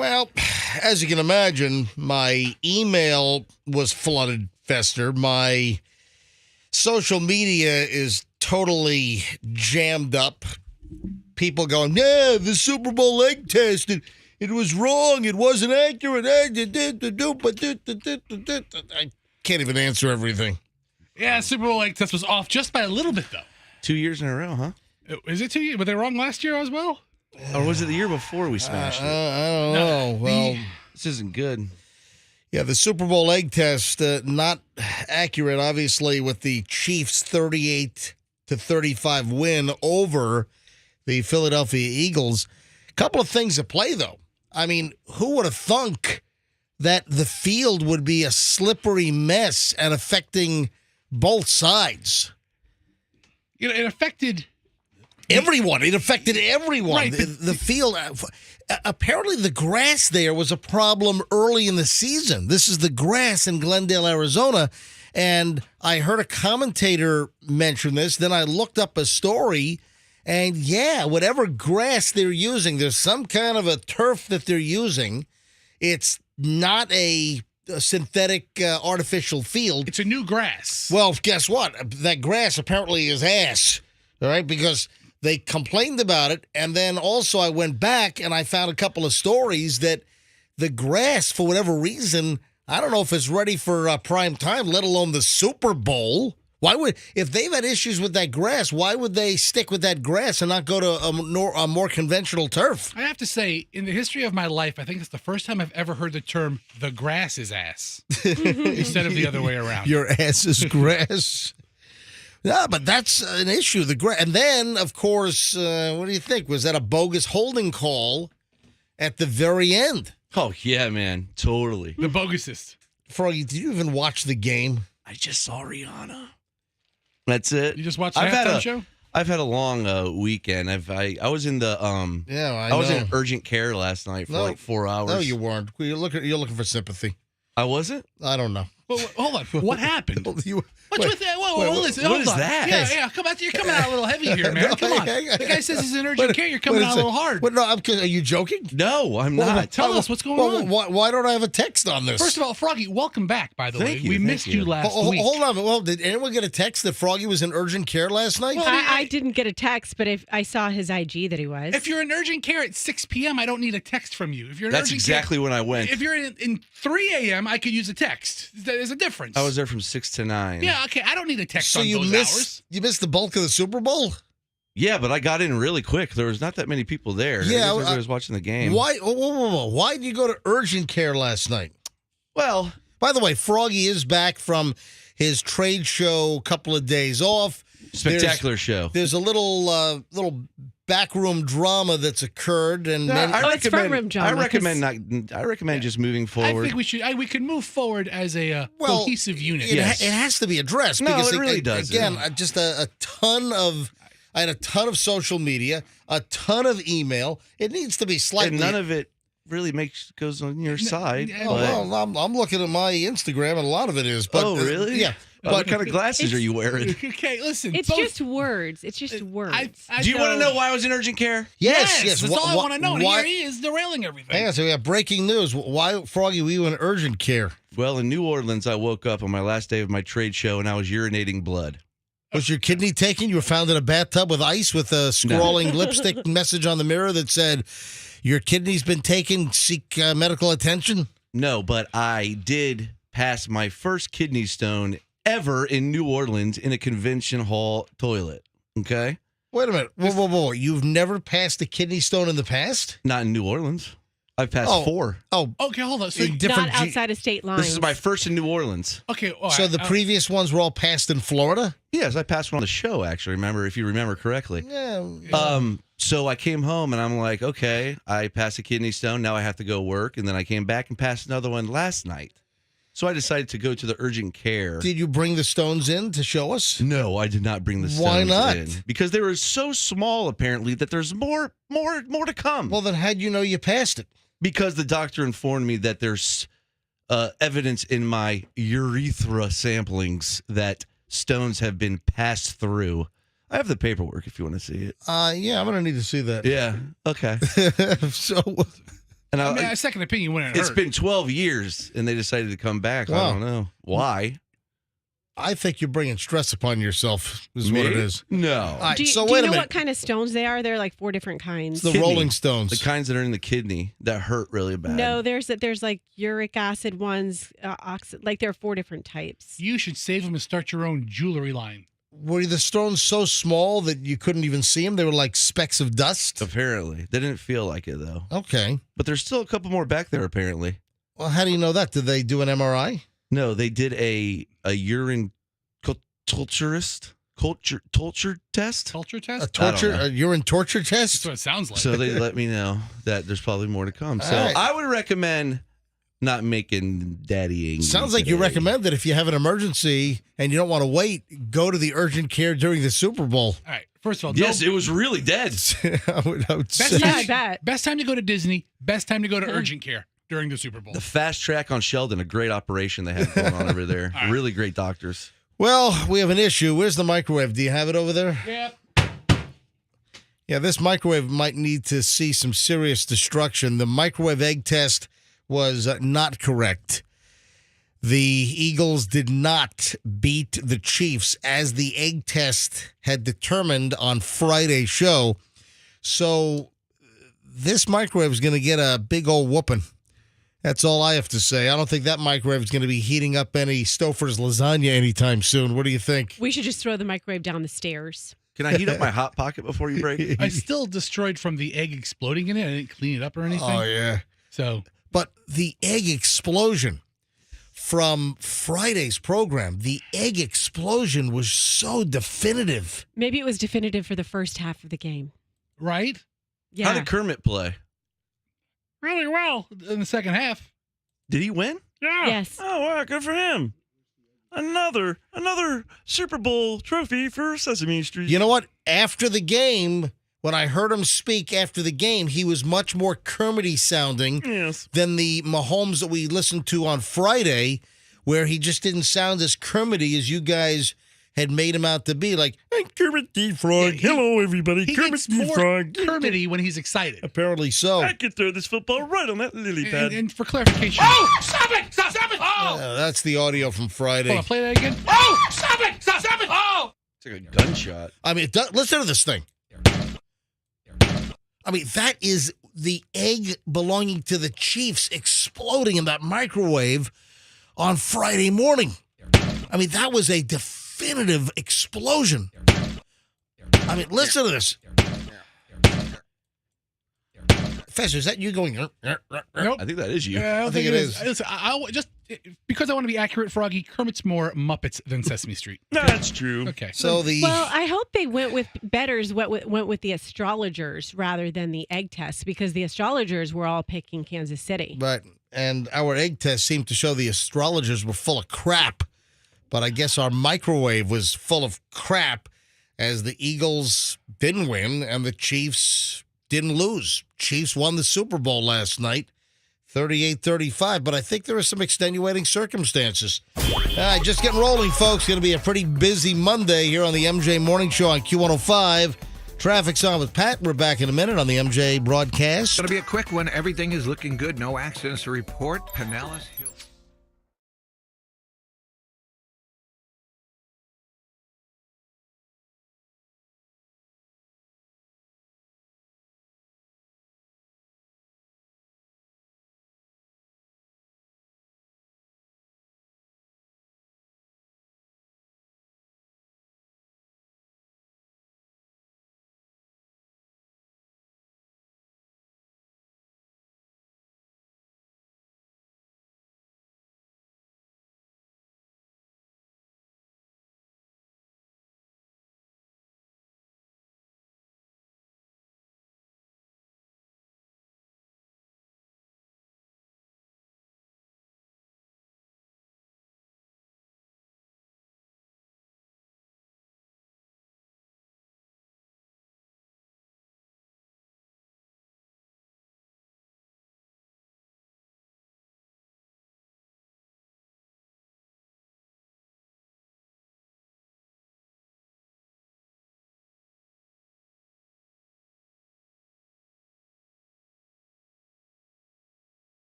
Well, as you can imagine, my email was flooded, Fester. My social media is totally jammed up. People going, yeah, the Super Bowl egg test, it was wrong. It wasn't accurate. I can't even answer everything. Yeah, Super Bowl egg test was off just by a little bit, though. 2 years in a row, huh? Is it 2 years? Were they wrong last year as well? Or was it the year before we smashed it? I don't know. Well, This isn't good. yeah, the Super Bowl egg test, not accurate, obviously, with the Chiefs' 38-35 win over the Philadelphia Eagles. A couple of things at play, though. I mean, who would have thunk that the field would be a slippery mess and affecting both sides? You know, it affected everyone. It affected everyone. Right, The field. Apparently, the grass there was a problem early in the season. This is the grass in Glendale, Arizona. And I heard a commentator mention this. Then I looked up a story. And yeah, whatever grass they're using, there's some kind of a turf that they're using. It's not a synthetic artificial field. It's a new grass. Well, guess what? That grass apparently is ass, all right, because they complained about it. And then also I went back and I found a couple of stories that the grass, for whatever reason, I don't know if it's ready for prime time, let alone the Super Bowl. Why would, if they've had issues with that grass, why would they stick with that grass and not go to a more conventional turf? I have to say, in the history of my life, I think it's the first time I've ever heard the term "the grass is ass" instead of the other way around. Your ass is grass. Yeah, but that's an issue. And then, of course, what do you think? Was that a bogus holding call at the very end? Oh, yeah, man. Totally. The bogusist. Froggy, did you even watch the game? I just saw Rihanna. That's it. You just watched the halftime show? I've had a long weekend. I was in the I was in urgent care last night for like 4 hours. No, you weren't. You're looking for sympathy. I wasn't? I don't know. Well, hold on. What happened? What's with that? Listen, what hold is on. that? Yeah. You're coming out a little heavy here, man. Come on. The guy says he's in urgent care. You're coming out a little hard. No, are you joking? No, I'm not. Tell us what's going on. Why don't I have a text on this? First of all, Froggy, welcome back, by the way. Thank you, We missed you last week. Hold on. Well, did anyone get a text that Froggy was in urgent care last night? Well, I didn't get a text, but if I saw his IG that he was. If you're in urgent care at 6 p.m., I don't need a text from you. If you're in That's urgent exactly care, when I went. If you're in 3 a.m., I could use a text. There's a difference. I was there from 6 to 9. Yeah, okay. I don't need a text So on you those hours. You missed the bulk of the Super Bowl? Yeah, but I got in really quick. There was not that many people there. Yeah, everybody was watching the game. Why? Why did you go to urgent care last night? Well, by the way, Froggy is back from his trade show, a couple of days off. Spectacular show. There's a little backroom drama that's occurred, and it's front room drama. I recommend just moving forward. I think we should. We can move forward as a cohesive unit. It has to be addressed. No, because it really does. Again, just a ton of. I had a ton of social media, a ton of email. It needs to be slightly. And none of it really goes on your side. Well, I'm looking at my Instagram, and a lot of it is. But, really? Yeah. But what kind of glasses are you wearing? Okay, listen. It's just words. It's just words. Do you want to know why I was in urgent care? Yes. That's all I want to know. And here he is derailing everything. Hang on, so we have breaking news. Why, Froggy, were you in urgent care? Well, in New Orleans, I woke up on my last day of my trade show, and I was urinating blood. Was your kidney taken? You were found in a bathtub with ice with a scrawling lipstick message on the mirror that said, "Your kidney's been taken. Seek medical attention." No, but I did pass my first kidney stone ever in New Orleans in a convention hall toilet. Okay? Wait a minute. Whoa. You've never passed a kidney stone in the past? Not in New Orleans. I've passed 4. Oh, okay, hold on. So not outside of state lines. This is my first in New Orleans. Okay, all right. So the previous ones were all passed in Florida? Yes, I passed one on the show, actually, if you remember correctly. Yeah. So I came home, and I'm like, okay, I passed a kidney stone. Now I have to go work. And then I came back and passed another one last night. So I decided to go to the urgent care. Did you bring the stones in to show us? No, I did not bring the stones Why not? in. Because they were so small, apparently, that there's more to come. Well, then how'd you know you passed it? Because the doctor informed me that there's evidence in my urethra samplings that stones have been passed through. I have the paperwork if you want to see it. Yeah, I'm going to need to see that. Yeah, okay. And I mean, a second opinion wouldn't hurt. it's been 12 years, and they decided to come back. Wow. I don't know why. I think you're bringing stress upon yourself, is what it is. No. All right, Do you, so do wait you a know minute. what kind of stones they are? They're like 4 different kinds. It's the Kidney. Rolling Stones. The kinds that are in the kidney that hurt really bad. No, there's like uric acid ones, like there are 4 different types. You should save them and start your own jewelry line. Were the stones so small that you couldn't even see them? They were like specks of dust? Apparently. They didn't feel like it, though. Okay. But there's still a couple more back there, apparently. Well, how do you know that? Did they do an MRI? No, they did a urine culture test? Culture test? A torture, know. a urine torture That's test? what it sounds like. So they let me know that there's probably more to come. So All right. I would recommend not making daddy angry. Sounds like you today. recommend that if you have an emergency and you don't want to wait, go to the urgent care during the Super Bowl. All right. First of all, Yes, it was really dead. I would say. Best Yeah, I time, bet. best time to go to Disney. Best time to go to urgent care during the Super Bowl. The fast track on Sheldon, a great operation they have going on over there. All right. Really great doctors. Well, we have an issue. Where's the microwave? Do you have it over there? Yep. Yeah, this microwave might need to see some serious destruction. The microwave egg test was not correct. The Eagles did not beat the Chiefs as the egg test had determined on Friday's show. So this microwave is going to get a big old whooping. That's all I have to say. I don't think that microwave is going to be heating up any Stouffer's lasagna anytime soon. What do you think? We should just throw the microwave down the stairs. Can I heat up my Hot Pocket before you break? I still destroyed from the egg exploding in it. I didn't clean it up or anything. Oh, yeah. So But the egg explosion from Friday's program, the egg explosion was so definitive. Maybe it was definitive for the first half of the game. right, Yeah. How did Kermit play? really well in the second half. Did he win? Yeah. Yes. Oh, wow, good for him. Another Super Bowl trophy for Sesame Street. You know what? After the game, when I heard him speak after the game, he was much more Kermity sounding Yes. than the Mahomes that we listened to on Friday, where he just didn't sound as Kermity as you guys had made him out to be. Like, hey, Kermit the Frog. Yeah, Hello, everybody. He Kermit gets the more Frog. Kermity when he's excited. Apparently so. could throw this football right on that lily And for clarification, oh, stop it! Stop it! Oh, That's the audio from Friday. hold on, play that again. Oh, stop it! Stop it! Oh, It's like a gunshot. I mean, listen to this thing. I mean, that is the egg belonging to the Chiefs exploding in that microwave on Friday morning. I mean, that was a definitive explosion. I mean, listen to this. Fester, is that you going? nope. I think that is you. Yeah, I don't think think it it is. is. Listen, I just because I want to be accurate, Froggy. Kermit's more Muppets than Sesame Street. That's true. Okay. So the Well, I hope they went with went with the astrologers rather than the egg test because the astrologers were all picking Kansas City. but and our egg test seemed to show the astrologers were full of crap, but I guess our microwave was full of crap as the Eagles didn't win and the Chiefs didn't lose. Chiefs won the Super Bowl last night, 38-35, but I think there are some extenuating circumstances. All right, just getting rolling, folks. Going to be a pretty busy Monday here on the MJ Morning Show on Q105. Traffic's on with Pat. We're back in a minute on the MJ broadcast. It's going to be a quick one. Everything is looking good. No accidents to report. Pinellas Hill.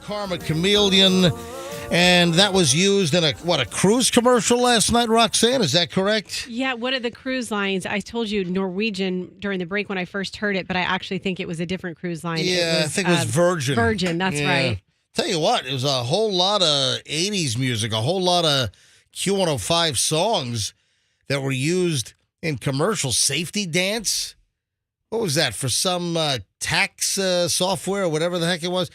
Karma Chameleon, and that was used in a cruise commercial last night, Roxanne? Is that correct? Yeah, one of the cruise lines. I told you Norwegian during the break when I first heard it, but I actually think it was a different cruise line. Yeah, I think it was Virgin. Virgin, that's right. Tell you what, it was a whole lot of 80s music, a whole lot of Q105 songs that were used in commercials. Safety Dance. What was that? For some tax software or whatever the heck it was.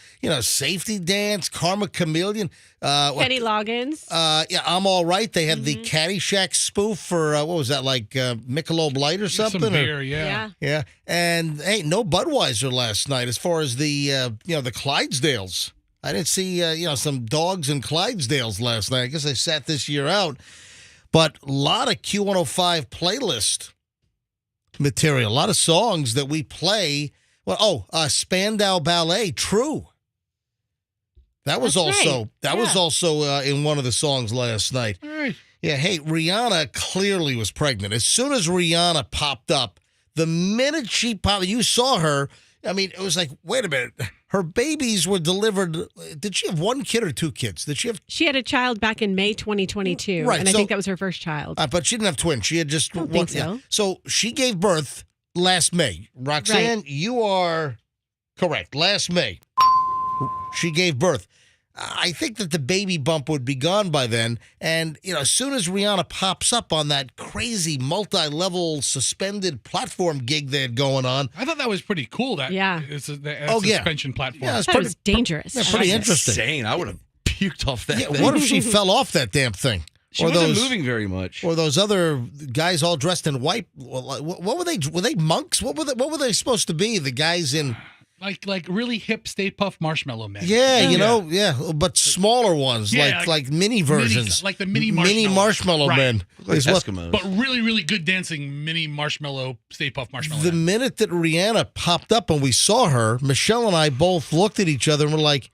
Safety Dance, Karma Chameleon. Kenny Loggins. Yeah, I'm All Right. They had the Caddyshack spoof for, what was that, like Michelob Light or something? Some beer, yeah. Yeah. And, hey, no Budweiser last night as far as the, the Clydesdales. I didn't see, some dogs and Clydesdales last night. I guess they sat this year out. But a lot of Q105 playlist material, a lot of songs that we play. Well, Spandau Ballet, True. That was That's also in one of the songs last night. All right. Yeah, hey, Rihanna clearly was pregnant. As soon as Rihanna popped up, the minute she popped, you saw her. I mean, it was like, wait a minute. Her babies were delivered. Did she have one kid or two kids? Did she have? She had a child back in May 2022, Right, and I so- think that was her first child. But she didn't have twins. She had just don't one. think so. Yeah. So she gave birth last May. Roxanne, you are correct. Last May, she gave birth. I think that the baby bump would be gone by then. And, as soon as Rihanna pops up on that crazy multi-level suspended platform gig they had going on. I thought that was pretty cool. That it's that suspension platform. Yeah, it's That was dangerous. Yeah, pretty interesting. Insane. I would have puked off that Yeah, thing. what if she fell off that damn thing? She wasn't moving very much. Or those other guys all dressed in white. What were they? Were they monks? What were they supposed to be? The guys in like really hip Stay Puft Marshmallow Men. but smaller ones, like mini versions, like the mini marshmallow Right. men. Like is what- Eskimos. But really, really good dancing mini marshmallow Stay Puft Marshmallow The Men. minute that Rihanna popped up and we saw her, Michelle and I both looked at each other and were like,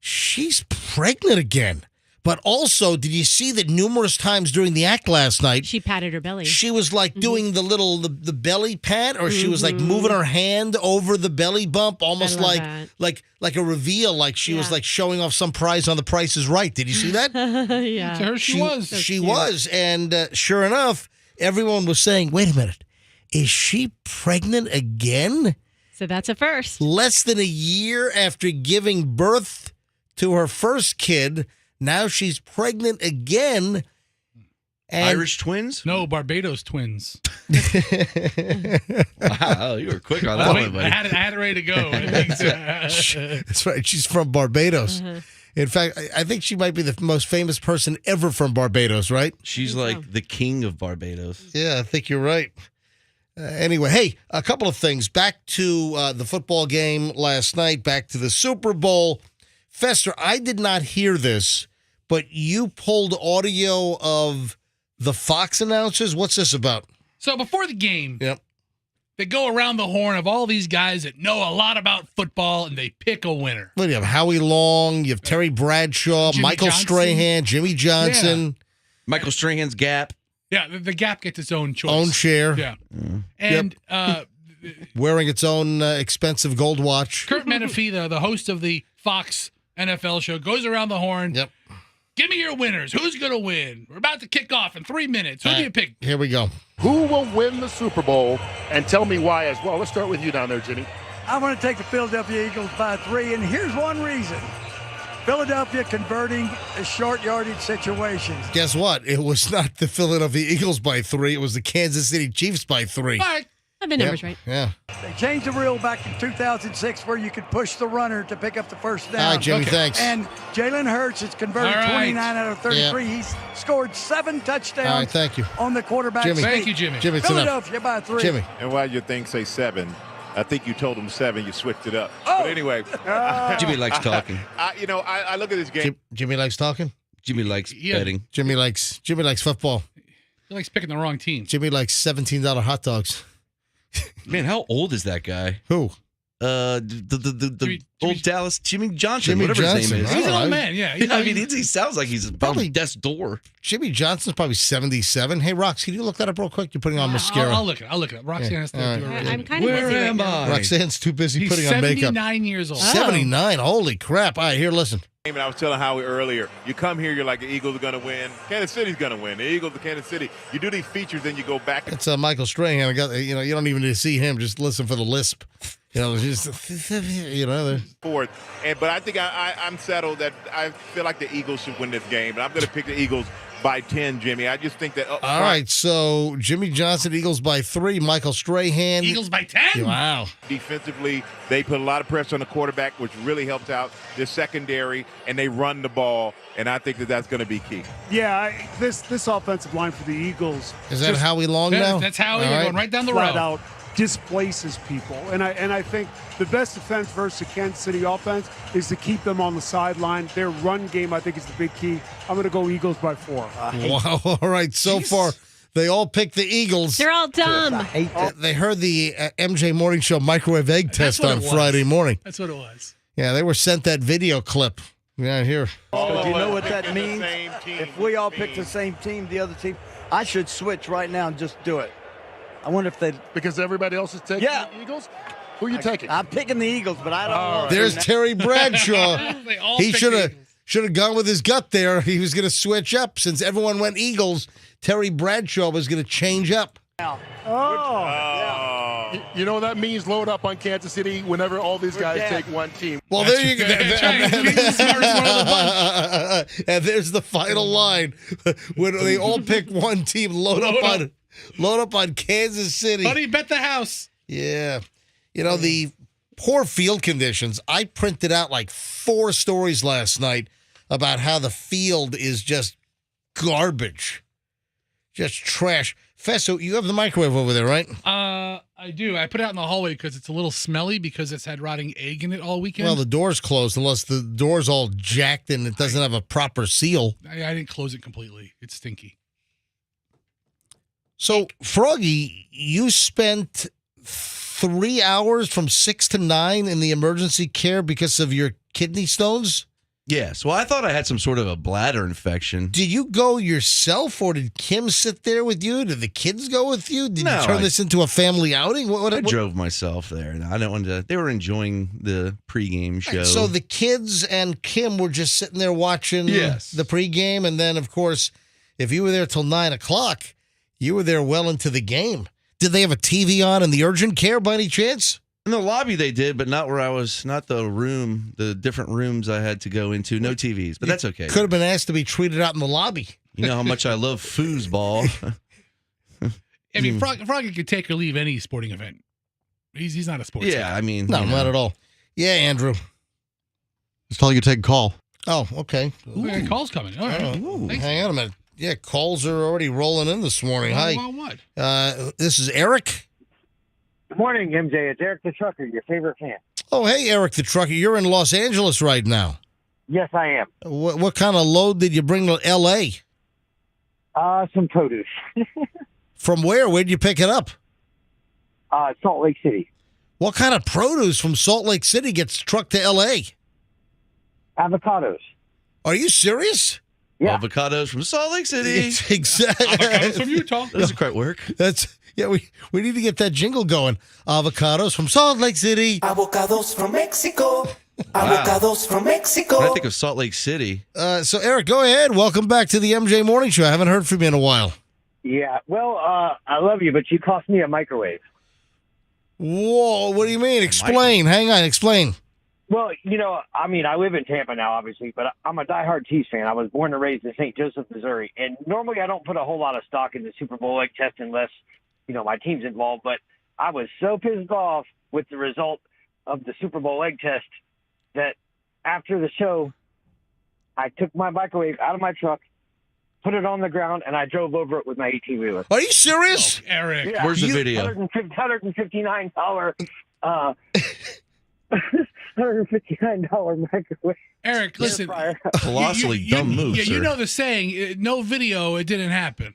she's pregnant again. But also, did you see that numerous times during the act last night, She patted her belly. she was like doing the belly pat, or she was like moving her hand over the belly bump, almost I love like a reveal, like she was like showing off some prize on The Price is Right. Did you see that? Yeah. To her, she was. She was, and sure enough, everyone was saying, "Wait a minute, is she pregnant again?" So that's a first. Less than a year after giving birth to her first kid, now she's pregnant again. And Irish twins? No, Barbados twins. Wow, you were quick on that one, buddy. I had it ready to go. I think so. That's right. She's from Barbados. In fact, I think she might be the most famous person ever from Barbados, right? She's like the king of Barbados. Yeah, I think you're right. Anyway, hey, a couple of things. Back to the football game last night, back to the Super Bowl. Fester, I did not hear this, but you pulled audio of the Fox announcers. What's this about? So before the game, Yep. they go around the horn of all these guys that know a lot about football, and they pick a winner. What do you have? Howie Long, you have Terry Bradshaw, Jimmy Michael Johnson. Strahan, Jimmy Johnson, Michael Strahan's Gap. Yeah, the Gap gets its own choice. own chair, Yeah. And wearing its own expensive gold watch. Kurt Menefee, the host of the Fox NFL show, goes around the horn. Yep. Give me your winners. Who's going to win? We're about to kick off in 3 minutes. Who do you pick? Here we go. Who will win the Super Bowl? And tell me why as well. Let's start with you down there, Jimmy. I want to take the Philadelphia Eagles by 3, and here's one reason. Philadelphia converting a short yardage situations. Guess what? It was not the Philadelphia Eagles by 3. It was the Kansas City Chiefs by 3. All right. Have the numbers right. Yeah. They changed the rule back in 2006 where you could push the runner to pick up the first down. All right, Jimmy, Okay. thanks. And Jalen Hurts has converted All right. 29 out of 33. He's scored 7 touchdowns All right, thank you. on the quarterback. Jimmy. Thank you, Jimmy. Jimmy, it's enough. Philadelphia by 3. Jimmy. And while your thing say 7, I think you told him 7. You switched it up. Oh. But anyway, Jimmy likes talking. I look at this game. Jimmy likes talking. Jimmy likes Yeah. betting. Jimmy likes football. He likes picking the wrong team. Jimmy likes $17 hot dogs. Man, how old is that guy? Who? the old Dallas Jimmy Johnson, Jimmy whatever his Johnson, name is. He's an Oh, old man, yeah. I mean, he sounds like he's Probably- on death's door. Jimmy Johnson's probably 77. Hey, Rox, can you look that up real quick? You're putting on mascara. I'll look it. I'll look it up. Roxanne has to All do it. right. right I'm kind of Where busy right am now. I? Roxanne's too busy He's putting on makeup. 79 years old. 79. Holy crap. All right, here, listen. And I was telling Howie earlier, you come here, you're like, the Eagles are going to win. Kansas City's going to win. The Eagles of Kansas City. You do these features, then you go back. It's Michael Strahan. You don't even need to see him. Just listen for the lisp. Just, Forth. But I think I'm settled that I feel like the Eagles should win this game. And I'm going to pick the Eagles by 10, Jimmy. I just think that. All right, so Jimmy Johnson, Eagles by 3. Michael Strahan. Eagles by 10. Wow. Defensively, they put a lot of pressure on the quarterback, which really helps out the secondary, and they run the ball. And I think that that's going to be key. Yeah, this offensive line for the Eagles Is that Howie Long now? That's how All we're right. going right down the flat road. out displaces people. And I think the best defense versus the Kansas City offense is to keep them on the sideline. Their run game, I think, is the big key. I'm going to go Eagles by 4. Wow. All right, so far, they all picked the Eagles. They're all dumb. They heard the MJ Morning Show microwave egg test what on it was. Friday morning. That's what it was. Yeah, they were sent that video clip. Yeah, here. Because you know what that Picking the means? same team. If we all pick the same team, the other team, I should switch right now and just do it. I wonder if they. Because everybody else is taking Yeah. the Eagles? Who are you taking? I'm picking the Eagles, but I don't know. There's Terry Bradshaw. They all He picked should the have Eagles. gone with his gut there. He was going to switch up since everyone went Eagles. Terry Bradshaw was going to change up. You know what that means? Load up on Kansas City whenever all these guys dead. take one team. Well, there you go. That's right. He's the smartest one of the bunch. And there's the final line when they all pick one team. Load up on Kansas City. Buddy, bet the house. Yeah. The poor field conditions. I printed out like 4 stories last night about how the field is just garbage. Just trash. Fesso, you have the microwave over there, right? I do. I put it out in the hallway because it's a little smelly because it's had rotting egg in it all weekend. Well, the door's closed unless the door's all jacked and it doesn't have a proper seal. I didn't close it completely. It's stinky. So, Froggy, you spent 3 hours from 6 to 9 in the emergency care because of your kidney stones? Yes. Well, I thought I had some sort of a bladder infection. Did you go yourself, or did Kim sit there with you? Did the kids go with you? Did No, you turn I- this into a family outing? I drove myself there. And I don't want to. They were enjoying the pregame show. So the kids and Kim were just sitting there watching Yes. the pregame, and then, of course, if you were there till 9 o'clock, you were there well into the game. Did they have a TV on in the urgent care by any chance? In the lobby they did, but not where I was. Not the room. The different rooms I had to go into. No TVs, but that's okay. Could have been asked to be treated out in the lobby. You know how much I love foosball. I mean, Froggy could take or leave any sporting event. He's not a sports Yeah, guy. I mean, No, you know. not at all. Yeah, Andrew. Just tell you take a call. Oh, okay. Ooh. Call's coming. All right. Thanks. Hang on a minute. Yeah, calls are already rolling in this morning. Hi. Well, what? This is Eric. Good morning, MJ. It's Eric the Trucker, your favorite fan. Oh, hey, Eric the Trucker. You're in Los Angeles right now. Yes, I am. What kind of load did you bring to L.A.? Some produce. From where? Where'd you pick it up? Salt Lake City. What kind of produce from Salt Lake City gets trucked to L.A.? Avocados. Are you serious? Yeah. Avocados from Salt Lake City. Exactly. Avocados from Utah. Doesn't quite work. We need to get that jingle going. Avocados from Salt Lake City. Avocados from Mexico. Avocados from Mexico. When I think of Salt Lake City. So Eric, go ahead. Welcome back to the MJ Morning Show. I haven't heard from you in a while. Yeah. Well, I love you, but you cost me a microwave. Whoa, what do you mean? Explain. Hang on, explain. Well, I live in Tampa now, obviously, but I'm a diehard Chiefs fan. I was born and raised in St. Joseph, Missouri, and normally I don't put a whole lot of stock in the Super Bowl egg test unless, my team's involved, but I was so pissed off with the result of the Super Bowl egg test that after the show, I took my microwave out of my truck, put it on the ground, and I drove over it with my 18-wheeler. Are you serious? Oh, Eric. Yeah. Where's the video? $159 $159 microwave. Eric, listen. Colossally dumb move, Yeah, sir. you know the saying, no video, it didn't happen.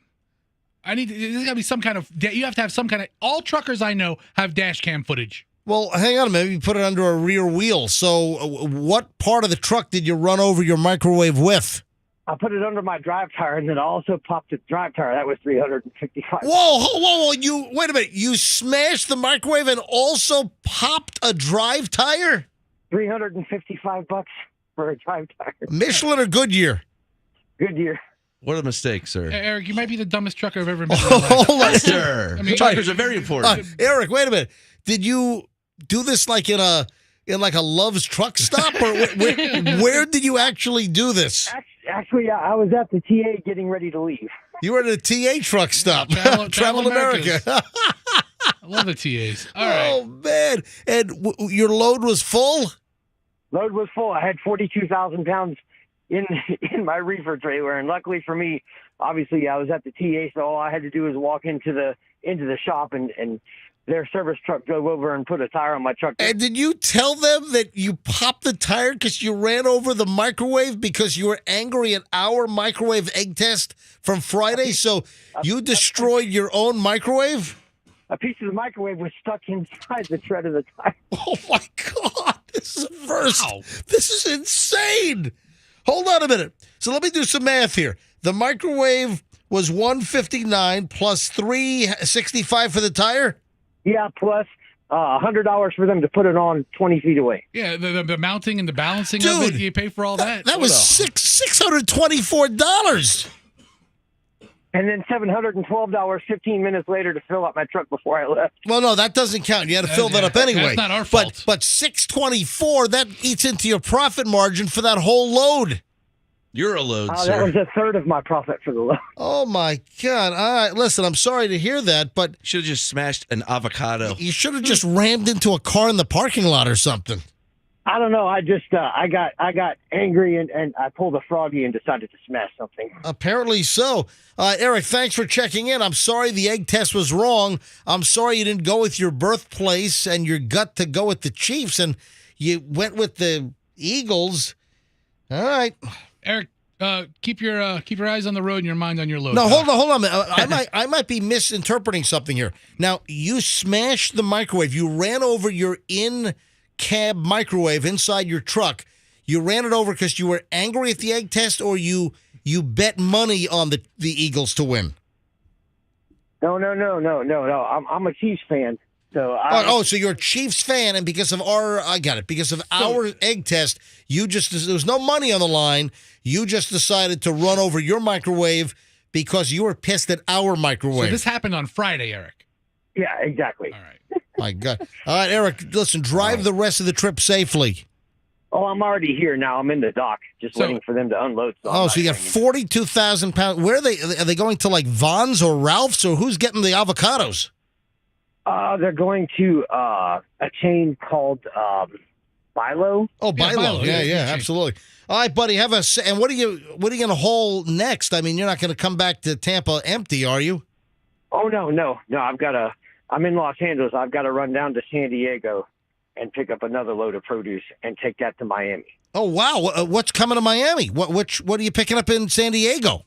There's got to be some kind of, you have to have some kind of, all truckers I know have dash cam footage. Well, hang on a minute. You put it under a rear wheel. So what part of the truck did you run over your microwave with? I put it under my drive tire, and then I also popped the drive tire. That was $355. Whoa! You wait a minute. You smashed the microwave and also popped a drive tire? $355 for a drive tire. Michelin or Goodyear? Goodyear. What a mistake, sir. Eric, you might be the dumbest trucker I've ever met. In my life. Hold on, Sir. I mean, Truckers are very important. Eric, wait a minute. Did you do this like in a Love's truck stop, or where did you actually do this? Actually, I was at the TA getting ready to leave. You were at a TA truck stop. Travel America. I love the TAs. All right. Oh man! And your load was full. Load was full. I had 42,000 pounds in my reefer trailer, and luckily for me, obviously I was at the TA, so all I had to do was walk into the shop, and their service truck drove over and put a tire on my truck. And did you tell them that you popped the tire because you ran over the microwave because you were angry at our microwave egg test from Friday? So you destroyed your own microwave? A piece of the microwave was stuck inside the tread of the tire. Oh my God! This is a first. Wow. This is insane. Hold on a minute. So let me do some math here. The microwave was $159 plus $365 for the tire. Yeah, plus $100 for them to put it on 20 feet away. Yeah, the mounting and the balancing of it, you pay for all that. That was $624. And then $712 15 minutes later to fill up my truck before I left. Well, no, that doesn't count. You had to fill that up anyway. That's not our fault. But $624, that eats into your profit margin for that whole load. You're a load, sir. That was a third of my profit for the load. Oh, my God. All right, listen, I'm sorry to hear that, but... Should have just smashed an avocado. You should have just rammed into a car in the parking lot or something. I don't know. I just I got angry and I pulled a Froggy and decided to smash something. Apparently so. Eric, thanks for checking in. I'm sorry the egg test was wrong. I'm sorry you didn't go with your birthplace and your gut to go with the Chiefs, and you went with the Eagles. All right. Eric, keep your eyes on the road and your mind on your load. No, hold on a minute. I might be misinterpreting something here. Now, you smashed the microwave. You ran over your in-cab microwave inside your truck. You ran it over because you were angry at the egg test, or you bet money on the Eagles to win? No. I'm a Chiefs fan. So so you're a Chiefs fan, and because of our egg test, there was no money on the line. You just decided to run over your microwave because you were pissed at our microwave. So this happened on Friday, Eric. Yeah, exactly. All right. My God. All right, Eric, listen, drive the rest of the trip safely. Oh, I'm already here now. I'm in the dock, just waiting for them to unload. So you got 42,000 pounds. Where are they? Are they going to like Vons or Ralph's, or who's getting the avocados? They're going to a chain called Bilo. Oh, Bilo. Yeah, absolutely. All right, buddy. And what are you going to haul next? I mean, you're not going to come back to Tampa empty, are you? Oh no. I'm in Los Angeles. I've got to run down to San Diego and pick up another load of produce and take that to Miami. Oh wow! What's coming to Miami? What are you picking up in San Diego?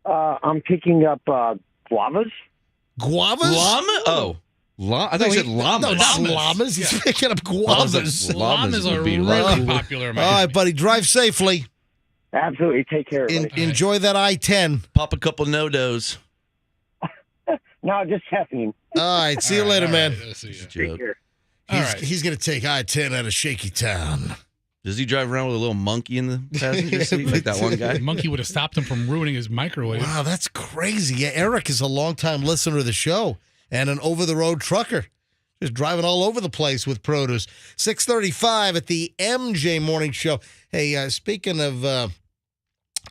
I'm picking up guavas. Guavas? Llama? Oh. I thought you said llamas. No, not llamas. He's picking up guavas. Llamas are really popular. All right, buddy. Drive safely. Absolutely. Take care. Enjoy that I-10. Pop a couple no-dos. No, just caffeine. All right. See you later, man. Take care. He's going to take I-10 out of Shaky Town. Does he drive around with a little monkey in the passenger seat like that one guy? The monkey would have stopped him from ruining his microwave. Wow, that's crazy. Yeah, Eric is a longtime listener of the show and an over-the-road trucker. Just driving all over the place with produce. 6:35 at the MJ Morning Show. Hey, speaking of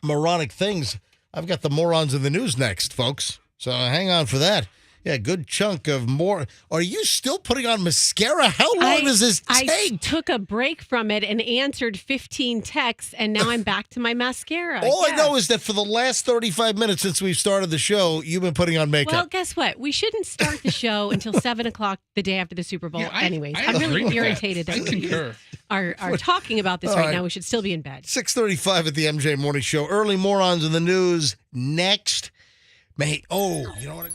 moronic things, I've got the morons in the news next, folks. So hang on for that. Yeah, good chunk of more. Are you still putting on mascara? How long does this take? I took a break from it and answered 15 texts, and now I'm back to my mascara. All I know is that for the last 35 minutes since we've started the show, you've been putting on makeup. Well, guess what? We shouldn't start the show until 7 o'clock the day after the Super Bowl. Anyways, I'm really irritated that we are talking about this right now. We should still be in bed. 6:35 at the MJ Morning Show. Early morons in the news next. You know what?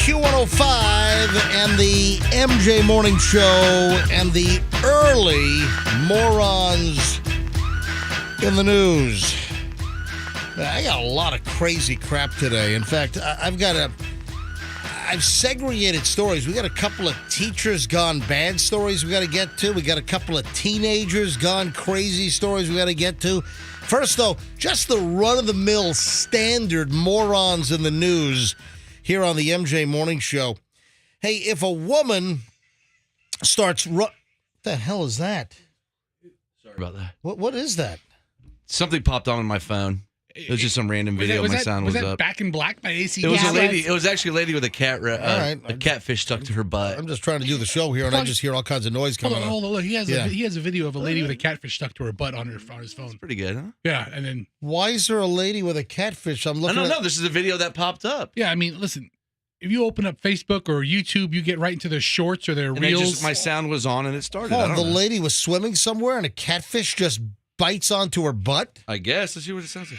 Q105 and the MJ Morning Show and the early Morons in the news. I got a lot of crazy crap today. In fact, I've segregated stories. We got a couple of teachers gone bad stories we got to get to. We got a couple of teenagers gone crazy stories we got to get to. First, though, just the run-of-the-mill standard morons in the news here on the MJ Morning Show. Hey, if a woman starts... What the hell is that? Sorry about that. What is that? Something popped on my phone. It was just some random video. My sound was that up. Back in Black by AC? It was a lady. It was actually a lady with a catfish stuck to her butt. I'm just trying to do the show here, and I just hear all kinds of noise coming Hold on. Look, he has a video of a lady with a catfish stuck to her butt on his phone. That's pretty good, huh? Yeah, and then why is there a lady with a catfish? I'm looking. I don't know. This is a video that popped up. Yeah, I mean, listen. If you open up Facebook or YouTube, you get right into their shorts or their reels. My sound was on and it started. The lady was swimming somewhere and a catfish just bites onto her butt? I guess. Let's see what it sounds like.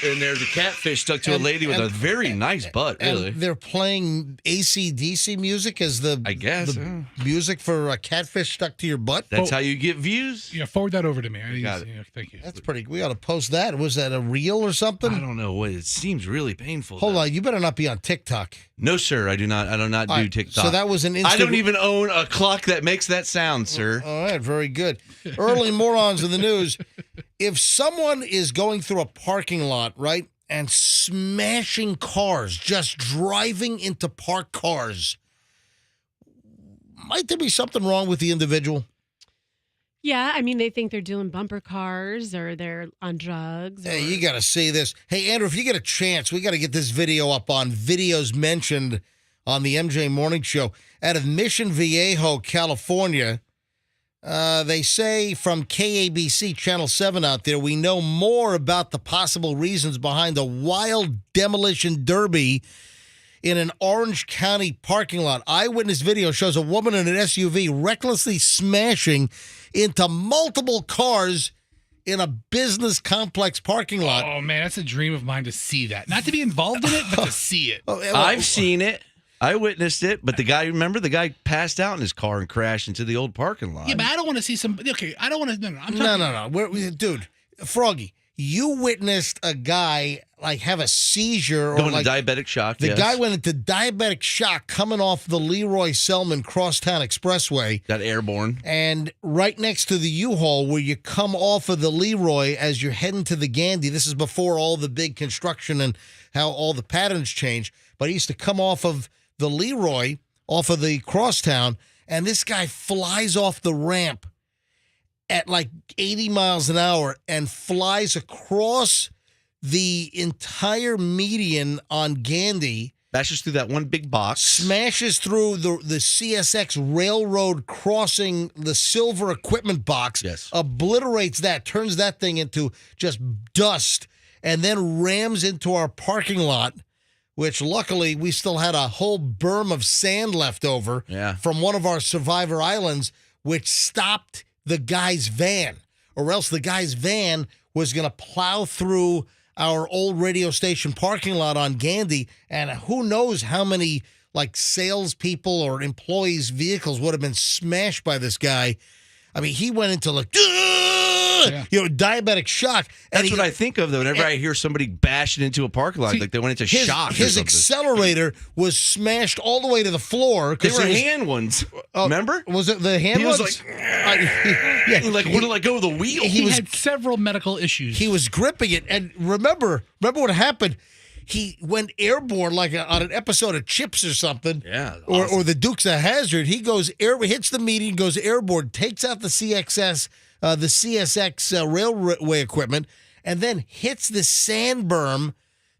And there's a catfish stuck to a lady with a very nice butt, really. And they're playing AC/DC music as the music for a catfish stuck to your butt? That's how you get views? Yeah, forward that over to me. Got it. Yeah, thank you. That's pretty... We ought to post that. Was that a reel or something? I don't know. It seems really painful. Hold on. You better not be on TikTok. No, sir. I do not. I do not do TikTok. So that was an I don't even own a clock that makes that sound, sir. All right. Very good. Early morons in the news. If someone is going through a parking lot, right, and smashing cars, just driving into parked cars, might there be something wrong with the individual? Yeah, I mean, they think they're doing bumper cars or they're on drugs. Hey, you got to see this. Hey, Andrew, if you get a chance, we got to get this video up on Videos Mentioned on the MJ Morning Show. Out of Mission Viejo, California, they say from KABC Channel 7 out there, we know more about the possible reasons behind a wild demolition derby in an Orange County parking lot. Eyewitness video shows a woman in an SUV recklessly smashing into multiple cars in a business complex parking lot. Oh, man, that's a dream of mine to see that. Not to be involved in it, but to see it. I've seen it. I witnessed it, but the guy passed out in his car and crashed into the old parking lot. Yeah, but I don't want to see somebody. Okay, I don't want to. No. Dude, Froggy, you witnessed a guy have a seizure or going into diabetic shock. The guy went into diabetic shock coming off the Leroy Selman Crosstown Expressway. Got airborne. And right next to the U-Haul where you come off of the Leroy as you're heading to the Gandy. This is before all the big construction and how all the patterns change. But he used to come off of the Leroy, off of the Crosstown, and this guy flies off the ramp at 80 miles an hour and flies across the entire median on Gandy. Bashes through that one big box. Smashes through the CSX railroad crossing, the silver equipment box. Yes. Obliterates that, turns that thing into just dust, and then rams into our parking lot, which luckily we still had a whole berm of sand left over from one of our Survivor Islands, which stopped the guy's van, or else the guy's van was going to plow through our old radio station parking lot on Gandy, and who knows how many salespeople or employees' vehicles would have been smashed by this guy. I mean, he went into diabetic shock. That's what I think of, though, whenever I hear somebody bashing into a parking lot, like they went into shock. His accelerator was smashed all the way to the floor. They were hand ones. Remember? Was it the hand ones? He was wouldn't let go of the wheel. He had several medical issues. He was gripping it. And remember what happened? He went airborne on an episode of Chips or something. Yeah. Or the Dukes of Hazzard. He hits the median, goes airborne, takes out the CSX railway equipment, and then hits the sand berm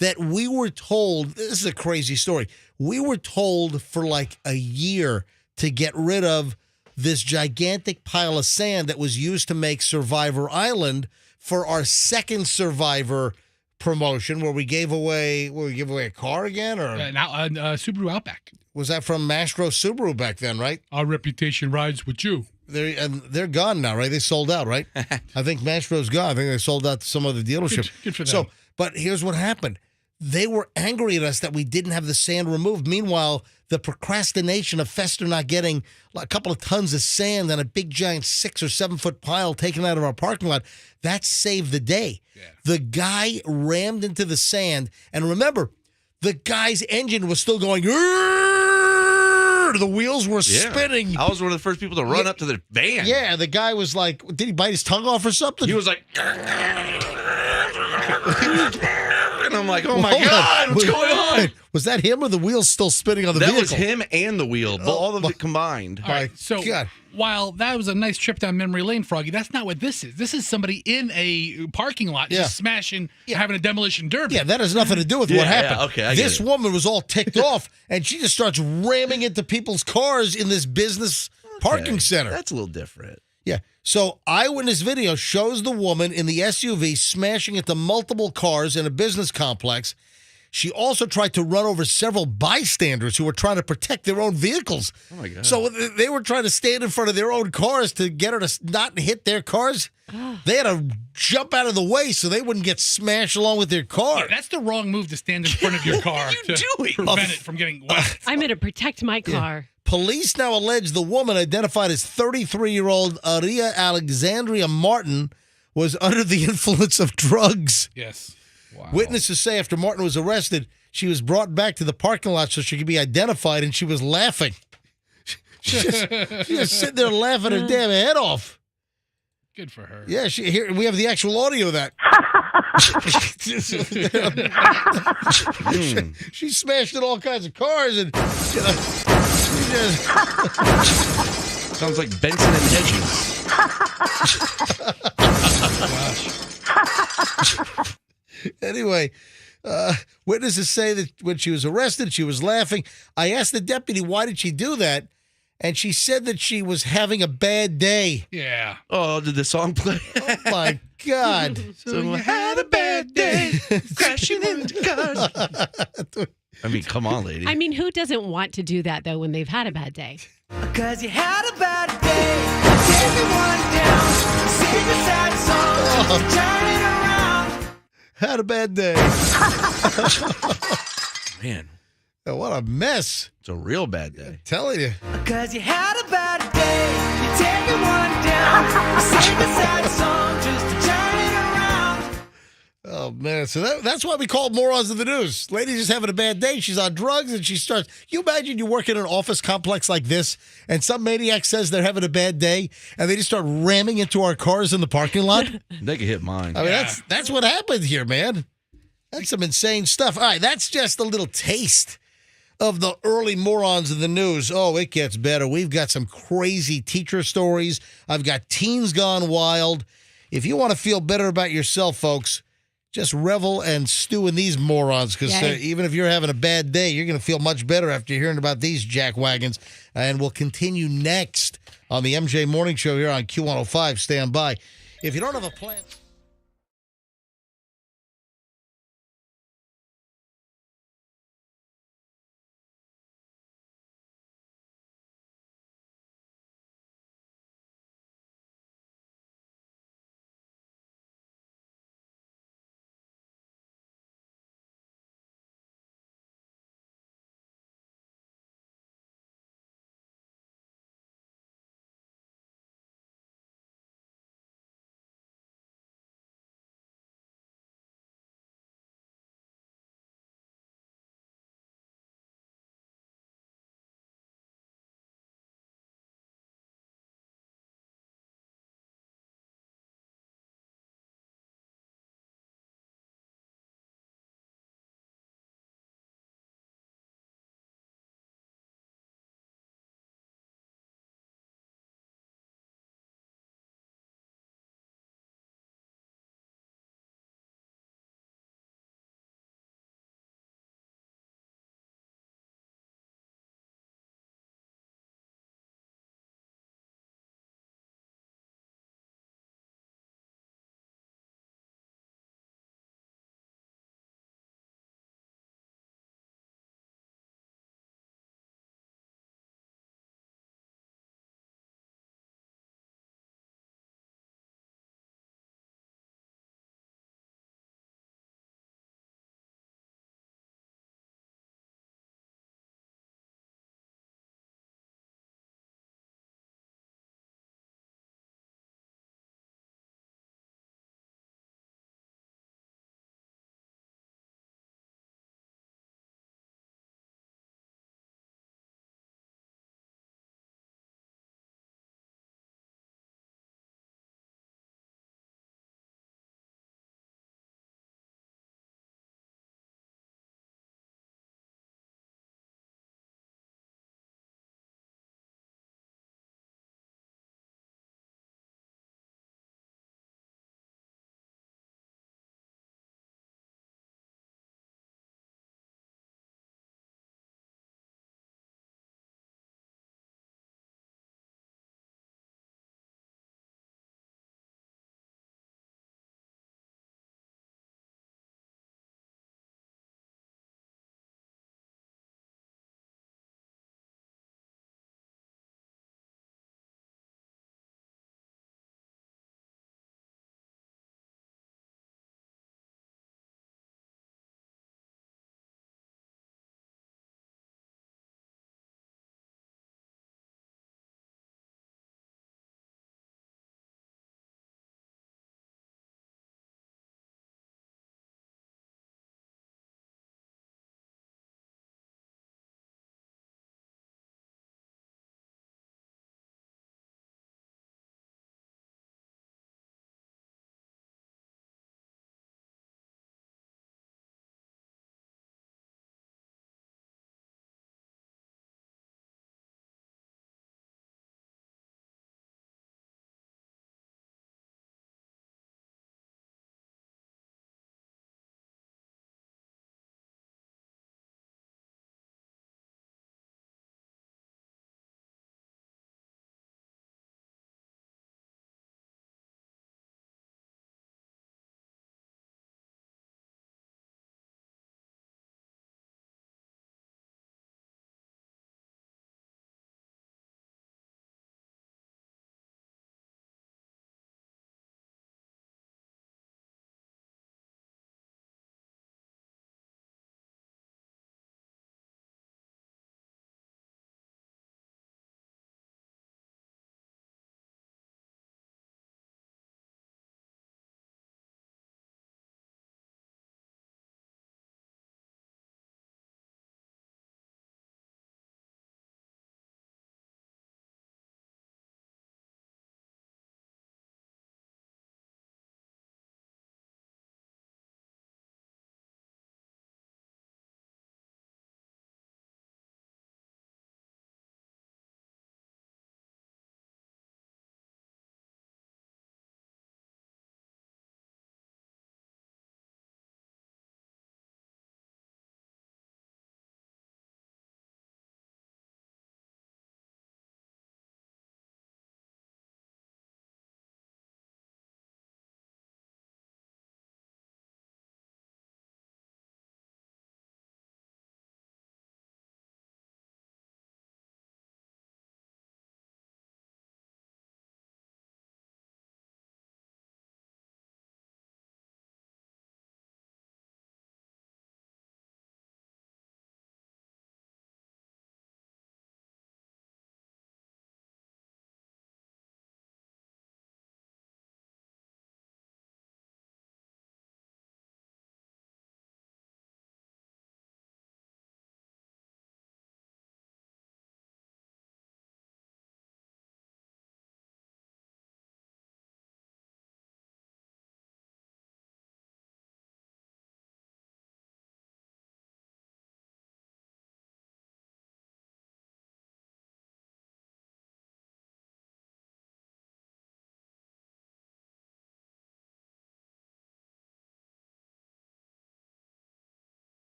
that we were told, this is a crazy story, we were told for a year to get rid of this gigantic pile of sand that was used to make Survivor Island for our second Survivor promotion where we gave away a car again, or Subaru Outback. Was that from Mastro Subaru back then, right? Our reputation rides with you. They're gone now, right? They sold out, right? I think Mastro's gone. I think they sold out to some other dealership. Good for them. But here's what happened. they were angry at us that we didn't have the sand removed. Meanwhile, the procrastination of Fester not getting a couple of tons of sand and a big giant 6 or 7 foot pile taken out of our parking lot, that saved the day. Yeah. The guy rammed into the sand, and remember, the guy's engine was still going. The wheels were spinning. I was one of the first people to run up to the van. Yeah, the guy was like, did he bite his tongue off or something? He was like, and I'm like, oh my God, what's going on? Was that him or the wheels still spinning on the vehicle? That was him and the wheel, all of it combined. All right, so while that was a nice trip down memory lane, Froggy, that's not what this is. This is somebody in a parking lot just smashing, having a demolition derby. Yeah, that has nothing to do with what happened. Yeah, okay, this woman was all ticked off, and she just starts ramming into people's cars in this business parking center. That's a little different. Yeah. So eyewitness video shows the woman in the SUV smashing into multiple cars in a business complex. She also tried to run over several bystanders who were trying to protect their own vehicles. Oh, my God. So they were trying to stand in front of their own cars to get her to not hit their cars. They had to jump out of the way so they wouldn't get smashed along with their car. Yeah, that's the wrong move to stand in front of your car to prevent it from getting wet. I'm going to protect my car. Police now allege the woman, identified as 33-year-old Aria Alexandria Martin, was under the influence of drugs. Yes. Wow. Witnesses say after Martin was arrested, she was brought back to the parking lot so she could be identified, and she was laughing. She was sitting there laughing her damn head off. Good for her. Yeah, here we have the actual audio of that. She smashed in all kinds of cars and sounds like Benson and Hedges. Anyway, witnesses say that when she was arrested, she was laughing. I asked the deputy, why did she do that? And she said that she was having a bad day. Yeah. Oh, did the song play? Oh, my God. So I had a bad day, crashing into cars. I mean, come on, lady. I mean, who doesn't want to do that, though, when they've had a bad day? Because you had a bad day. Take one down. Sing a sad song. Turn it around. Had a bad day. Man. What a mess. It's a real bad day. I'm telling you. Because you had a bad day. You take one down. Sing a sad song just to turn it around. Oh, man. So that's why we call Morons of the News. Lady's just having a bad day. She's on drugs, and she starts. You imagine you work in an office complex like this, and some maniac says they're having a bad day, and they just start ramming into our cars in the parking lot? They could hit mine. I mean, that's what happened here, man. That's some insane stuff. All right, that's just a little taste of the early Morons of the News. Oh, it gets better. We've got some crazy teacher stories. I've got teens gone wild. If you want to feel better about yourself, folks, just revel and stew in these morons, because even if you're having a bad day, you're going to feel much better after hearing about these jackwagons. And we'll continue next on the MJ Morning Show here on Q105. Stand by. If you don't have a plan...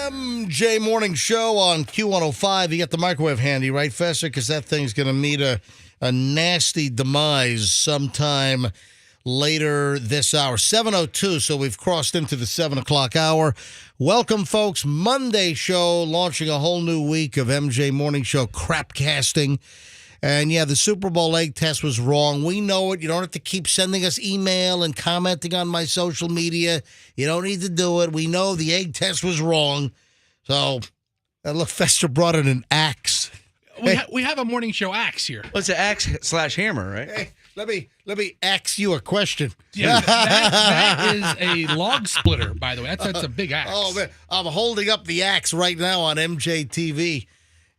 MJ Morning Show on Q105. You got the microwave handy, right, Fester? Because that thing's going to meet a nasty demise sometime later this hour. 7:02, so we've crossed into the 7 o'clock hour. Welcome, folks. Monday show, launching a whole new week of MJ Morning Show crapcasting. And, yeah, the Super Bowl egg test was wrong. We know it. You don't have to keep sending us email and commenting on my social media. You don't need to do it. We know the egg test was wrong. So, look, Fester brought in an axe. We have a morning show axe here. Well, it's an axe/hammer, right? Hey, let me ask you a question. Yeah, that is a log splitter, by the way. That's a big axe. Oh, man. I'm holding up the axe right now on MJTV.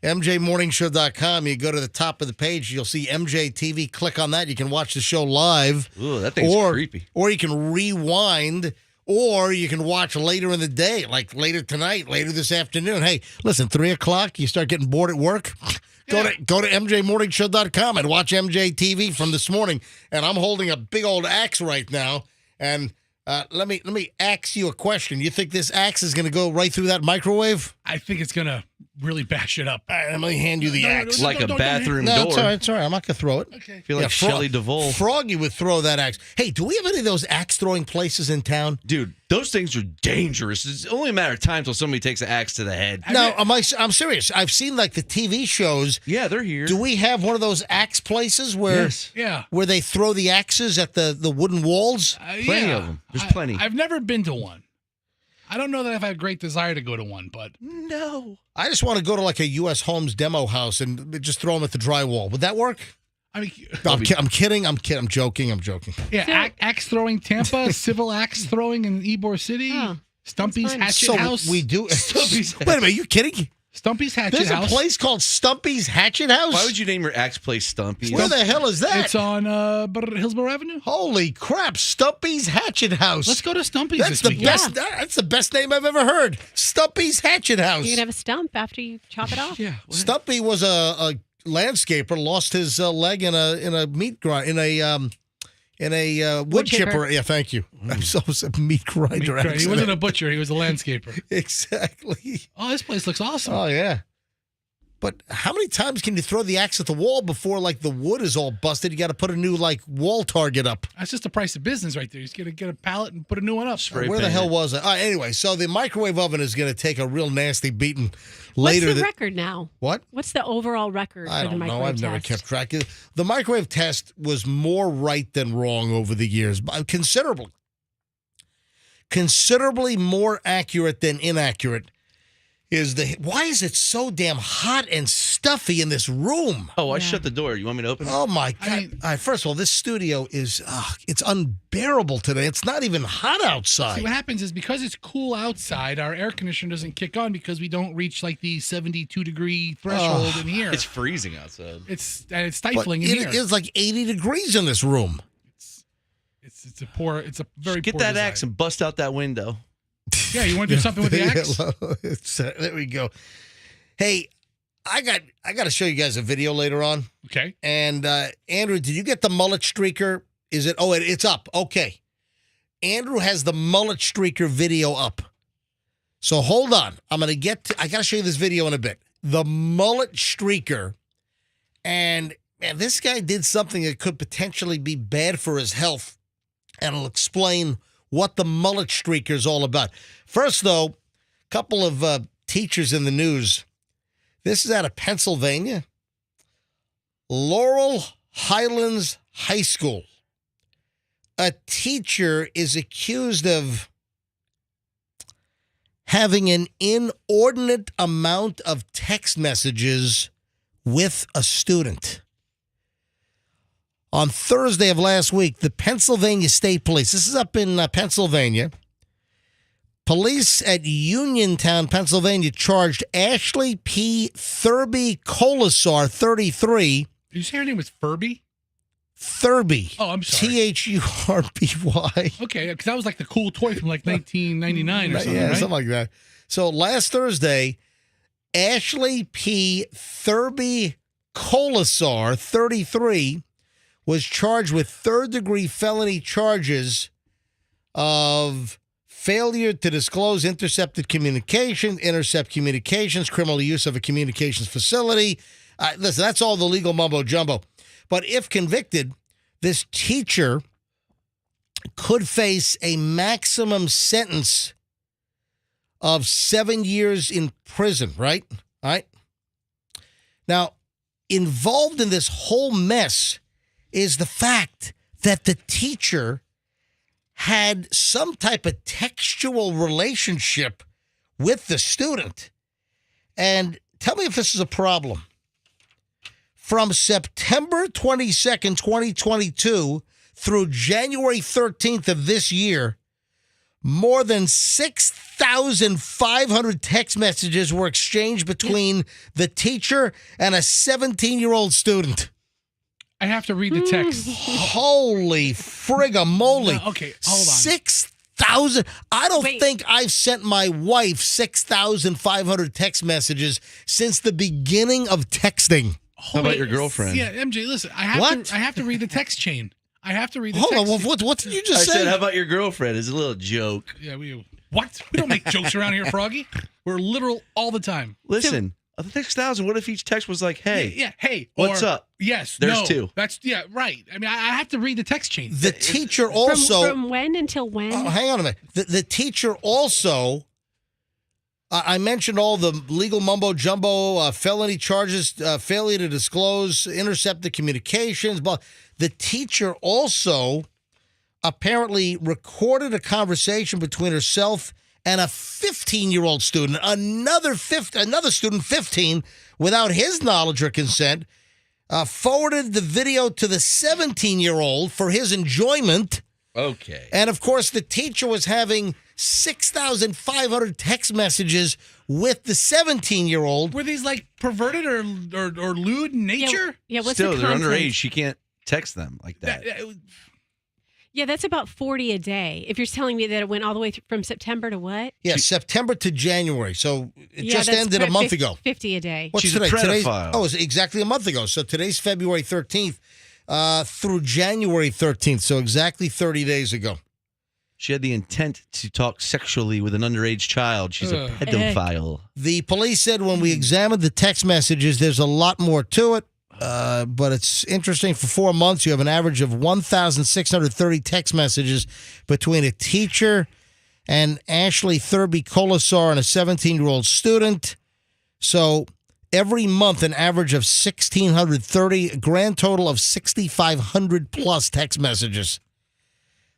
MJMorningshow.com. You go to the top of the page, you'll see MJTV. Click on that. You can watch the show live. Ooh, that thing's creepy. Or you can rewind, or you can watch later in the day, like later tonight, later this afternoon. Hey, listen, 3 o'clock, you start getting bored at work, go to MJMorningshow.com and watch MJTV from this morning. And I'm holding a big old axe right now. And let me ask you a question. You think this axe is going to go right through that microwave? I think it's going to really bash it up. All right, let me hand you the axe. Like a bathroom door. No, it's all right. It's all right. I'm not going to throw it. Okay. I feel like Shelley Duvall. Froggy would throw that axe. Hey, do we have any of those axe-throwing places in town? Dude, those things are dangerous. It's only a matter of time until somebody takes an axe to the head. No, I'm serious. I've seen, like, the TV shows. Yeah, they're here. Do we have one of those axe places where where they throw the axes at the wooden walls? Plenty of them. There's plenty. I've never been to one. I don't know that I've had a great desire to go to one, but... No. I just want to go to, like, a U.S. Homes demo house and just throw them at the drywall. Would that work? I mean... No, I'm kidding. I'm joking. Yeah, axe throwing Tampa, civil axe throwing in Ybor City, Stumpy's Hatchet House. We do... Wait a minute, are you kidding? Stumpy's Hatchet There's House. There's a place called Stumpy's Hatchet House? Why would you name your axe place Stumpy's? Where the hell is that? It's on Hillsborough Avenue. Holy crap, Stumpy's Hatchet House. Let's go to Stumpy's That's this the week. best. That's the best name I've ever heard. Stumpy's Hatchet House. You can have a stump after you chop it off. Yeah. Stumpy was a landscaper, lost his leg in a meat grind in a wood chipper. Yeah, thank you. I'm so meat grinder. He wasn't a butcher. He was a landscaper. Exactly. Oh, this place looks awesome. Oh, yeah. But how many times can you throw the axe at the wall before, like, the wood is all busted? You got to put a new, like, wall target up. That's just the price of business right there. You just got to get a pallet and put a new one up. Where the hell was I? Anyway, so the microwave oven is going to take a real nasty beating later. What's the record now? What? What's the overall record I for the don't microwave know. I've test? never kept track. The microwave test was more right than wrong over the years, considerably more accurate than inaccurate. Why is it so damn hot and stuffy in this room? Oh, I shut the door. You want me to open it? Oh, my God. All right, first of all, this studio is, it's unbearable today. It's not even hot outside. See, what happens is because it's cool outside, our air conditioner doesn't kick on because we don't reach like the 72-degree threshold in here. It's freezing outside. It's stifling in here. It is like 80 degrees in this room. It's a very Get poor that design. axe and bust out that window. Yeah, you want to do something with the axe? There we go. Hey, I got to show you guys a video later on. Okay. And Andrew, did you get the mullet streaker? Is it? Oh, it's up. Okay. Andrew has the mullet streaker video up. So hold on. I got to show you this video in a bit. The mullet streaker. And man, this guy did something that could potentially be bad for his health. And I'll explain what the mullet streaker is all about. First, though, a couple of teachers in the news. This is out of Pennsylvania. Laurel Highlands High School. A teacher is accused of having an inordinate amount of text messages with a student. On Thursday of last week, the Pennsylvania State Police, this is up in Pennsylvania, police at Uniontown, Pennsylvania, charged Ashley P. Thurby Colasar, 33. Did you say her name was Furby? Thurby. Oh, I'm sorry. Thurby. Okay, because that was like the cool toy from like 1999 or something, Yeah, right? something like that. So last Thursday, Ashley P. Thurby Colasar, 33, was charged with third-degree felony charges of failure to disclose intercept communications, criminal use of a communications facility. Listen, that's all the legal mumbo jumbo. But if convicted, this teacher could face a maximum sentence of 7 years in prison, right? All right. Now, involved in this whole mess is the fact that the teacher had some type of textual relationship with the student. And tell me if this is a problem. From September 22nd, 2022 through January 13th of this year, more than 6,500 text messages were exchanged between the teacher and a 17-year-old student. I have to read the text. Holy frigamoly. No, okay, hold on. 6,000. I don't think I've sent my wife 6,500 text messages since the beginning of texting. How about your girlfriend? Yeah, MJ, listen, I have to read the text chain. I have to read the Hold text on, what did you just say? I said, how about your girlfriend? It's a little joke. Yeah, what? We don't make jokes around here, Froggy. We're literal all the time. Listen, of the 6,000, what if each text was like, hey. Yeah, hey. What's up? Yes. There's no. two. That's, yeah, right. I mean, I have to read the text chain. The teacher also. From when until when? Hang on a minute. The teacher also. I mentioned all the legal mumbo jumbo, felony charges, failure to disclose, intercepted communications. But the teacher also apparently recorded a conversation between herself and a 15-year-old student, another student, 15, without his knowledge or consent, forwarded the video to the 17-year-old for his enjoyment. Okay. And, of course, the teacher was having 6,500 text messages with the 17-year-old. Were these like perverted or lewd in nature? Yeah, what's Still, the they're content? underage. She can't text them like that. Yeah, that's about 40 a day. If you're telling me that it went all the way from September to what? Yeah, September to January. So it just that's ended a month ago. 50 a day. What's She's today? a pedophile. It's exactly a month ago. So today's February 13th through January 13th. So exactly 30 days ago. She had the intent to talk sexually with an underage child. She's a pedophile. The police said when we examined the text messages, there's a lot more to it. But it's interesting. For 4 months, you have an average of 1,630 text messages between a teacher and Ashley Thurby Colasar and a 17-year-old student. So every month, an average of 1,630, a grand total of 6,500 plus text messages.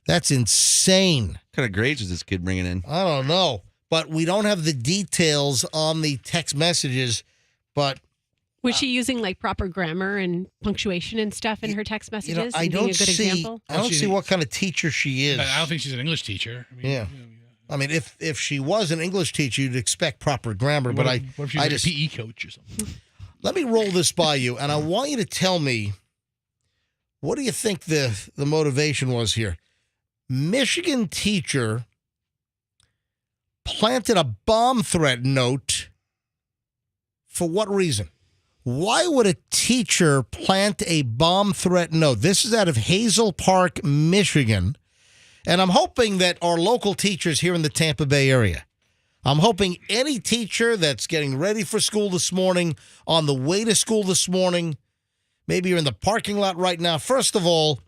That's insane. What kind of grades is this kid bringing in? I don't know. But we don't have the details on the text messages. But was she using like proper grammar and punctuation and stuff in her text messages? I don't see what kind of teacher she is. I don't think she's an English teacher. I mean, yeah. I mean, if she was an English teacher, you'd expect proper grammar. But what if she's like a PE coach or something? Let me roll this by you, and I want you to tell me, what do you think the motivation was here? Michigan teacher planted a bomb threat note. For what reason? Why would a teacher plant a bomb threat note? This is out of Hazel Park, Michigan. And I'm hoping that our local teachers here in the Tampa Bay area, I'm hoping any teacher that's getting ready for school this morning, on the way to school this morning, maybe you're in the parking lot right now. First of all,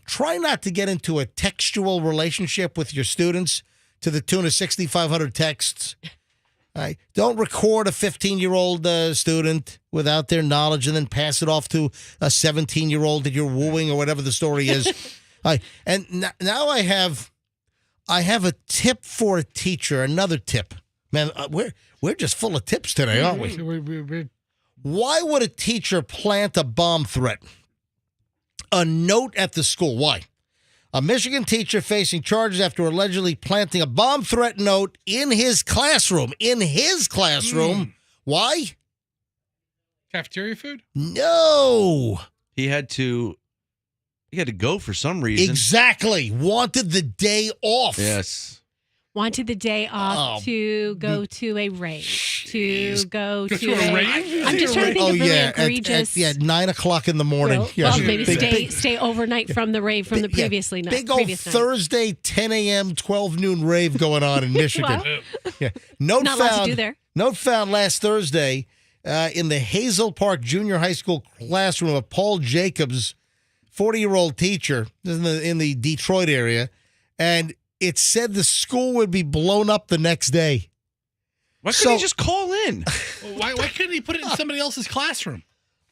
try not to get into a textual relationship with your students to the tune of 6,500 texts. Right. Don't record a 15-year-old student without their knowledge and then pass it off to a 17-year-old that you're wooing or whatever the story is. And now I have a tip for a teacher, another tip. Man, we're just full of tips today, aren't we? Why would a teacher plant a bomb threat? A note at the school. Why? A Michigan teacher facing charges after allegedly planting a bomb threat note in his classroom. Why? Cafeteria food? No. He had to go for some reason. Exactly. Wanted the day off. Yes. wanted the day off to go to a rave. To go to a rave? I'm just trying to think of really egregious. At 9 o'clock in the morning. Well, maybe stay overnight from the rave from the previous night. Big old Thursday, 10 a.m., 12 noon rave going on in Michigan. Note not a lot to do there. Note found last Thursday in the Hazel Park Junior High School classroom of Paul Jacobs, 40-year-old teacher in the Detroit area, and it said the school would be blown up the next day. Why couldn't he just call in? Why couldn't he put it in somebody else's classroom?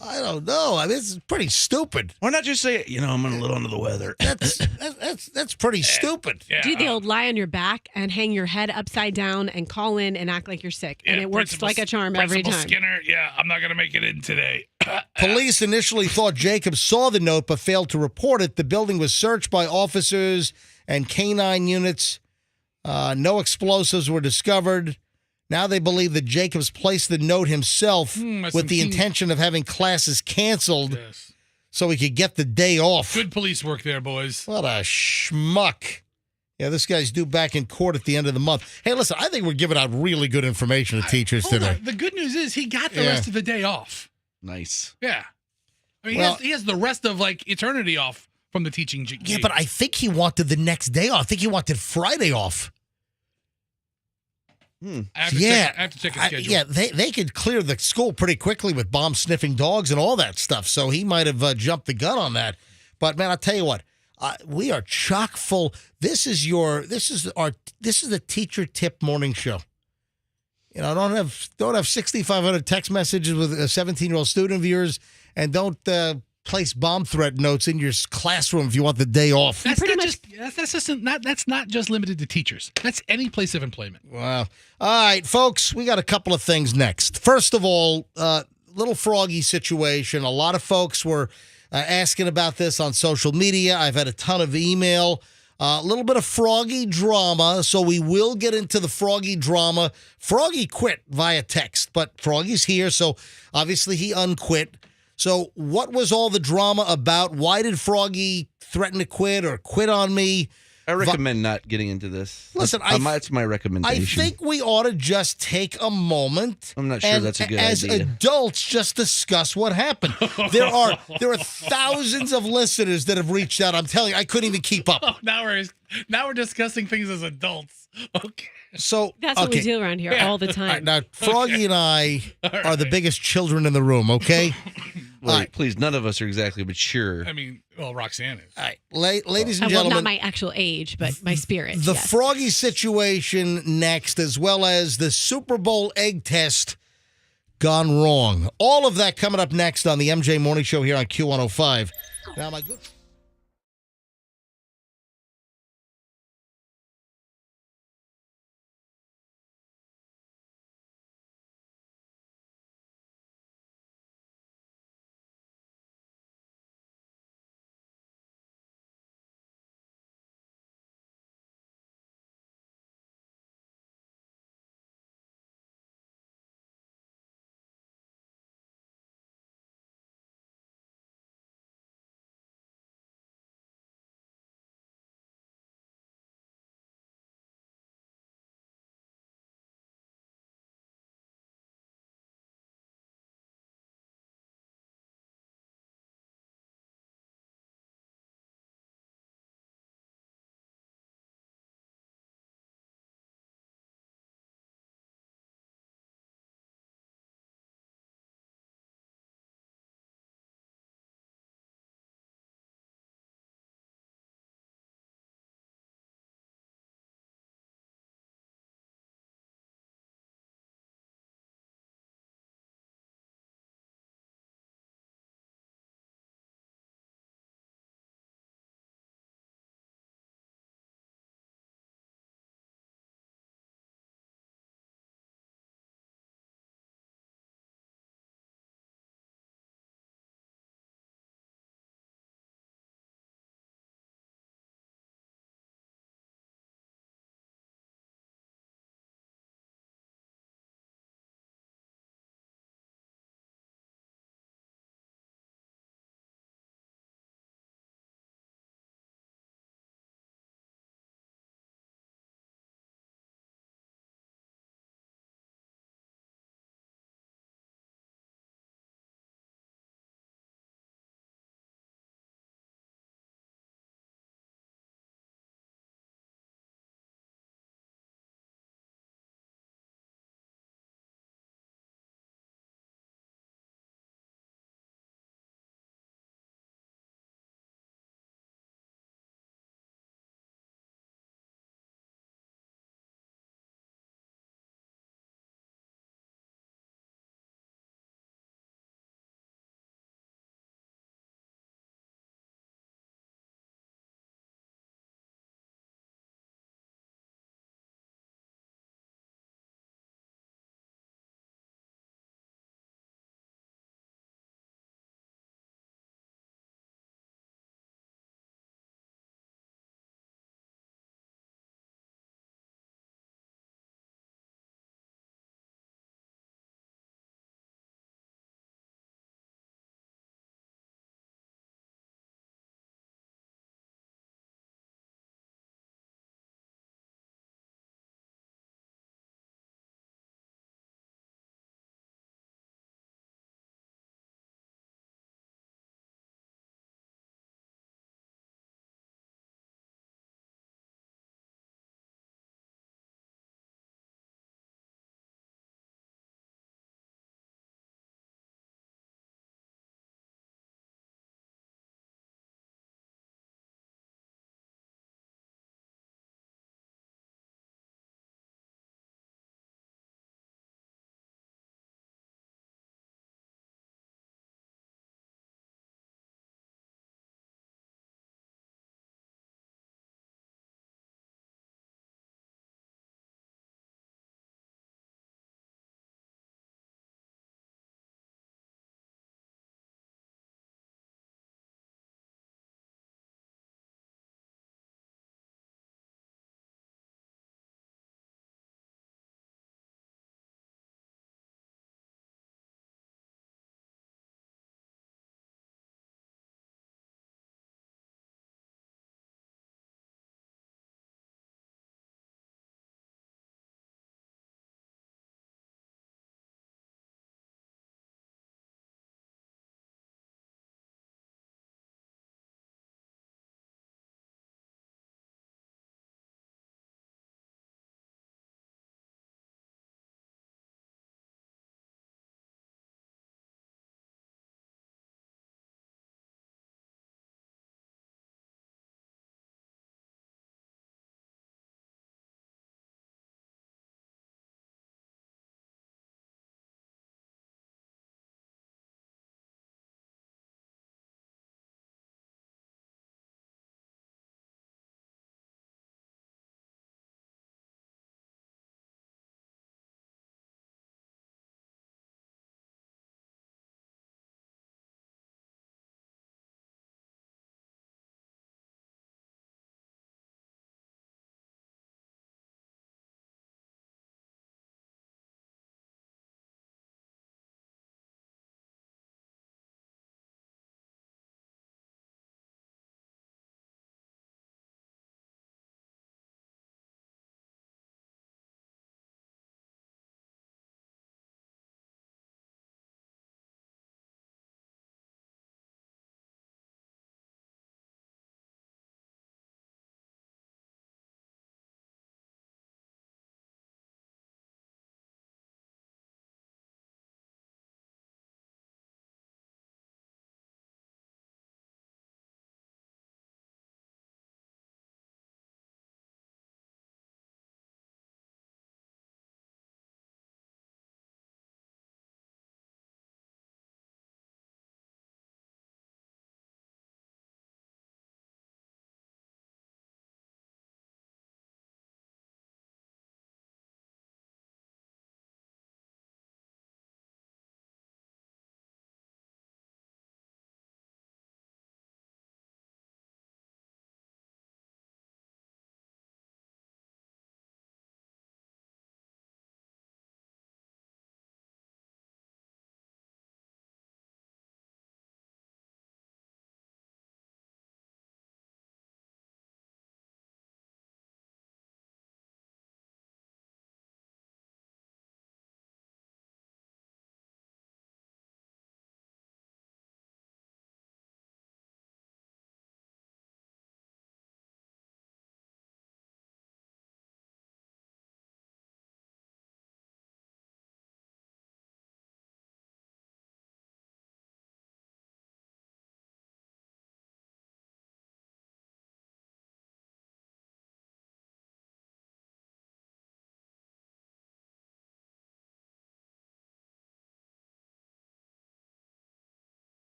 I don't know. I mean, it's pretty stupid. Why not just say, I'm a little under the weather? That's pretty stupid. Yeah. Do the old lie on your back and hang your head upside down and call in and act like you're sick. And it works like a charm every time. Skinner, I'm not going to make it in today. Police initially thought Jacobs saw the note but failed to report it. The building was searched by officers and canine units. No explosives were discovered. Now they believe that Jacobs placed the note himself with the intention of having classes canceled so he could get the day off. Good police work there, boys. What a schmuck. Yeah, this guy's due back in court at the end of the month. Hey, listen, I think we're giving out really good information to teachers today. The good news is he got the rest of the day off. Nice. Yeah. I mean, he has the rest of, eternity off from the teaching gig. Yeah, but I think he wanted the next day off. I think he wanted Friday off. I have to check his schedule. They could clear the school pretty quickly with bomb-sniffing dogs and all that stuff, so he might have jumped the gun on that. But, man, I'll tell you what. We are chock full. This is the teacher tip morning show. Don't have 6,500 text messages with a 17-year-old student of yours, and don't place bomb threat notes in your classroom if you want the day off. That's not just limited to teachers. That's any place of employment. Wow. All right, folks, we got a couple of things next. First of all, little Froggy situation. A lot of folks were asking about this on social media. I've had a ton of email. A little bit of Froggy drama, so we will get into the Froggy drama. Froggy quit via text, but Froggy's here, so obviously he unquit. So what was all the drama about? Why did Froggy threaten to quit or quit on me? I recommend not getting into this. Listen, that's my recommendation. I think we ought to just take a moment. I'm not sure that's a good idea. As adults, just discuss what happened. There are thousands of listeners that have reached out. I'm telling you, I couldn't even keep up. Oh, now we're discussing things as adults. Okay. So that's what we do around here all the time. All right, now, Froggy and I are the biggest children in the room, okay? Right. Please, none of us are exactly mature. I mean, Roxanne is. All right, ladies and gentlemen. Well, not my actual age, but my spirit. The Froggy situation next, as well as the Super Bowl egg test gone wrong. All of that coming up next on the MJ Morning Show here on Q105. Now, my good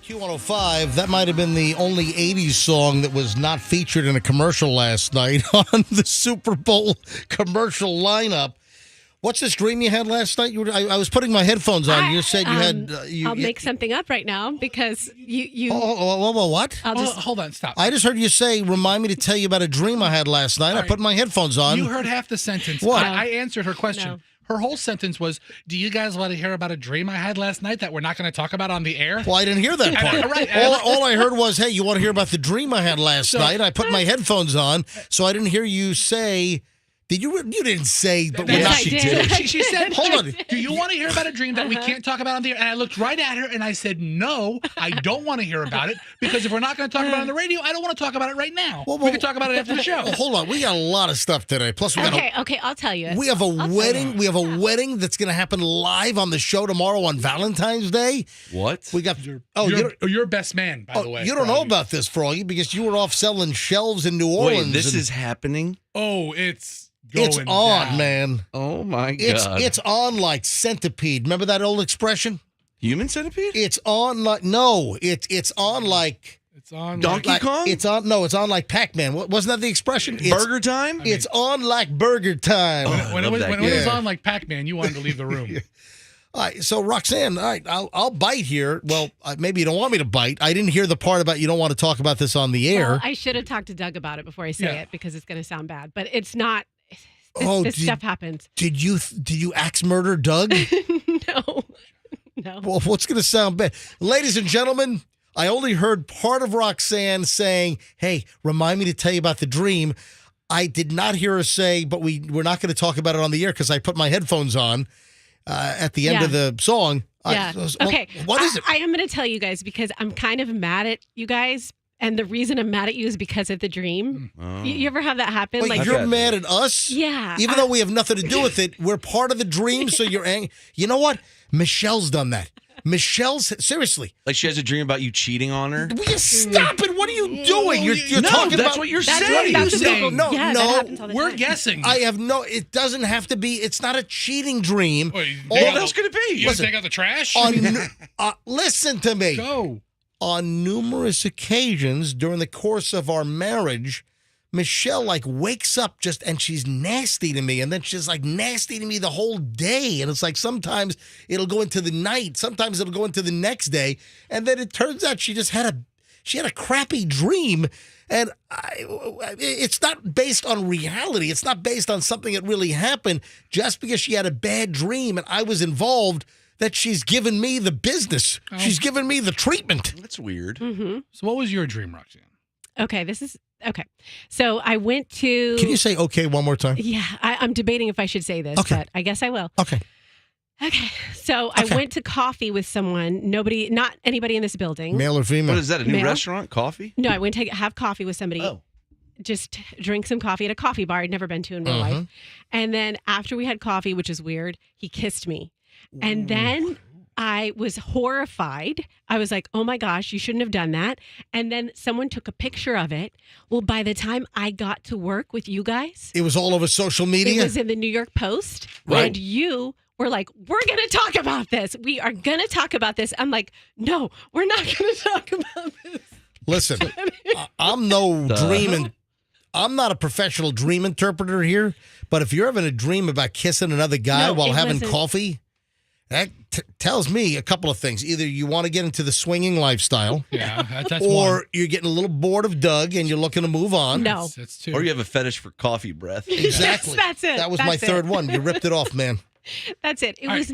Q105, that might have been the only 80s song that was not featured in a commercial last night on the Super Bowl commercial lineup. What's this dream you had last night? I was putting my headphones on. You said you had... I'll make something up right now because you... what? Hold on, stop. I just heard you say, remind me to tell you about a dream I had last night. I put my headphones on. You heard half the sentence. What? I answered her question. No. Her whole sentence was, do you guys want to hear about a dream I had last night that we're not going to talk about on the air? Well, I didn't hear that part. All I heard was, hey, you want to hear about the dream I had last night? I put my headphones on, so I didn't hear you say... Did you? You didn't say, but we're not. She did. She said, "Hold on. Do you want to hear about a dream that we can't talk about on the air?" And I looked right at her and I said, "No, I don't want to hear about it because if we're not going to talk about it on the radio, I don't want to talk about it right now. We can talk about it after the show." Well, hold on, we got a lot of stuff today. Plus, we got okay. I'll tell you. We have a wedding. We have a wedding that's going to happen live on the show tomorrow on Valentine's Day. What? We got? Your best man, by the way. You don't know about this, Froggy, because you were off selling shelves in New Orleans. Wait, this is happening? Oh, it's on, down. man. Oh, my God. It's on like centipede. Remember that old expression? Human centipede? It's on like, no, it's on like... It's on Donkey Kong? It's on like Pac-Man. Wasn't that the expression? Burger time? It's on like burger time. When it was on like Pac-Man, you wanted to leave the room. All right, so Roxanne, all right, I'll bite here. Well, maybe you don't want me to bite. I didn't hear the part about you don't want to talk about this on the air. Well, I should have talked to Doug about it before I say it because it's going to sound bad. But it's not. This stuff happens. Did you axe murder Doug? No. Well, what's going to sound bad? Ladies and gentlemen, I only heard part of Roxanne saying, hey, remind me to tell you about the dream. I did not hear her say, but we're not going to talk about it on the air because I put my headphones on at the end of the song. Yeah. Okay. What is it? I am going to tell you guys because I'm kind of mad at you guys. And the reason I'm mad at you is because of the dream. Oh. You ever have that happen? Wait, like you're mad at us? Yeah. Even though we have nothing to do with it, we're part of the dream, so you're angry. You know what? Michelle's done that. Seriously. Like she has a dream about you cheating on her? Will you stop it? What are you doing? You're talking that's about... what you're saying. No, we're guessing. I have it doesn't have to be, it's not a cheating dream. What else could it be? You take out the trash? Listen to me. Go. On numerous occasions during the course of our marriage, Michelle wakes up and she's nasty to me, and then she's nasty to me the whole day. And it's sometimes it'll go into the night, sometimes it'll go into the next day, and then it turns out she had a crappy dream. And it's not based on reality. It's not based on something that really happened. Just because she had a bad dream and I was involved, that she's given me the business. Oh. She's given me the treatment. That's weird. Mm-hmm. So what was your dream, Roxanne? Okay, so I went to... Can you say okay one more time? Yeah, I'm debating if I should say this, but I guess I will. Okay. So I went to coffee with someone, not anybody in this building. Male or female? What is that, a new restaurant? Coffee? No, I went to have coffee with somebody. Oh. Just drink some coffee at a coffee bar I'd never been to in my life. And then after we had coffee, which is weird, he kissed me. And then I was horrified. I was like, oh my gosh, you shouldn't have done that. And then someone took a picture of it. Well, by the time I got to work with you guys, it was all over social media. It was in the New York Post. Right. And you were like, we're going to talk about this. We are going to talk about this. I'm like, no, we're not going to talk about this. Listen, I'm no dreaming. I'm not a professional dream interpreter here, but if you're having a dream about kissing another guy while having coffee, that tells me a couple of things. Either you want to get into the swinging lifestyle, that's or one. You're getting a little bored of Doug and you're looking to move on. No. That's two. Or you have a fetish for coffee breath. Exactly. Yes, that's it. That was my third one. You ripped it off, man. That's it. It was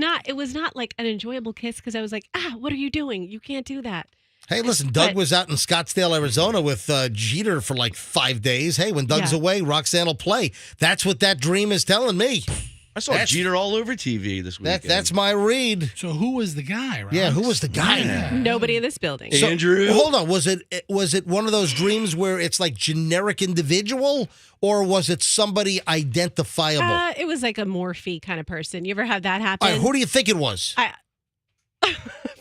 not like an enjoyable kiss because I was like, what are you doing? You can't do that. Hey, listen, Doug was out in Scottsdale, Arizona with Jeter for 5 days. Hey, when Doug's away, Roxanne will play. That's what that dream is telling me. I saw Jeter all over TV this weekend. That's my read. So who was the guy, right? Yeah, who was the guy? Yeah. Nobody in this building. So, Andrew? Hold on. Was it one of those dreams where it's generic individual, or was it somebody identifiable? It was like a morphe kind of person. You ever had that happen? All right, who do you think it was?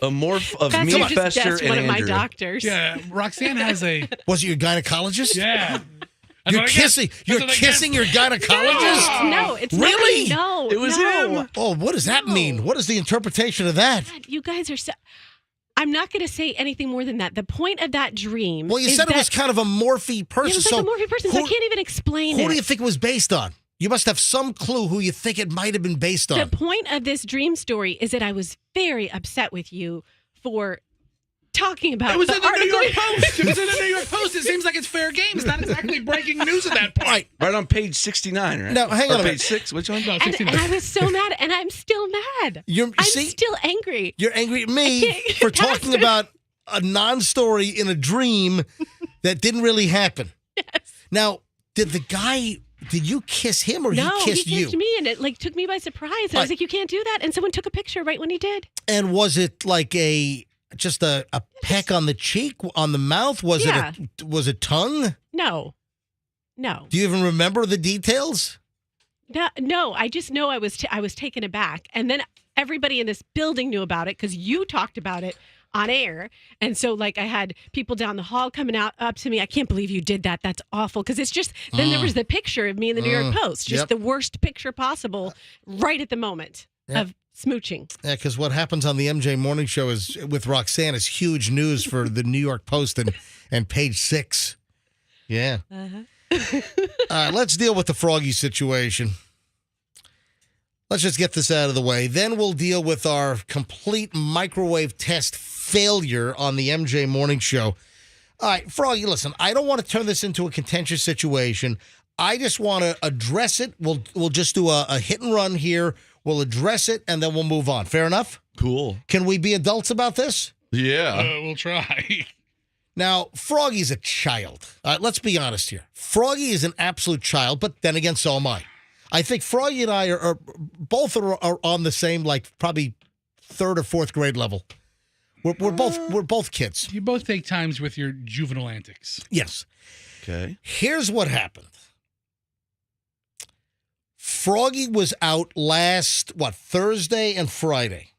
A morph of That's me, just Fester, and one of Andrew. my doctors. Yeah, Roxanne has a... Was it your gynecologist? Yeah. You're kissing your gynecologist? No, it's really? No, it was him. Oh, what does that mean? What is the interpretation of that? God, you guys are so... I'm not going to say anything more than that. The point of that dream. Well, you said it was kind of a morphy person. It was like a morphy person, so I can't even explain it. Who do you think it was based on? You must have some clue who you think it might have been based on. The point of this dream story is that I was very upset with you for talking about It was the in the New article. York Post. It was in the New York Post. It seems like it's fair game. It's not exactly breaking news at that point. Right on page 69, right? No, hang on a minute. Page 6, which one? No, And 69. I was so mad, and I'm still mad. I'm still angry. You're angry at me for talking about a non-story in a dream that didn't really happen. Yes. Now, did you kiss him or No, he kissed you? he kissed me, and it took me by surprise. I was like, "You can't do that!" And someone took a picture right when he did. And was it like just a peck on the cheek, on the mouth? Was it tongue? No. Do you even remember the details? No. I just know I was taken aback, and then everybody in this building knew about it because you talked about it on air. And so I had people down the hall coming up to me. I can't believe you did that. That's awful. Because it's just, then there was the picture of me in the New York Post, just the worst picture possible right at the moment of smooching. Yeah, because what happens on the MJ Morning Show is with Roxanne is huge news for the New York Post and page 6. Yeah. Let's deal with the Froggy situation. Let's just get this out of the way. Then we'll deal with our complete microwave test failure on the MJ Morning Show. All right, Froggy, listen, I don't want to turn this into a contentious situation. I just want to address it. We'll just do a hit and run here. We'll address it, and then we'll move on. Fair enough? Cool. Can we be adults about this? Yeah. We'll try. Now, Froggy's a child. Let's be honest here. Froggy is an absolute child, but then again, so am I. I think Froggy and I are both on the same, probably 3rd or 4th grade level. We're both kids. You both take times with your juvenile antics. Yes. Okay. Here's what happened. Froggy was out last, Thursday and Friday.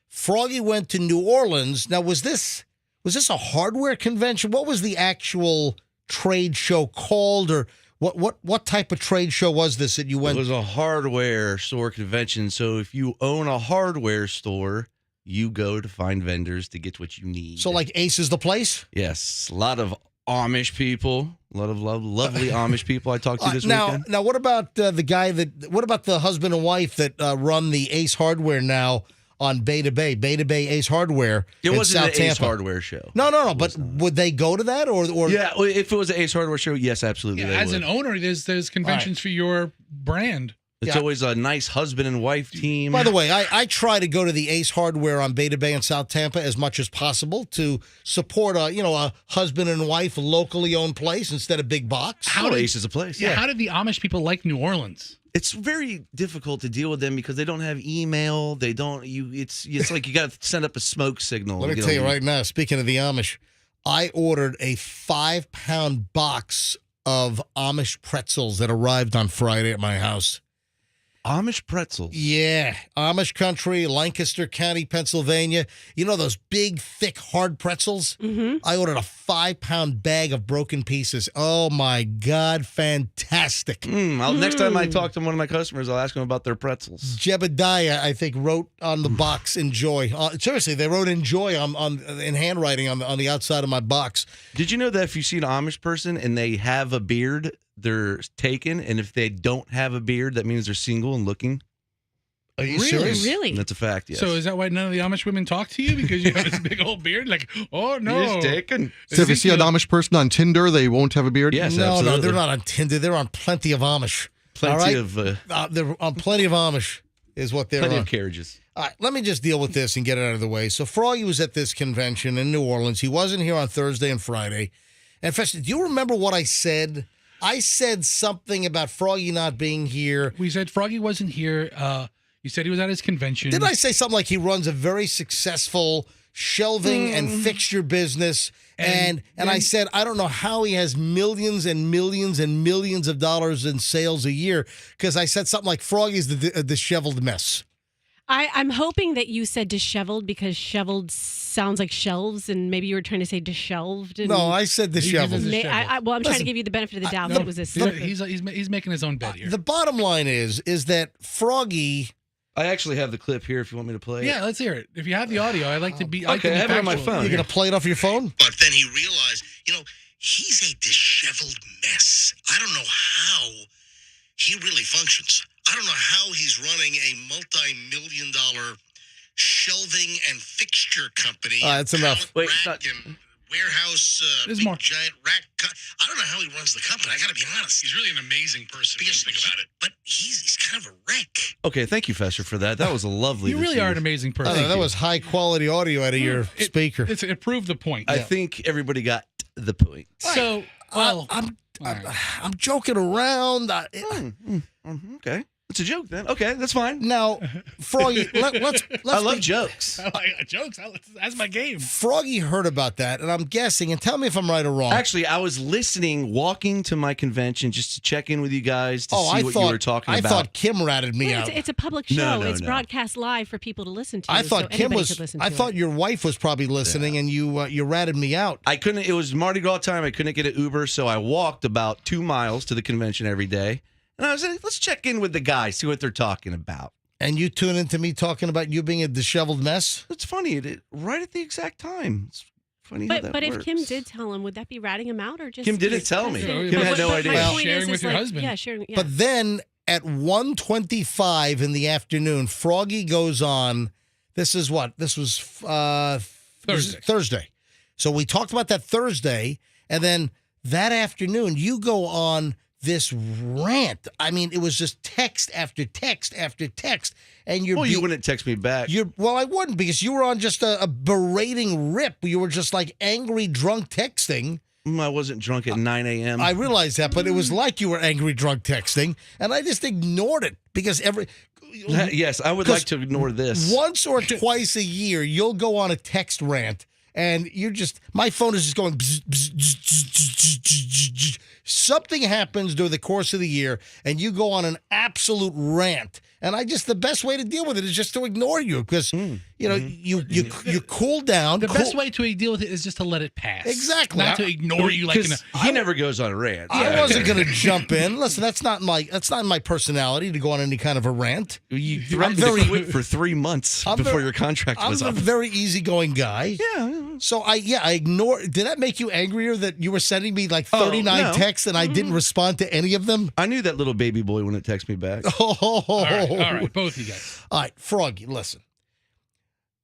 Froggy went to New Orleans. Now, was this a hardware convention? What was the actual trade show called, or what type of trade show was this that you went? It was a hardware store convention. So if you own a hardware store, you go to find vendors to get what you need. So like Ace is the place? Yes. A lot of Amish people, a lot of lovely Amish people I talked to this weekend. Now, what about what about the husband and wife that run the Ace Hardware now on Bay to Bay Ace Hardware? It in wasn't South an Tampa. Ace Hardware show. No. But would they go to that or? Yeah, if it was an Ace Hardware show, yes, absolutely. Yeah, they as would. an owner, there's conventions for your brand. It's always a nice husband and wife team. By the way, I try to go to the Ace Hardware on Bay to Bay in South Tampa as much as possible to support a husband and wife locally owned place instead of big box. Ace is a place. Yeah. How did the Amish people like New Orleans? It's very difficult to deal with them because they don't have email. They don't. It's like you got to send up a smoke signal. Let me tell you right now. Speaking of the Amish, I ordered a 5-pound box of Amish pretzels that arrived on Friday at my house. Amish pretzels. Yeah. Amish country, Lancaster County, Pennsylvania. You know those big, thick, hard pretzels? Mm-hmm. I ordered a 5-pound bag of broken pieces. Oh, my God. Fantastic. Next time I talk to one of my customers, I'll ask them about their pretzels. Jebediah, I think, wrote on the box, enjoy. Seriously, they wrote enjoy in handwriting on the outside of my box. Did you know that if you see an Amish person and they have a beard, they're taken, and if they don't have a beard, that means they're single and looking? Are you Really? serious? Really? That's a fact, yes. So is that why none of the Amish women talk to you? Because you have this big old beard? Like, oh, no. He's taken. So if you see an Amish person on Tinder, they won't have a beard? Yes, No, absolutely. they're not on Tinder. They're on plenty of Amish. Plenty All right? of they're on plenty of Amish is what they're plenty on. of carriages. All right, let me just deal with this and get it out of the way. So Froggy was at this convention in New Orleans. He wasn't here on Thursday and Friday. And do you remember what I said? I said something about Froggy not being here. We said Froggy wasn't here. You said he was at his convention. Didn't I say something like he runs a very successful shelving and fixture business? And I said, I don't know how he has millions and millions and millions of dollars in sales a year, because I said something like Froggy's the disheveled mess. I'm hoping that you said disheveled because shoveled sounds like shelves, and maybe you were trying to say dishelved. And No, I said disheveled. I'm trying to give you the benefit of the doubt that it was a He's making his own bed here. The bottom line is that Froggy I actually have the clip here if you want me to play it. Yeah, let's hear it. If you have the audio, I like to be. Okay, I have it on my phone. You're going to play it off your phone? But then he realized, he's a disheveled mess. I don't know how he really functions. I don't know how he's running a multi-million-dollar shelving and fixture company. That's enough. Wait, and warehouse, big giant rack. I don't know how he runs the company. I got to be honest. He's really an amazing person. Because think about it. But he's kind of a wreck. Okay, thank you, Fester, for that. That was a lovely. You really are an amazing person. That was high quality audio out of your speaker. It proved the point. I think everybody got the point. So, well, I'm joking around. Okay. It's a joke then. Okay, that's fine. Now, Froggy, let's I love jokes. I like jokes. That's my game. Froggy heard about that, and I'm guessing, and tell me if I'm right or wrong. Actually, I was listening, walking to my convention just to check in with you guys to see what you were talking about. I thought Kim ratted me out. It's a public show. It's broadcast live for people to listen to. I thought Kim was. I thought your wife was probably listening, and you ratted me out. I couldn't. It was Mardi Gras time. I couldn't get an Uber, so I walked about 2 miles to the convention every day. And I was like, let's check in with the guys, see what they're talking about. And you tune into me talking about you being a disheveled mess? It's funny. Right at the exact time. It's funny how that But works. if Kim did tell him, would that be ratting him out or just... Kim didn't tell me. Kim had no idea. Well, sharing with your husband. Yeah, sharing. Yeah. But then at 1:25 in the afternoon, Froggy goes on. This is what? This was Thursday. So we talked about that Thursday. And then that afternoon, you go on this rant. I mean, it was just text after text after text. And you wouldn't text me back. Well, I wouldn't, because you were on just a berating rip. You were just like angry, drunk texting. I wasn't drunk at 9 a.m. I realized that, but it was like you were angry, drunk texting. And I just ignored it because Yes, I would like to ignore this. Once or twice a year, you'll go on a text rant. And my phone is just going, bzz, bzz, bzz, bzz, bzz, bzz. Something happens during the course of the year, and you go on an absolute rant. And the best way to deal with it is just to ignore you, because you cool down. The best way to deal with it is just to let it pass. Exactly. Not to ignore you like he never goes on a rant. I wasn't going to jump in. Listen, that's not my personality to go on any kind of a rant. You threatened to quit for 3 months before your contract was up. I'm a very easygoing guy. Yeah. So I ignored. Did that make you angrier that you were sending me like 39 texts and I didn't respond to any of them? I knew that little baby boy wouldn't text me back. All right, both of you guys. All right, Froggy, listen.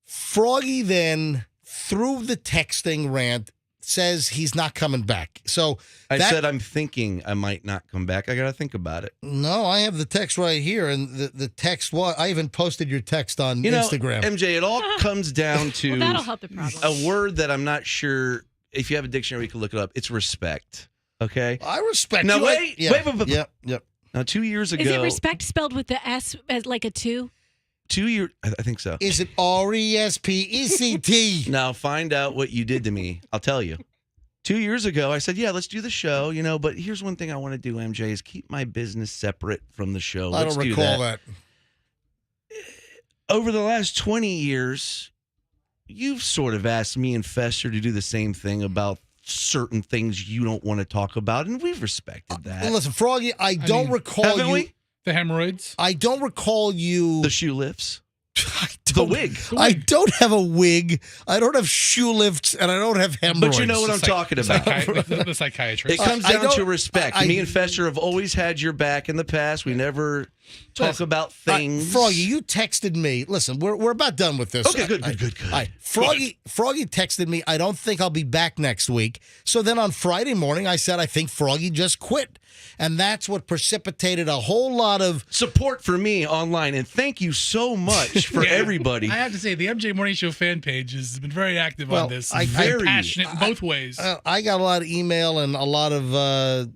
Froggy then, through the texting rant, says he's not coming back. So I said I'm thinking I might not come back. I got to think about it. No, I have the text right here, and the text was. I even posted your text on Instagram. MJ, it all comes down to that'll help the problem. A word that I'm not sure if you have a dictionary, you can look it up. It's respect. Okay, I respect. Now you. wait. Yep. Now 2 years ago, is it respect spelled with the S as like a 2? 2 years, I think so. Is it RESPECT? Now find out what you did to me. I'll tell you. 2 years ago, I said, yeah, let's do the show, but here's one thing I want to do, MJ, is keep my business separate from the show. I don't recall that. Over the last 20 years, you've sort of asked me and Fester to do the same thing about certain things you don't want to talk about, and we've respected that. Listen, Froggy, I don't recall haven't you. We? The hemorrhoids? I don't recall you. The shoe lifts? The wig. I don't have a wig. I don't have shoe lifts, and I don't have hemorrhoids. But you know what I'm talking about. The psychiatrist. It comes down to respect. Me and Fester have always had your back in the past. We never talk about things. Froggy, you texted me. Listen, we're about done with this. Okay, good. All right. Froggy texted me, I don't think I'll be back next week. So then on Friday morning, I said, I think Froggy just quit. And that's what precipitated a whole lot of support for me online. And thank you so much for everybody. I have to say, the MJ Morning Show fan page has been very active on this. Very passionate in both ways. I got a lot of email and a lot of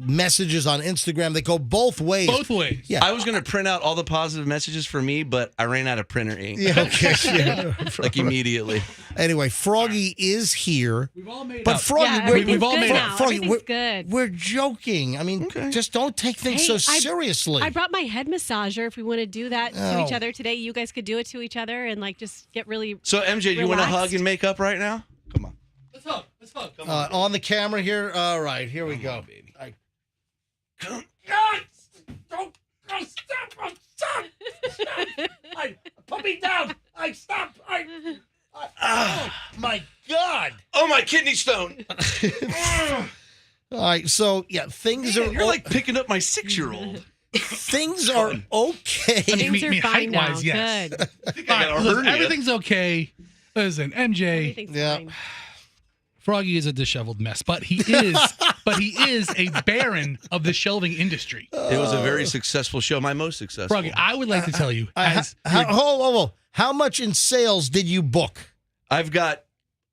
messages on Instagram that go both ways. Both ways. Yeah. I was going to print out all the positive messages for me, but I ran out of printer ink. Yeah, okay. Yeah. Like immediately. Anyway, Froggy is here. We've all made but up. Froggy, we've all made up. Froggy, Everything's good. We're joking. I mean, just don't take things so seriously. I brought my head massager. If we want to do that to each other today, you guys could do it to each other and just get really So, MJ, do you want to hug and make up right now? Come on. Let's hug. Come on. On the camera here. All right, here we go. Baby. Come Stop! kidney stone. All right, so yeah, things are. You're like picking up my 6-year-old. Things are okay. Things are fine now. height-wise, yes. Good. I got a Listen, hernia. everything's okay. Listen, MJ, Everything's Yeah. fine. Froggy is a disheveled mess, but he is a baron of the shelving industry. It was a very successful show, my most successful. Froggy, I would like to tell you, as Hold. How much in sales did you book? I've got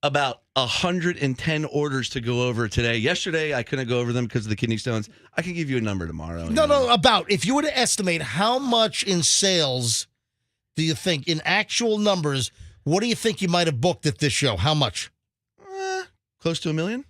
about 110 orders to go over today. Yesterday, I couldn't go over them because of the kidney stones. I can give you a number tomorrow. No, about. If you were to estimate how much in sales do you think, in actual numbers, what do you think you might have booked at this show? How much? Close to $1 million?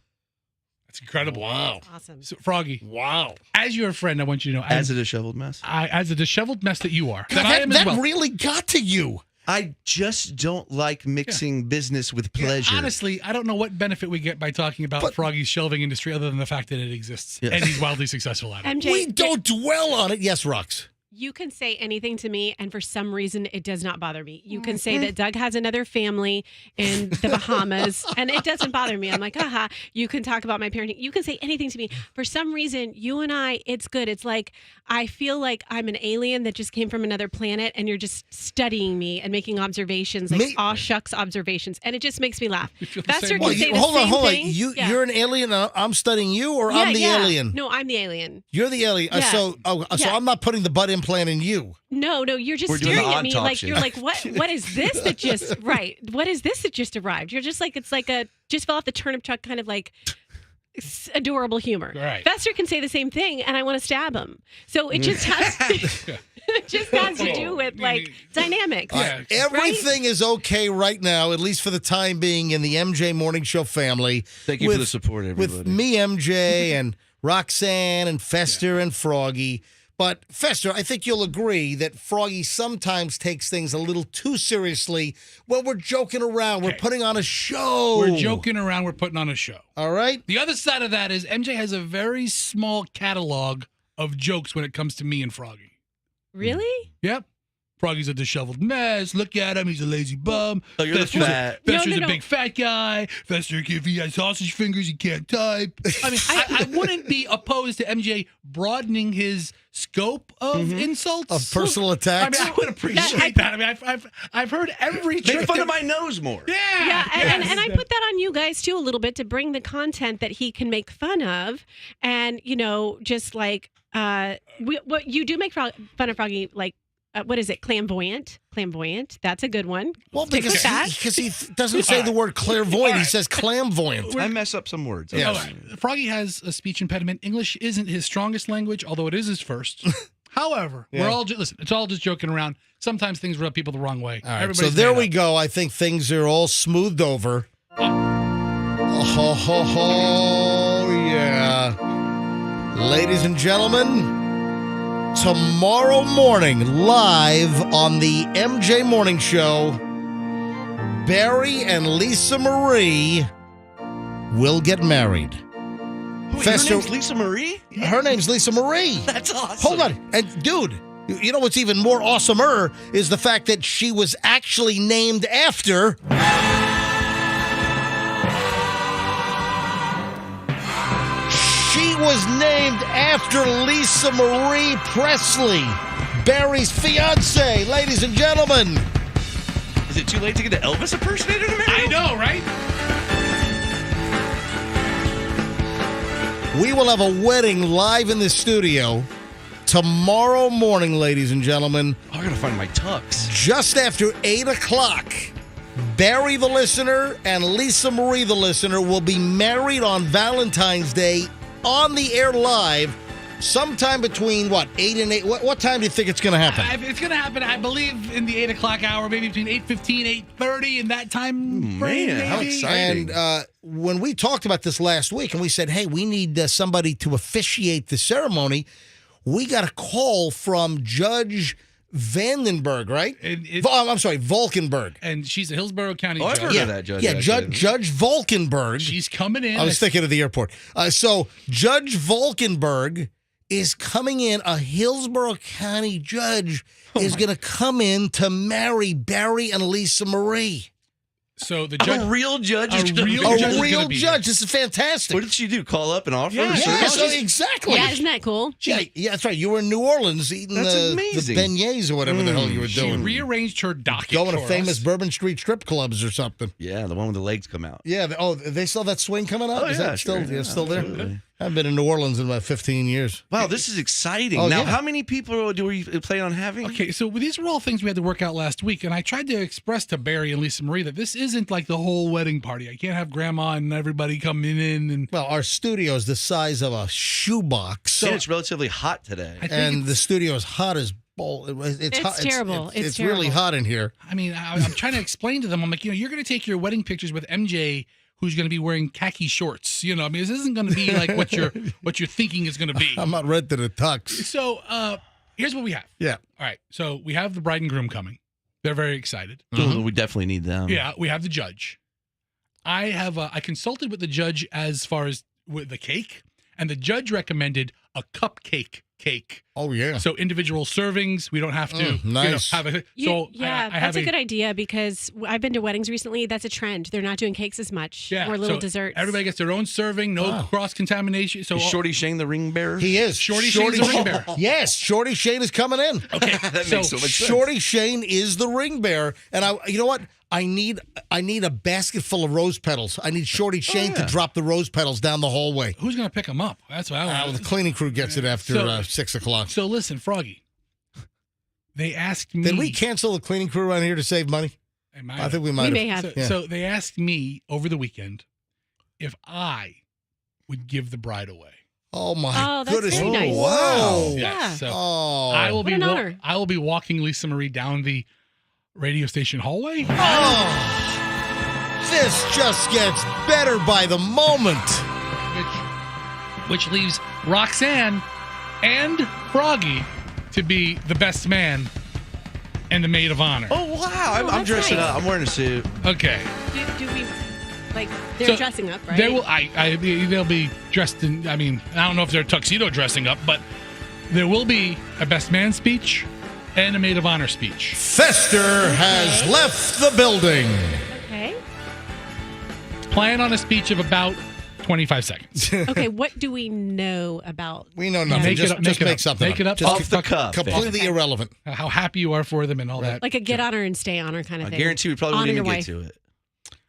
That's incredible. Wow. Awesome. So, Froggy, Wow. as your friend, I want you to know, As a disheveled mess? as a disheveled mess that you are, God, I am as that well. really got to you. I just don't like mixing business with pleasure. Honestly, I don't know what benefit we get by talking about Froggy's shelving industry other than the fact that it exists Yes. and he's wildly successful at it. MJ, We don't dwell on it. Yes, Rox. you can say anything to me, and for some reason, it does not bother me. You can say that Doug has another family in the Bahamas, and it doesn't bother me. I'm like, aha. You can talk about my parenting. You can say anything to me. For some reason, you and I, it's good. It's like I feel like I'm an alien that just came from another planet, and you're just studying me and making observations, like aw shucks observations, and it just makes me laugh. Fester can say the hold same on. thing. Yeah. You're an alien. And I'm studying you, or Yeah, I'm the yeah. alien. No, I'm the alien. You're the alien. Yeah. So Yeah. I'm not putting the butt implant in you. No, you're just We're doing staring the at me like autopsy. you're like, what is this that just right? What is this that just arrived? You're just like, it's like a just fell off the turnip truck kind of like adorable humor. Right. Fester can say the same thing and I want to stab him. So it just has it just has to do with like dynamics. Yeah. Everything is okay right now, at least for the time being, in the MJ Morning Show family. Thank you for the support, everybody. With me, MJ, and Roxanne, and Fester, and Froggy. But, Fester, I think you'll agree that Froggy sometimes takes things a little too seriously when we're joking around. We're putting on a show. We're joking around. We're putting on a show. All right? The other side of that is MJ has a very small catalog of jokes when it comes to me and Froggy. Really? Yep. Froggy's a disheveled mess. Look at him. He's a lazy bum. Oh, you're the fat. Fester's No. a big fat guy. Fester, if he has sausage fingers, he can't type. I mean, I wouldn't be opposed to MJ broadening his scope of insults. Of personal attacks. I mean, I would appreciate that. I mean, I've heard every trick. Make fun of my nose more. Yeah. And I put that on you guys too a little bit to bring the content that he can make fun of, and just like what you do make fun of Froggy, like what is it, clairvoyant? That's a good one. Well, because he doesn't say the word clairvoyant. He says clamvoyant. I mess up some words. Yes. Froggy has a speech impediment. English isn't his strongest language, although it is his first. However, we're all listen. It's all just joking around. Sometimes things rub people the wrong way. All right, so there we go. I think things are all smoothed over. Yeah. Ladies and gentlemen, tomorrow morning, live on the MJ Morning Show, Barry and Lisa Marie will get married. Wait, her name's Lisa Marie? Her name's Lisa Marie. That's awesome. Hold on. And dude, you know what's even more awesomer is the fact that she was actually named after... She was named after Lisa Marie Presley, Barry's fiance, ladies and gentlemen. Is it too late to get an Elvis impersonator to marry? I know, right? We will have a wedding live in the studio tomorrow morning, ladies and gentlemen. I gotta find my tux. Just after 8 o'clock, Barry the listener and Lisa Marie the listener will be married on Valentine's Day on the air live sometime between, 8 and 8? What time do you think it's going to happen? It's going to happen, I believe, in the 8 o'clock hour, maybe between 8:15, 8:30, in that time frame. Man, how maybe. exciting. And when we talked about this last week and we said, hey, we need somebody to officiate the ceremony, we got a call from Judge Vandenberg, right? I'm sorry, Valkenburg. And she's a Hillsborough County I've judge. heard of that judge. Yeah, actually. Judge Valkenburg. She's coming in. I was thinking of the airport. So Judge Valkenburg is coming in. A Hillsborough County judge is going to come in to marry Barry and Lisa Marie. So the judge, a real judge, a is gonna real be- judge is A real gonna be judge. This is fantastic. What did she do? Call up and offer? Yeah, her Yeah, services? so exactly. Yeah, isn't that cool? Yeah, that's right. You were in New Orleans eating That's the amazing. beignets or whatever the hell you were she doing. rearranged her docket. Going to for famous us. Bourbon Street strip clubs or something. Yeah, the one with the legs come out. Yeah. They still have that swing coming up? Oh, Is yeah, that still, sure. yeah, still there? Absolutely. I haven't been in New Orleans in about 15 years. Wow, this is exciting. Oh, now, yeah. how many people do we plan on having? Okay, so these were all things we had to work out last week, and I tried to express to Barry and Lisa Marie that this isn't like the whole wedding party. I can't have grandma and everybody coming in and. Well, our studio is the size of a shoebox. And it's relatively hot today. And the studio is hot as bull. It's hot. terrible. It's really hot in here. I mean, I'm trying to explain to them. I'm like, you're going to take your wedding pictures with MJ, who's going to be wearing khaki shorts. I mean, this isn't going to be like what you're thinking is going to be. I'm not renting a tux. So here's what we have. Yeah. All right. So we have the bride and groom coming. They're very excited. Oh, we definitely need them. Yeah. We have the judge. I consulted with the judge as far as with the cake, and the judge recommended a cupcake cake. Oh yeah. So individual servings. We don't have to nice. have a. You- So yeah, I that's have a good idea because I've been to weddings recently. That's a trend. They're not doing cakes as much or little so desserts. Everybody gets their own serving, no cross contamination. So Is Shorty Shane the ring bearer? He is. Shorty Shane's the ring bearer. Yes, Shorty Shane is coming in. Okay, that makes so much sense. Shorty Shane is the ring bearer, and you know what? I need a basket full of rose petals. I need Shorty Shane to drop the rose petals down the hallway. Who's going to pick them up? That's what I want. The cleaning crew gets it after 6:00. So listen, Froggy. They asked me. Did we cancel the cleaning crew around here to save money? I think we might. may have. So they asked me over the weekend if I would give the bride away. Oh my that's goodness! very nice. Wow! Yeah. So Oh, I will What be. an honor. I will be walking Lisa Marie down the radio station hallway. This just gets better by the moment. Which leaves Roxanne and Froggy to be the best man and the maid of honor. Oh, wow. I'm that's dressing nice. up. I'm wearing a suit. Okay. Do we like they're So, dressing up, right? They will. They'll be dressed in. I mean, I don't know if they're tuxedo dressing up, but there will be a best man speech and a maid of honor speech. Fester has left the building. Okay. Plan on a speech of about 25 seconds. Okay, what do we know about? We know nothing. Make it Just up- make it make up. something Make it up. Just Off the cuff. completely irrelevant. How happy you are for them and all that. Like a get on her and stay on her kind of I thing. guarantee we probably Honor wouldn't your even get wife. to it.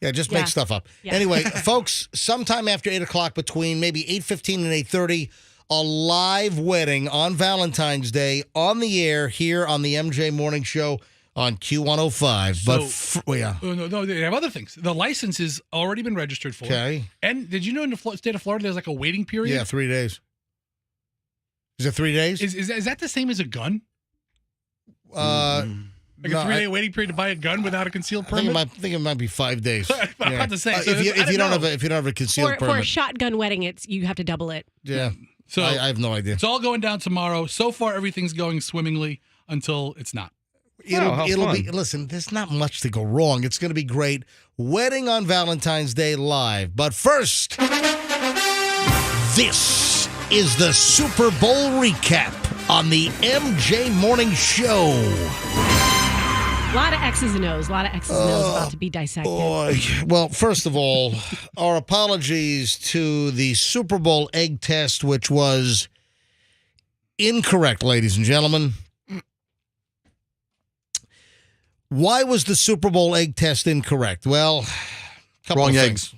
Yeah, just Yeah. make stuff up. Yeah. Anyway, folks, sometime after 8:00, between maybe 8:15 and 8:30, a live wedding on Valentine's Day on the air here on the MJ Morning Show on Q105. Yeah. No, they have other things. The license has already been registered for. Okay. And did you know in the state of Florida there's like a waiting period? Yeah, 3 days. Is it 3 days? Is that the same as a gun? Like no, a 3-day waiting period to buy a gun without a concealed I think, permit? I think it might be 5 days. I'm about to say, so if you I don't don't have a concealed For a permit. shotgun wedding, you have to double it. Yeah. So I have no idea. It's all going down tomorrow. So far, everything's going swimmingly until it's not. It'll be, listen, there's not much to go wrong. It's going to be great. Wedding on Valentine's Day live. But first, this is the Super Bowl recap on the MJ Morning Show. A lot of X's and O's. A lot of X's and O's about to be dissected. Boy. Well, first of all, our apologies to the Super Bowl egg test, which was incorrect, ladies and gentlemen. Why was the Super Bowl egg test incorrect? Well, Wrong of eggs. things.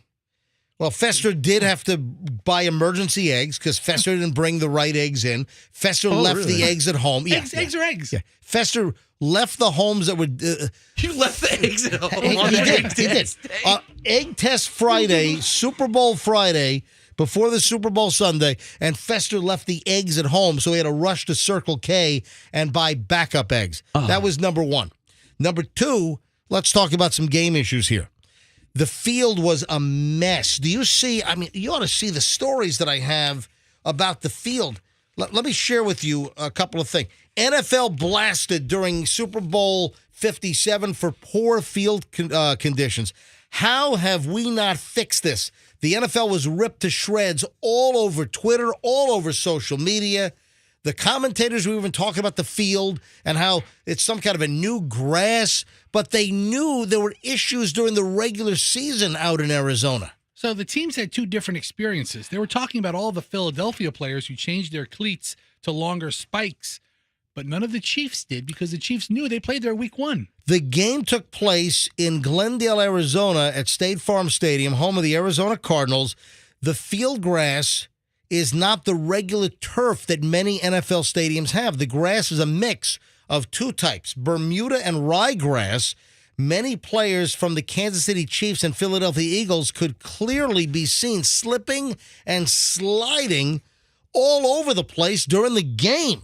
Well, Fester did have to buy emergency eggs because Fester didn't bring the right eggs in. Fester left the eggs at home. Yeah, Eggs are eggs. yeah. Fester left the homes that would. You left the eggs at home. He did. Egg test Friday, Super Bowl Friday, before the Super Bowl Sunday, and Fester left the eggs at home, so he had to rush to Circle K and buy backup eggs. That was number one. Number two, let's talk about some game issues here. The field was a mess. Do you see? I mean, you ought to see the stories that I have about the field. Let me share with you a couple of things. NFL blasted during Super Bowl 57 for poor field conditions. How have we not fixed this? The NFL was ripped to shreds all over Twitter, all over social media. The commentators were even talking about the field and how it's some kind of a new grass, but they knew there were issues during the regular season out in Arizona. So the teams had two different experiences. They were talking about all the Philadelphia players who changed their cleats to longer spikes, but none of the Chiefs did because the Chiefs knew they played there week 1. The game took place in Glendale, Arizona at State Farm Stadium, home of the Arizona Cardinals. The field grass is not the regular turf that many NFL stadiums have. The grass is a mix of two types, Bermuda and ryegrass. Many players from the Kansas City Chiefs and Philadelphia Eagles could clearly be seen slipping and sliding all over the place during the game.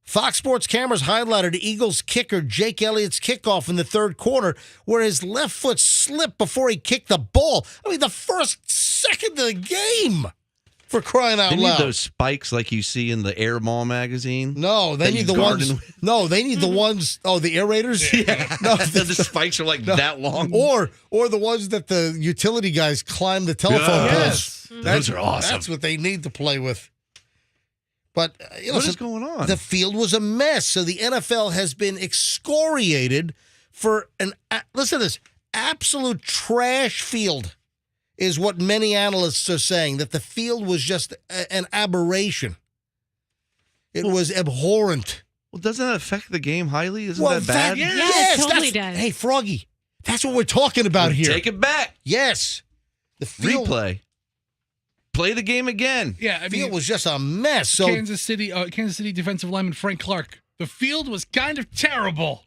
Fox Sports cameras highlighted Eagles kicker Jake Elliott's kickoff in the third quarter, where his left foot slipped before he kicked the ball. I mean, the first second of the game. For crying out They need loud. those spikes like you see in the Air Mall magazine. No, they need the ones. No, they need the ones. Oh, the aerators. Yeah. No, the spikes are like that long. Or the ones that the utility guys climb the telephone poles. Those are awesome. That's what they need to play with. But What is going on? The field was a mess. So the NFL has been excoriated for listen to this, absolute trash field. Is what many analysts are saying, that the field was just an aberration. It was abhorrent. Well, doesn't that affect the game highly? Isn't that bad? Yes, it totally does. Hey, Froggy, that's what we're talking about here. Take it back. Yes. The field, Replay. Play the game again. Yeah, I mean, field was just a mess. So Kansas City defensive lineman Frank Clark. The field was kind of terrible.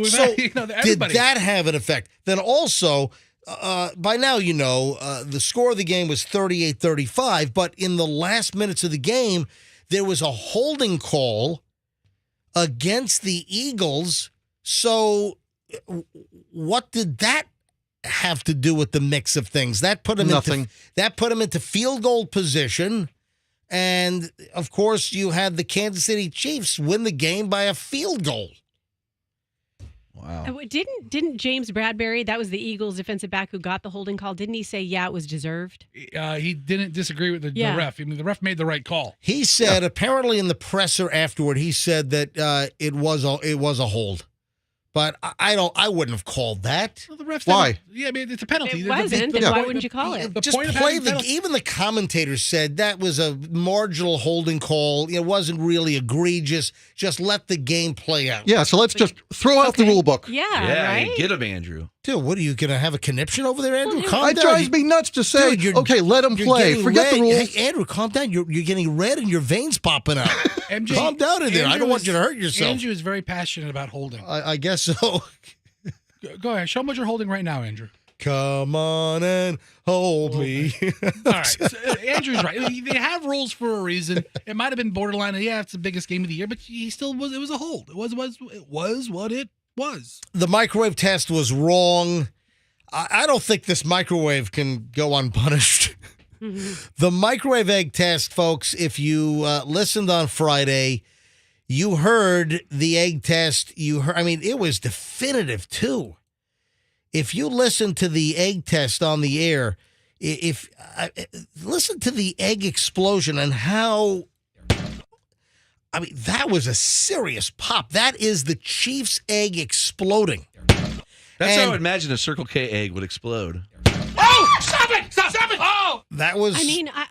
So did everybody. that have an effect? Then also, by now you know the score of the game was 38-35, but in the last minutes of the game, there was a holding call against the Eagles. So what did that have to do with the mix of things? That put them into field goal position. And of course, you had the Kansas City Chiefs win the game by a field goal. Wow. Didn't James Bradbury, that was the Eagles defensive back who got the holding call, didn't he say, yeah, it was deserved? He didn't disagree with the ref. I mean, the ref made the right call. He said, apparently in the presser afterward, he said that it was a hold. But I wouldn't have called that. Well, the ref Why? Yeah, I mean, it's a penalty. It wasn't, then why wouldn't you call it? Just play even the commentators said that was a marginal holding call. It wasn't really egregious. Just let the game play out. Yeah, so let's just throw out the rule book. Yeah, right? Get him, Andrew. Dude, what are you going to have a conniption over there, Andrew? Calm It down. drives me nuts to say, Dude, okay, let him you're play. getting Forget red. the rules. Hey, Andrew, calm down. You're getting red and your veins popping out. MJ, Calm down in there. I don't want you to hurt yourself. Andrew is very passionate about holding. I guess so. Go ahead. Show them what you're holding right now, Andrew. Come on and hold me. All right. So, Andrew's right. They have rules for a reason. It might have been borderline. Yeah, it's the biggest game of the year, but he still was. It was a hold. It was what it was. The microwave test was wrong. I don't think this microwave can go unpunished. The microwave egg test, folks, if you listened on Friday, you heard the egg test. It was definitive, too. If you listen to the egg test on the air, listen to the egg explosion and how, that was a serious pop. That is the Chiefs' egg exploding. That's how I would imagine a Circle K egg would explode. Oh, stop it! Stop it! Oh! That was...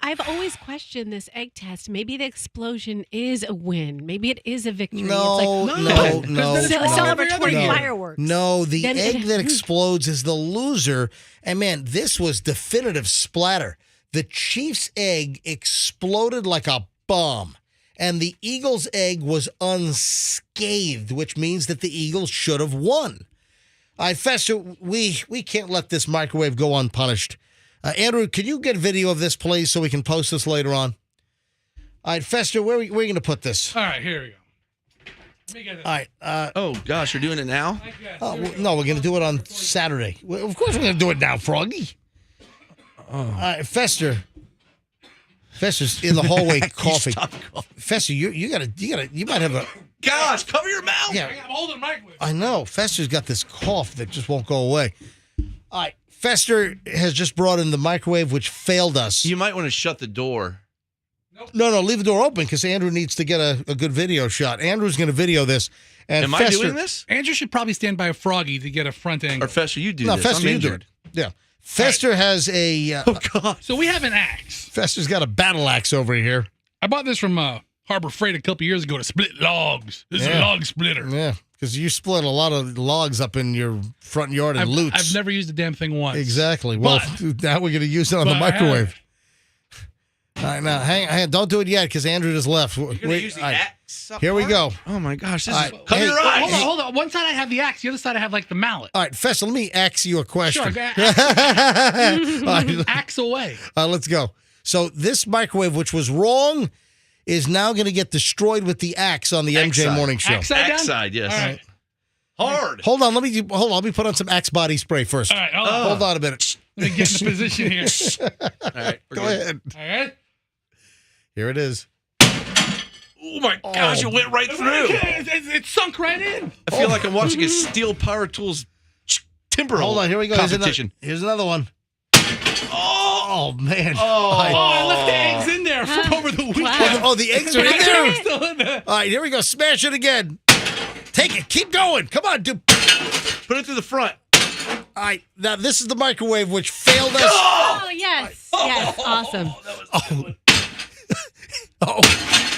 I've always questioned this egg test. Maybe the explosion is a win. Maybe it is a victory. No. Celebratory fireworks. No, the egg that explodes is the loser. And, man, this was definitive splatter. The Chiefs' egg exploded like a bomb. And the Eagles' egg was unscathed, which means that the Eagles should have won. Fester, we can't let this microwave go unpunished. Andrew, can you get video of this, please, so we can post this later on? All right, Fester, where are you going to put this? All right, here we go. Let me get it. All right. Oh, gosh, you're doing it now? No, we're going to do it on Saturday. Well, of course we're going to do it now, Froggy. All right, Fester's in the hallway coughing. Fester, you might have a... Gosh, cover your mouth. Yeah. I'm holding the microwave. I know. Fester's got this cough that just won't go away. All right. Fester has just brought in the microwave, which failed us. You might want to shut the door. No, No, leave the door open because Andrew needs to get a good video shot. Andrew's going to video this. And Am Fester, I doing this? Andrew should probably stand by a Froggy to get a front angle. Or Fester, you do No, this. Fester, I'm you do it. injured. Yeah. Fester has a... Oh, God. So we have an axe. Fester's got a battle axe over here. I bought this from Harbor Freight a couple years ago to split logs. This is a log splitter. Yeah, because you split a lot of logs up in your front yard and loots. I've never used the damn thing once. Exactly. Well, now we're going to use it on the microwave. All right, now, hang on. Don't do it yet because Andrew just left. You're going to use the axe up Here we go. Oh, my gosh. This All is... right. Cover your eyes. Hold on. One side I have the axe. The other side I have, like, the mallet. All right, Fester, let me ask you a question. Sure. All right, Axe away. let's go. So this microwave, which was wrong, is now going to get destroyed with the axe on the MJ Morning Show. Axe side down? Axe side, yes. All right. Hard. Hold on. Let me put on some Axe body spray first. All right. Hold on a minute. Let me get in the position here. All right. Go ahead. All right. Here it is. Oh, my gosh. It went right through. It sunk right in. I feel like I'm watching a Steel Power Tools timber Hold on. Here we go. competition. Here's another one. Oh, man. I left the eggs in there from over the weekend. Oh, the eggs are in there? Still in there. All right, here we go. Smash it again. Take it. Keep going. Come on, dude. Put it to the front. All right, now this is the microwave which failed us. Oh, yes. Yes, awesome.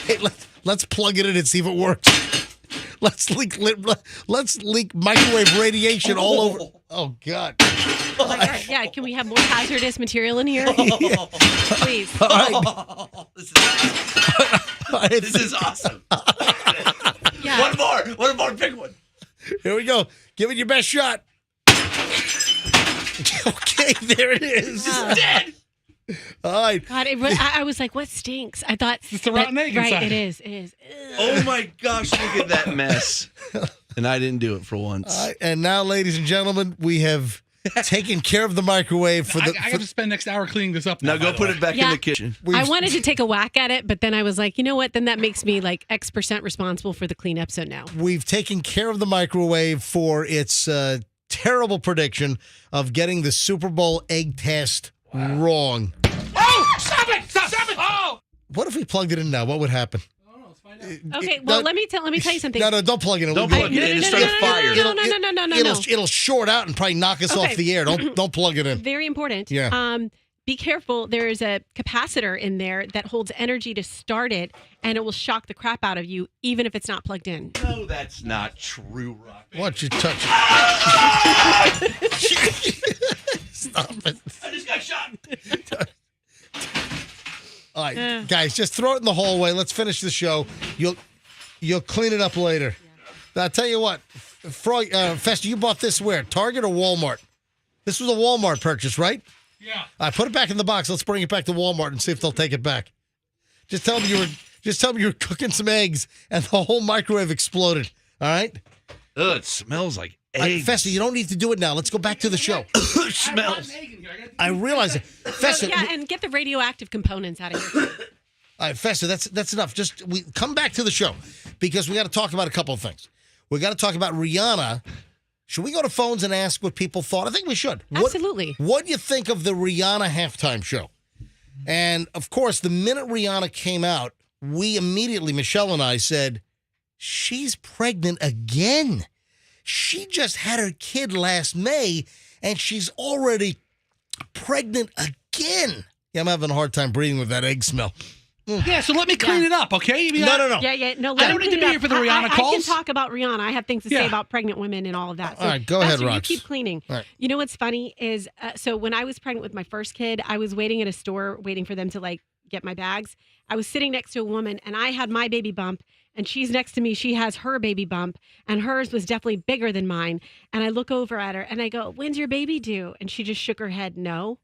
Hey, let's plug it in and see if it works. Let's leak microwave radiation all over. Oh, God. Oh my God. Yeah, can we have more hazardous material in here? Please. All right. This is awesome. Yeah. One more big one. Here we go. Give it your best shot. Okay, there it is. It's dead. All right. God, I was like, what stinks? I thought It's a rotten egg right, inside. it is. Ugh. Oh, my gosh. Look at that mess. And I didn't do it for once. All right, and now, ladies and gentlemen, we have taken care of the microwave for the. I have to spend next hour cleaning this up. Now go put it back in the kitchen. I wanted to take a whack at it, but then I was like, you know what? Then that makes me like X% responsible for the cleanup. So no. We've taken care of the microwave for its terrible prediction of getting the Super Bowl egg test wrong. Oh! Stop it! Stop it! Oh! What if we plugged it in now? What would happen? Okay, well, let me tell you something. No, don't plug it in. Don't plug it in. It'll start a fire. No. It'll short out and probably knock us off the air. Don't plug it in. Very important. Yeah. Be careful. There is a capacitor in there that holds energy to start it, and it will shock the crap out of you, even if it's not plugged in. No, that's not true, Rock. Watch you touch it. Stop it. I just got shot. All right, guys, just throw it in the hallway. Let's finish the show. You'll clean it up later. I'll tell you what, Fester, you bought this where? Target or Walmart? This was a Walmart purchase, right? Yeah. All right, put it back in the box. Let's bring it back to Walmart and see if they'll take it back. Just tell them you were cooking some eggs and the whole microwave exploded. All right? Ugh, it smells like All right, eggs. Fester, you don't need to do it now. Let's go back to the show. It smells. I realize it. Fester, Yeah, and get the radioactive components out of here. all right, Fester, that's enough. Just we come back to the show because we got to talk about a couple of things. We got to talk about Rihanna. Should we go to phones and ask what people thought? I think we should. Absolutely. What do you think of the Rihanna halftime show? And of course, the minute Rihanna came out, we immediately, Michelle and I, said, she's pregnant again. She just had her kid last May, and she's already pregnant again. Yeah, I'm having a hard time breathing with that egg smell. Yeah, so let me clean it up, okay? No. Yeah. No, I don't need to be here for the Rihanna I calls. can talk about Rihanna. I have things to say Yeah. about pregnant women and all of that. So All right, go ahead, Buster, Rox. You keep cleaning. All right. You know what's funny is, so when I was pregnant with my first kid, I was waiting at a store, waiting for them to like get my bags. I was sitting next to a woman, and I had my baby bump, and she's next to me. She has her baby bump, and hers was definitely bigger than mine. And I look over at her, and I go, "When's your baby due?" And she just shook her head, no.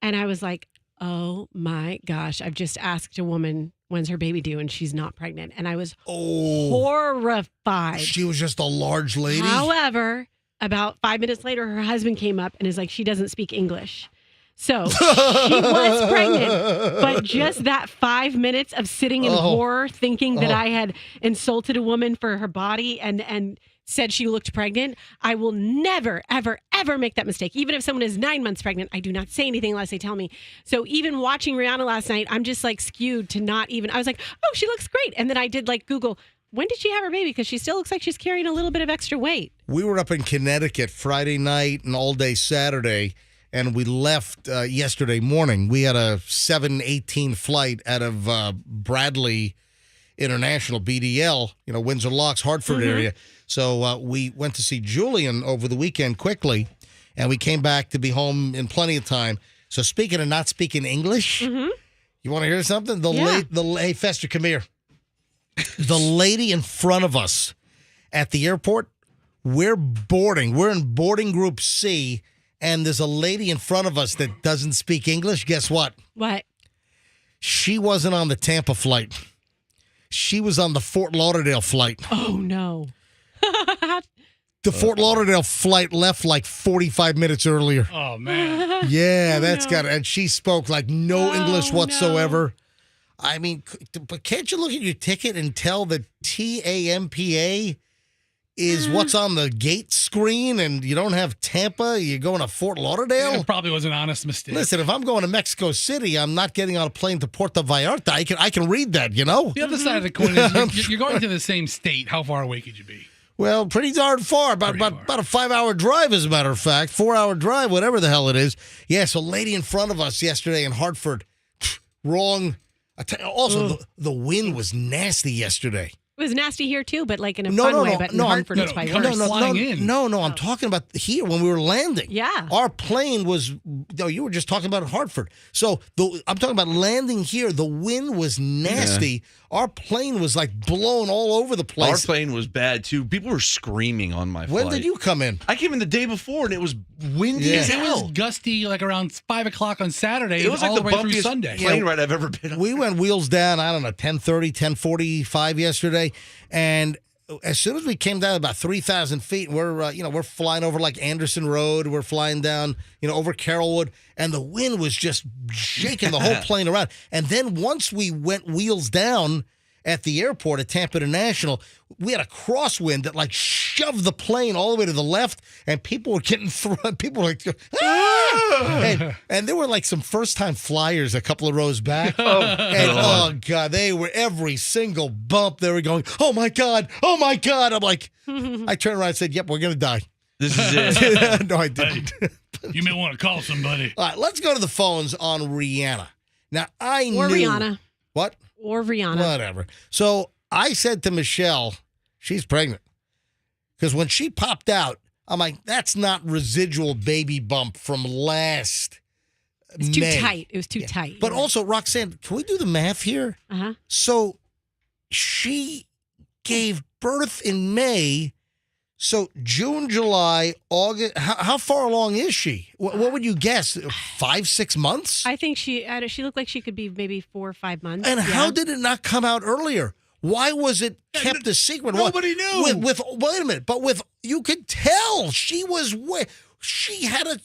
And I was like, oh my gosh, I've just asked a woman when's her baby due, and she's not pregnant. And I was horrified. She was just a large lady. However, about 5 minutes later, her husband came up and is like, she doesn't speak English. So she was pregnant, but just that 5 minutes of sitting in horror, thinking that I had insulted a woman for her body and said she looked pregnant, I will never, ever, ever make that mistake. Even if someone is 9 months pregnant, I do not say anything unless they tell me. So even watching Rihanna last night, I'm just like skewed to not even. I was like, oh, she looks great. And then I did like Google, when did she have her baby? Because she still looks like she's carrying a little bit of extra weight. We were up in Connecticut Friday night and all day Saturday, and we left yesterday morning. We had a 7:18 flight out of Bradley International, BDL, Windsor Locks, Hartford area. So we went to see Julian over the weekend quickly, and we came back to be home in plenty of time. So speaking of not speaking English, you want to hear something? Hey, Fester, come here. The lady in front of us at the airport, we're boarding. We're in boarding group C, and there's a lady in front of us that doesn't speak English. Guess what? What? She wasn't on the Tampa flight. She was on the Fort Lauderdale flight. Oh, no. The Fort Lauderdale flight left like 45 minutes earlier. Oh, man. Yeah, got it. And she spoke like no English whatsoever. No. I mean, but can't you look at your ticket and tell that TAMPA is what's on the gate screen and you don't have Tampa, you're going to Fort Lauderdale? It probably was an honest mistake. Listen, if I'm going to Mexico City, I'm not getting on a plane to Puerto Vallarta. I can read that, The other side of the coin is you're going to the same state. How far away could you be? Well, pretty darn far. About a 5-hour drive, as a matter of fact. 4-hour drive, whatever the hell it is. Yeah, so lady in front of us yesterday in Hartford, wrong. Also, the wind was nasty yesterday. It was nasty here too, but like in a fun way. But in Hartford, it's probably worse. No, I'm talking about here when we were landing. Yeah. Our plane was, you were just talking about Hartford. So I'm talking about landing here. The wind was nasty. Yeah. Our plane was like blown all over the place. Our plane was bad too. People were screaming on my flight. When did you come in? I came in the day before and it was windy as hell. It was gusty like around 5 o'clock on Saturday. It was like all the way through bumpiest Sunday. plane ride I've ever been on. We went wheels down, 10:30, 10:45 yesterday. And as soon as we came down about 3,000 feet, we're flying over like Anderson Road. We're flying down, over Carrollwood, and the wind was just shaking the whole plane around. And then once we went wheels down at the airport at Tampa International, we had a crosswind that like shoved the plane all the way to the left, and people were getting thrown. People were like, ah! And there were like some first-time flyers a couple of rows back. Oh God, they were every single bump. They were going, oh my God. I'm like, I turned around and said, yep, we're gonna die. This is it. No, I didn't. You may want to call somebody. All right, let's go to the phones on Rihanna. Now Or Rihanna. What? Or Rihanna. Whatever. So I said to Michelle, she's pregnant. Because when she popped out, I'm like, that's not residual baby bump from last It's too tight. It was too tight. But also, Roxanne, can we do the math here? Uh-huh. So she gave birth in May. So June, July, August. How far along is she? What would you guess? 5-6 months? I think she looked like she could be maybe 4 or 5 months. And how did it not come out earlier? Why was it kept a secret? Nobody knew. Wait a minute. But you could tell she had a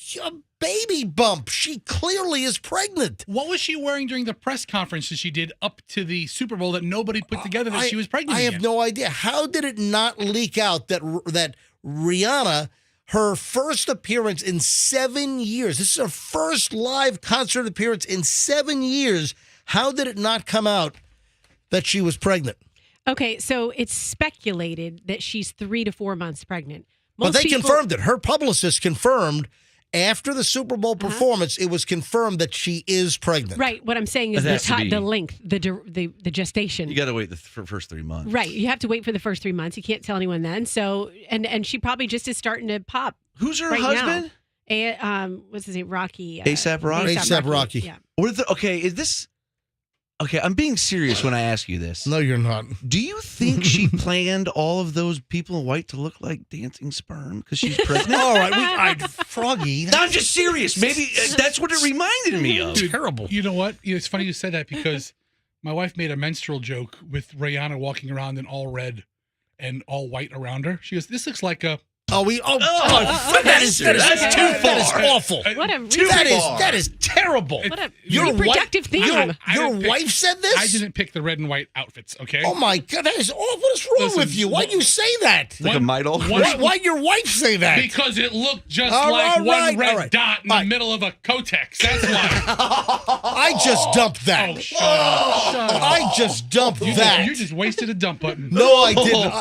baby bump. She clearly is pregnant. What was she wearing during the press conferences she did up to the Super Bowl that nobody put together that she was pregnant? I have no idea. How did it not leak out that Rihanna, her first appearance in 7 years, this is her first live concert appearance in 7 years, how did it not come out that she was pregnant? Okay, so it's speculated that she's 3 to 4 months pregnant. But they confirmed it. Her publicist confirmed after the Super Bowl performance, it was confirmed that she is pregnant. Right. What I'm saying is the length, the gestation. You got to wait for the first 3 months. Right. You have to wait for the first 3 months. You can't tell anyone then. So, and she probably just is starting to pop. Who's her husband? What's his name? Rocky. A$AP Rocky? A$AP Rocky. Yeah. Okay, I'm being serious when I ask you this. No, you're not. Do you think she planned all of those people in white to look like dancing sperm because she's pregnant? All right, Froggy. No, I'm just serious. Maybe that's what it reminded me of. Dude, terrible. You know what? It's funny you said that because my wife made a menstrual joke with Rihanna walking around in all red and all white around her. She goes, "This looks like a." That is too far. That is awful. What a that is terrible. Your reproductive theme. Your wife said this? I didn't pick the red and white outfits, okay? Oh, my God. That is awful. What is wrong with you? Why'd you say that? Like a Midol? Why'd your wife say that? Because it looked just All like right, one red all right. dot in the middle of a Kotex. That's why. I just dumped that. Oh, shut up. I just dumped that. You just wasted a dump button. No, I didn't.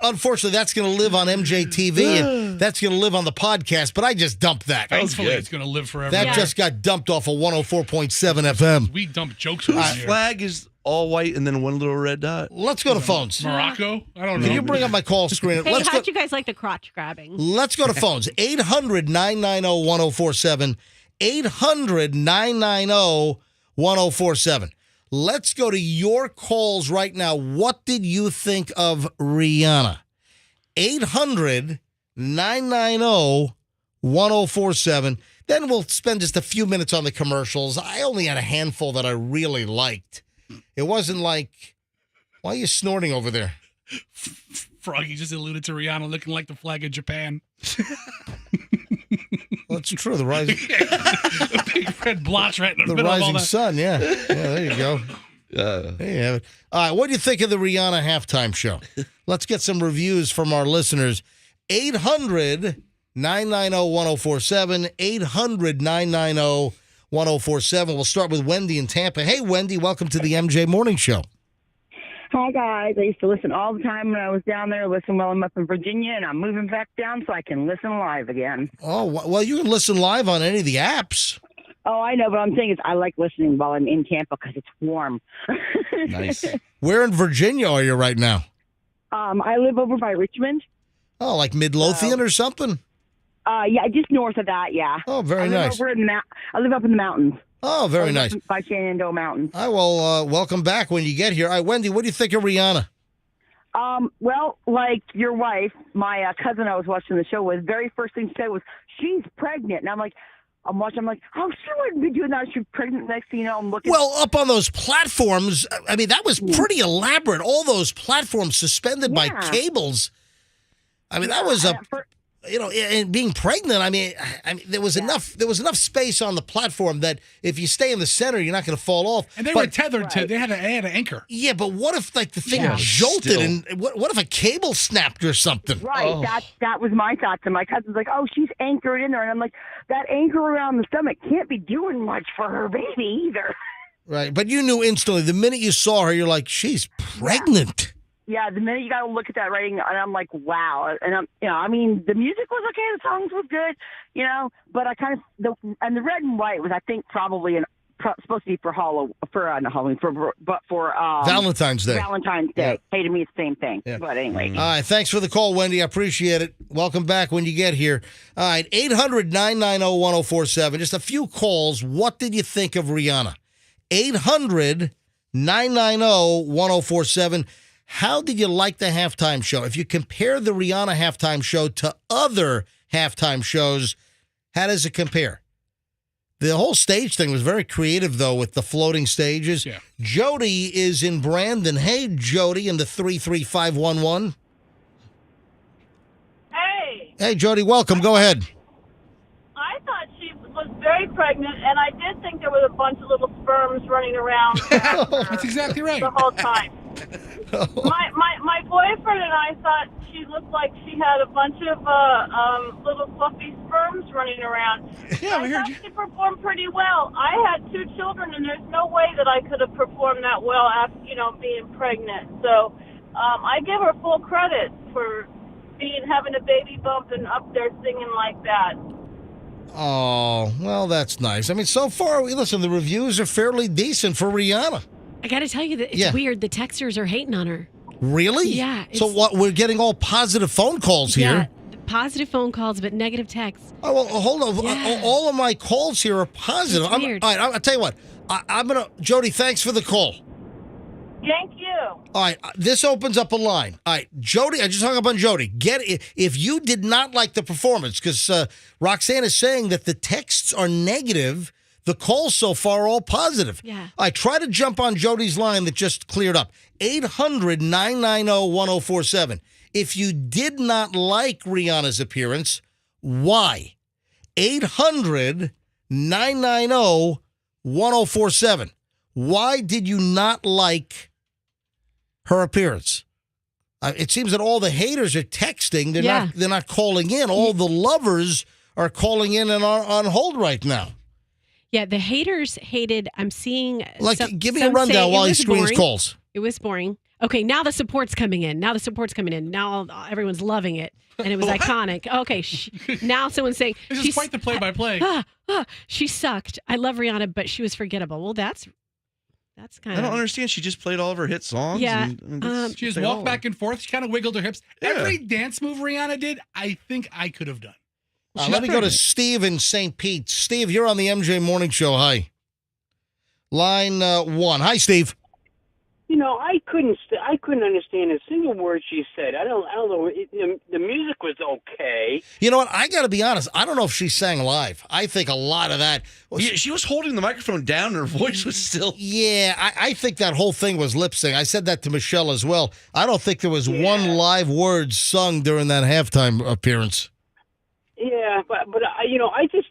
Unfortunately, that's going to live on MJTV, and that's going to live on the podcast, but I just dumped that. Thankfully, it's going to live forever. That just got dumped off of 104.7 FM. We dump jokes Whose around here. flag is all white and then one little red dot? Let's go to phones. Morocco? I don't know. Can you bring up my call screen? Hey, how'd you guys like the crotch grabbing? Let's go to phones. 800-990-1047. 800-990-1047. Let's go to your calls right now. What did you think of Rihanna? 800-990-1047. Then we'll spend just a few minutes on the commercials. I only had a handful that I really liked. It wasn't like, why are you snorting over there? Froggy just alluded to Rihanna looking like the flag of Japan. Well, it's true. The rising, a big red blotch right in the the middle of all rising that. sun. Yeah, there you go. There you have it. All right, what do you think of the Rihanna halftime show? Let's get some reviews from our listeners. 800-990-1047. 800-990-1047. We'll start with Wendy in Tampa. Hey, Wendy, welcome to the MJ Morning Show. Hi, guys. I used to listen all the time when I was down there, listen while I'm up in Virginia, and I'm moving back down so I can listen live again. Oh, well, you can listen live on any of the apps. Oh, I know, but I'm saying is I like listening while I'm in Tampa because it's warm. Nice. Where in Virginia are you right now? I live over by Richmond. Oh, like Midlothian or something? Yeah, just north of that, yeah. Oh, very I live nice. over in I live up in the mountains. Oh, very nice. By Shenandoah Mountains. I will welcome back when you get here. All right, Wendy, what do you think of Rihanna? Well, like your wife, my cousin I was watching the show with, very first thing she said was, she's pregnant. And I'm like, I'm like, oh, she wouldn't be doing that. She's pregnant. Next thing you know, I'm looking. Well, up on those platforms, I mean, that was pretty elaborate. All those platforms suspended by cables. I mean, that was and being pregnant. I mean, there was enough space on the platform that if you stay in the center, you're not going to fall off. And they were tethered to. They had an anchor. Yeah, but what if like the thing jolted and what if a cable snapped or something? Right. Oh. That was my thoughts. And my cousin's like, oh, she's anchored in there. And I'm like, that anchor around the stomach can't be doing much for her baby either. Right, but you knew instantly the minute you saw her, you're like, she's pregnant. Yeah, the minute you got to look at that writing, and I'm like, wow. And I mean, the music was okay, the songs was good, but I kind of the red and white was, I think, probably supposed to be for not Halloween, for Valentine's Day. Valentine's Day. Yeah. Hey, to me, it's the same thing. Yeah. But anyway. All right, thanks for the call, Wendy. I appreciate it. Welcome back when you get here. All right, 800-990-1047. Just a few calls. What did you think of Rihanna? 800-990-1047. How did you like the halftime show? If you compare the Rihanna halftime show to other halftime shows, how does it compare? The whole stage thing was very creative, though, with the floating stages. Yeah. Jody is in Brandon. Hey, Jody, in the 33511. Hey. Hey, Jody, welcome. Go ahead. I thought she was very pregnant, and I did think there was a bunch of little sperms running around. That's exactly right. The whole time. My boyfriend and I thought she looked like she had a bunch of little fluffy sperms running around. Yeah, we heard you. She performed pretty well. I had 2 children, and there's no way that I could have performed that well after being pregnant. So I give her full credit for having a baby bump and up there singing like that. Oh, well, that's nice. I mean, so far, listen, the reviews are fairly decent for Rihanna. I got to tell you that it's weird. The texters are hating on her. Really? Yeah. So what? We're getting all positive phone calls here. Yeah, positive phone calls, but negative texts. Oh, well, hold on. Yeah. All of my calls here are positive. It's weird. All right, I'll tell you what. I'm going to, Jody, thanks for the call. Thank you. All right, this opens up a line. All right, Jody, I just hung up on Jody. If you did not like the performance, because Roxanne is saying that the texts are negative, the calls so far are all positive. Yeah. I try to jump on Jody's line that just cleared up. 800-990-1047. If you did not like Rihanna's appearance, why? 800-990-1047. 1047. Why did you not like her appearance? It seems that all the haters are texting. They're not calling in. All the lovers are calling in and are on hold right now. Yeah, the haters hated. I'm seeing. Give me a rundown while he screens calls. It was boring. Okay, now the support's coming in. Now everyone's loving it, and it was iconic. Okay, now someone's saying this is quite the play-by-play. She sucked. I love Rihanna, but she was forgettable. Well, that's kind of. I don't understand. She just played all of her hit songs. Yeah, and she just walked back and forth. She kind of wiggled her hips. Yeah. Every dance move Rihanna did, I think I could have done. Let me go to Steve in St. Pete. Steve, you're on the MJ Morning Show. Hi. Line 1. Hi, Steve. You know, I couldn't understand a single word she said. I don't know. The music was okay. You know what? I got to be honest. I don't know if she sang live. I think a lot of that. She was holding the microphone down. And her voice was still. Yeah, I think that whole thing was lip sync. I said that to Michelle as well. I don't think there was one live word sung during that halftime appearance. Yeah, but I just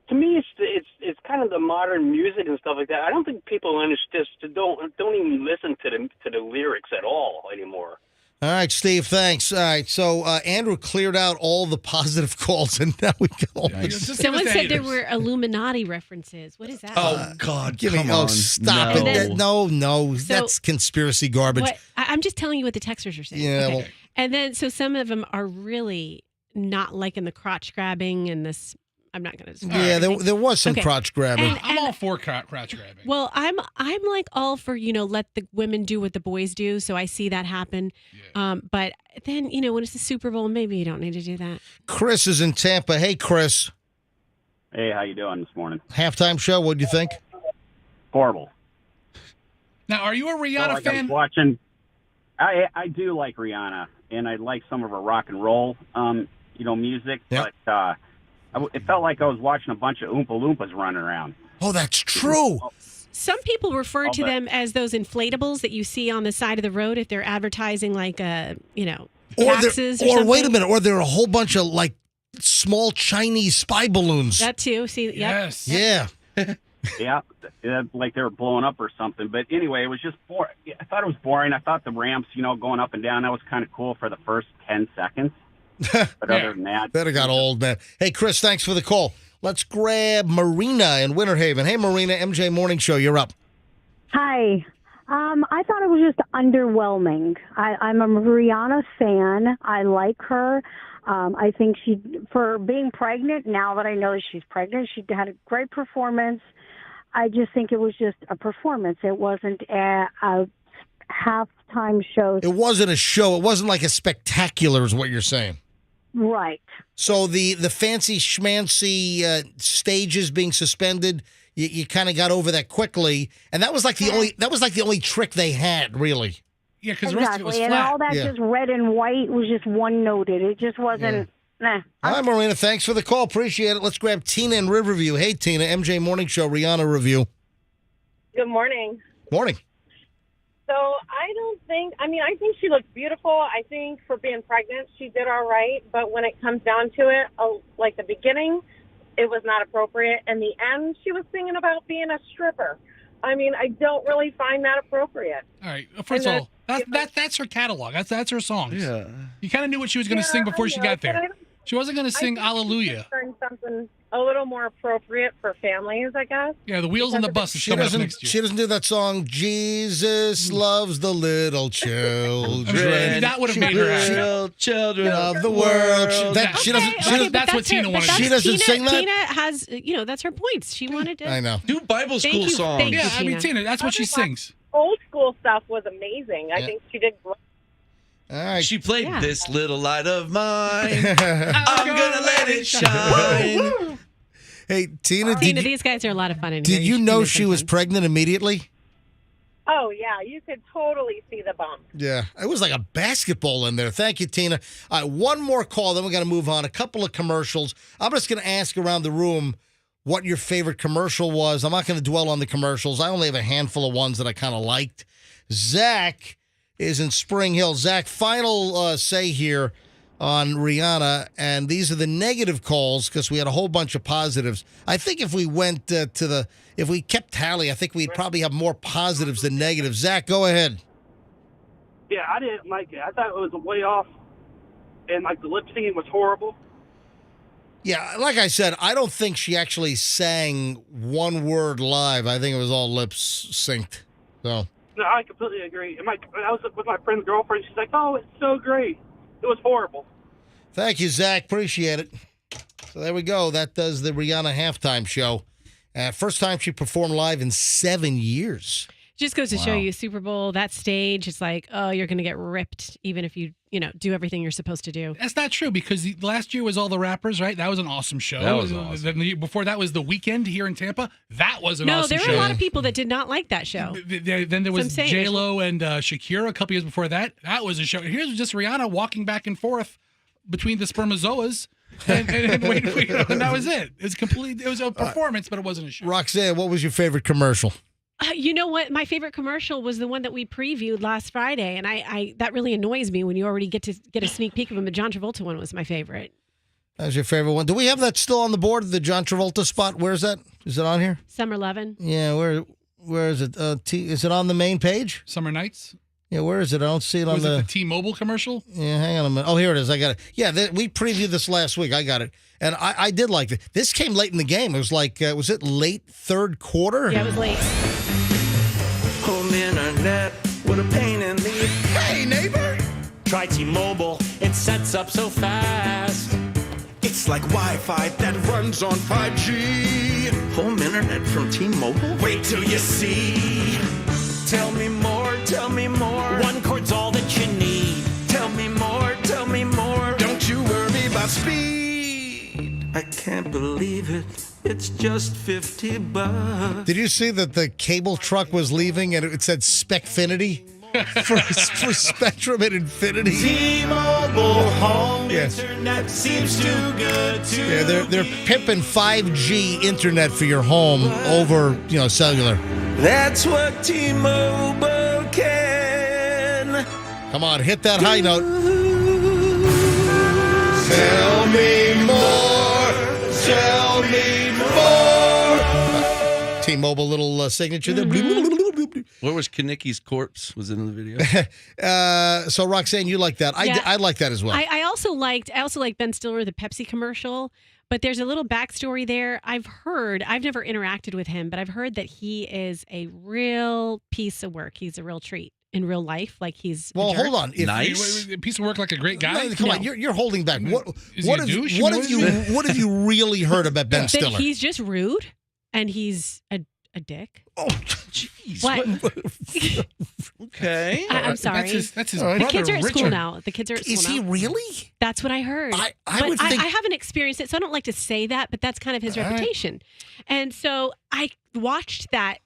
to me it's kind of the modern music and stuff like that. I don't think people don't even listen to the lyrics at all anymore. All right, Steve, thanks. All right, so Andrew cleared out all the positive calls, and now we go. Someone said there were Illuminati references. What is that? Oh God, give me! Oh, stop it! No, that's conspiracy garbage. I'm just telling you what the texters are saying. Yeah, okay. And then so some of them are really not liking the crotch grabbing and this. I'm not going to. Yeah, there was some crotch grabbing. And I'm all for crotch grabbing. Well, I'm like all for let the women do what the boys do. So I see that happen. Yeah. But then when it's the Super Bowl, maybe you don't need to do that. Chris is in Tampa. Hey, Chris. Hey, how you doing this morning? Halftime show. What do you think? Horrible. Now, are you a Rihanna fan? I was watching. I do like Rihanna, and I like some of her rock and roll. Music, but it felt like I was watching a bunch of Oompa Loompas running around. Oh, that's true. Some people refer to them as those inflatables that you see on the side of the road if they're advertising taxes or something. Wait a minute, or there are a whole bunch of small Chinese spy balloons. That too. See, yes. Yeah. Yeah, like they were blowing up or something. But anyway, it was just boring. I thought it was boring. I thought the ramps, going up and down, that was kind of cool for the first 10 seconds. But other than that, better got old, man. Hey, Chris, thanks for the call. Let's grab Marina in Winter Haven. Hey, Marina, MJ Morning Show, you're up. Hi. I thought it was just underwhelming. I'm a Rihanna fan. I like her. I think for being pregnant, now that I know that she's pregnant, she had a great performance. I just think it was just a performance. It wasn't a halftime show. It wasn't a show. It wasn't like a spectacular is what you're saying. Right. So the fancy schmancy stages being suspended, you kind of got over that quickly, and that was like the only trick they had, really. Yeah, because the rest of it was flat. And all that just red and white was just one-noted. It just wasn't. Nah. All right, Marina, thanks for the call. Appreciate it. Let's grab Tina in Riverview. Hey, Tina, MJ Morning Show, Rihanna review. Good morning. Morning. So I think she looked beautiful. I think for being pregnant, she did all right. But when it comes down to it, like the beginning, it was not appropriate. And the end, she was singing about being a stripper. I don't really find that appropriate. All right. First of all, that's her catalog. That's her songs. Yeah. You kind of knew what she was going to sing before she got there. She wasn't going to sing Hallelujah. Something a little more appropriate for families, I guess. Yeah, the Wheels on the Bus is coming up next year. She doesn't do that song, Jesus loves the little children. That would have made her happy. Children of the world. That's what Tina wanted. She doesn't sing that? Tina has, that's her points. She wanted to. I know. Do Bible school songs. Yeah, Tina, that's what she sings. Old school stuff was amazing. I think she did great. All right. She played This Little Light of Mine. I'm gonna let it shine. Hey, Tina, these guys are a lot of fun. Did you know she was pregnant immediately? Oh, yeah. You could totally see the bump. Yeah. It was like a basketball in there. Thank you, Tina. All right, one more call, then we're going to move on. A couple of commercials. I'm just going to ask around the room what your favorite commercial was. I'm not going to dwell on the commercials. I only have a handful of ones that I kind of liked. Zach is in Spring Hill. Zach, final say here. on Rihanna, and these are the negative calls because we had a whole bunch of positives. I think if we went if we kept tally, I think we'd probably have more positives than negatives. Zach, go ahead. Yeah, I didn't like it. I thought it was way off, and like the lip singing was horrible. Yeah, like I said, I don't think she actually sang one word live. I think it was all lips synced. So. No, I completely agree. And I was with my friend's girlfriend. She's like, "Oh, it's so great." It was horrible. Thank you, Zach. Appreciate it. So there we go. That does the Rihanna halftime show. First time she performed live in 7 years. Just goes to show you, Super Bowl, that stage, it's like, oh, you're going to get ripped even if you do everything you're supposed to do. That's not true because last year was all the rappers, right? That was an awesome show. That was awesome. Then the year before that was The Weeknd here in Tampa. That was an awesome show. No, there were a lot of people that did not like that show. Then there was J-Lo and Shakira a couple years before that. That was a show. Here's just Rihanna walking back and forth between the spermatozoas. and that was it. It was a performance, but it wasn't a show. Roxanne, what was your favorite commercial? You know what? My favorite commercial was the one that we previewed last Friday, and I that really annoys me when you already get a sneak peek of him. The John Travolta one was my favorite. That was your favorite one. Do we have that still on the board? The John Travolta spot? Where's that? Is it on here? Summer Lovin'. Yeah, where is it? Is it on the main page? Summer Nights. Yeah, where is it? I don't see it on Was it the T-Mobile commercial? Yeah, hang on a minute. Oh, here it is. I got it. Yeah, we previewed this last week. I got it. And I did like it. This came late in the game. It was like, was it late third quarter? Yeah, it was late. Home internet, what a pain in the... Hey, neighbor! Try T-Mobile, it sets up so fast. It's like Wi-Fi that runs on 5G. Home internet from T-Mobile? Wait till you see. Tell me more, tell me more. One cord's all that you need. Tell me more, tell me more. Don't you worry about speed. I can't believe it. It's just $50. Did you see that the cable truck was leaving and it said Specfinity for Spectrum and Infinity? T-Mobile home internet seems too good to Yeah, they're pimping 5G internet for your home over, cellular. That's what T-Mobile can. Come on, hit that high note. Tell me more. Tell me more. T-Mobile little signature there. Where was Kanicki's corpse? Was it in the video? So Roxanne, you like that? Yeah. I like that as well. I also liked Ben Stiller, the Pepsi commercial. But there's a little backstory there. I've never interacted with him, but I've heard that he is a real piece of work. He's a real treat in real life. Like he's well, hold on. Nice. A piece of work like a great guy? No, come on, you're holding back. What have you really heard about Ben Stiller? That he's just rude and he's a dick. Oh, jeez. What? Okay. I'm sorry. That's his The brother, kids are at school Richard. now. Is he really? That's what I heard. I would think... I haven't experienced it, so I don't like to say that, but that's kind of his reputation. And so I watched that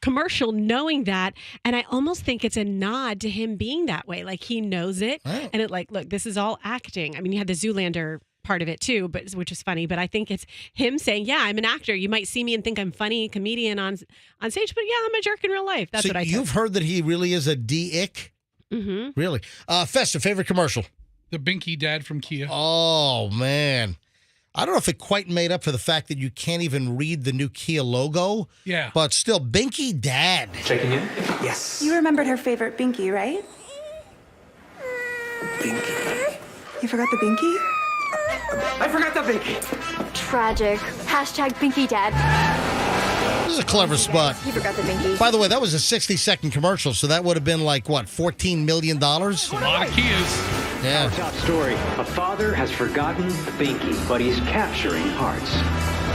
commercial knowing that, and I almost think it's a nod to him being that way. Like he knows it, and it look, this is all acting. I mean, you had the Zoolander part of it too, but which is funny. But I think it's him saying, "Yeah, I'm an actor. You might see me and think I'm funny comedian on stage, but yeah, I'm a jerk in real life." That's what I. You've heard that he really is a D-ick? Mm-hmm. Really? Festa, favorite commercial? The Binky dad from Kia. Oh man, I don't know if it quite made up for the fact that you can't even read the new Kia logo. Yeah, but still, Binky dad. Checking in. Yes. You remembered her favorite Binky, right? Binky. You forgot the Binky? I forgot the Binky. Tragic. Hashtag Binky Dad. This is a clever spot. You forgot the Binky. By the way, that was a 60-second commercial, so that would have been like, what, $14 million? A lot of Kias. Yeah. Our top story. A father has forgotten the Binky, but he's capturing hearts.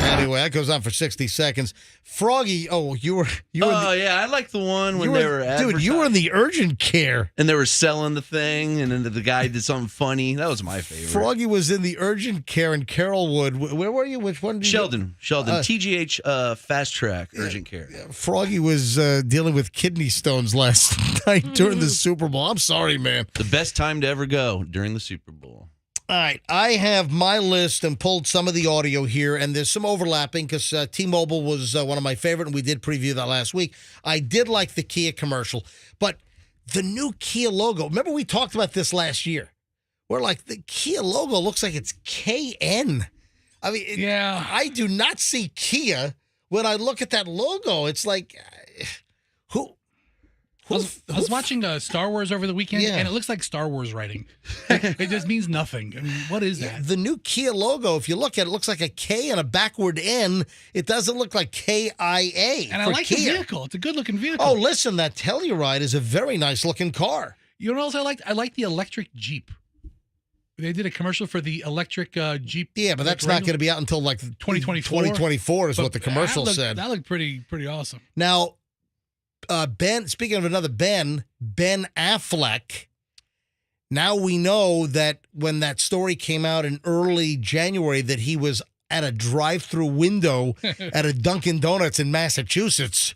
Anyway, that goes on for 60 seconds. Froggy, you were. Yeah, I like the one when they were dude, you were in the urgent care. And they were selling the thing, and then the guy did something funny. That was my favorite. Froggy was in the urgent care in Carrollwood. Where were you? Which one? Sheldon. TGH Fast Track Urgent Care. Froggy was dealing with kidney stones last night during the Super Bowl. I'm sorry, man. The best time to ever go during the Super Bowl. All right, I have my list and pulled some of the audio here, and there's some overlapping because T-Mobile was one of my favorite, and we did preview that last week. I did like the Kia commercial, but the new Kia logo, remember we talked about this last year, where like the Kia logo looks like it's KN. I mean, I do not see Kia when I look at that logo. It's like, I was watching Star Wars over the weekend, and it looks like Star Wars writing. It just means nothing. I mean, what is that? The new Kia logo, if you look at it, looks like a K and a backward N. It doesn't look like KIA. And I like the vehicle. It's a good-looking vehicle. Oh, listen, that Telluride is a very nice-looking car. You know what else I liked? I like the electric Jeep. They did a commercial for the electric Jeep. Yeah, but that's not going to be out until like 2024. 2024 is what the commercial said. That looked pretty awesome. Now, Ben, speaking of another Ben Affleck, now we know that when that story came out in early January that he was at a drive-through window at a Dunkin' Donuts in Massachusetts.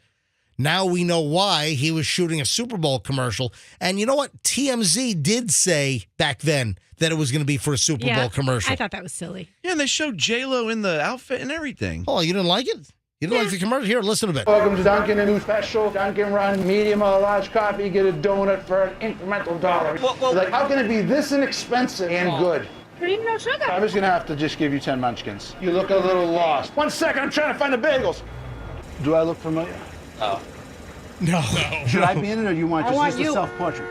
Now we know why he was shooting a Super Bowl commercial. And you know what? TMZ did say back then that it was going to be for a Super Bowl commercial. I thought that was silly. Yeah, and they showed J-Lo in the outfit and everything. Oh, you didn't like it? You didn't like the commercial? Here, listen to it. Welcome to Dunkin', a new special. Dunkin' Run, medium or large coffee, get a donut for an incremental $1. Like, how can it be this inexpensive and good? Cream, no sugar. I'm just gonna have to just give you 10 munchkins. You look a little lost. 1 second, I'm trying to find the bagels. Do I look familiar? Oh. No. Should I be in it, or do you want just a self-portrait?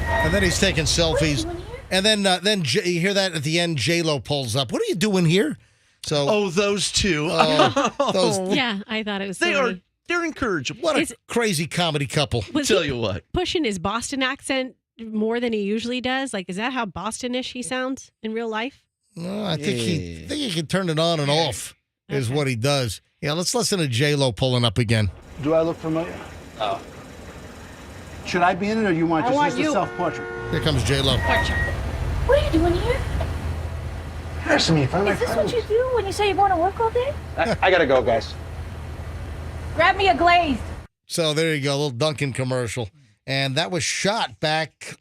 And then he's taking selfies. And then you hear that at the end, J-Lo pulls up. What are you doing here? So, those two. Yeah, I thought it was silly. They're encouraging. What a crazy comedy couple. Tell you what. Pushing his Boston accent more than he usually does. Like, is that how Boston-ish he sounds in real life? No, I think he can turn it on and off is what he does. Yeah, let's listen to J-Lo pulling up again. Do I look familiar? Oh. Should I be in it, or do you want just a self-portrait? Here comes J-Lo. What are you doing here? Ask me if I'm Is this what you do when you say you're going to work all day? I gotta go, guys. Grab me a glazed. So there you go, a little Dunkin' commercial. And that was shot back,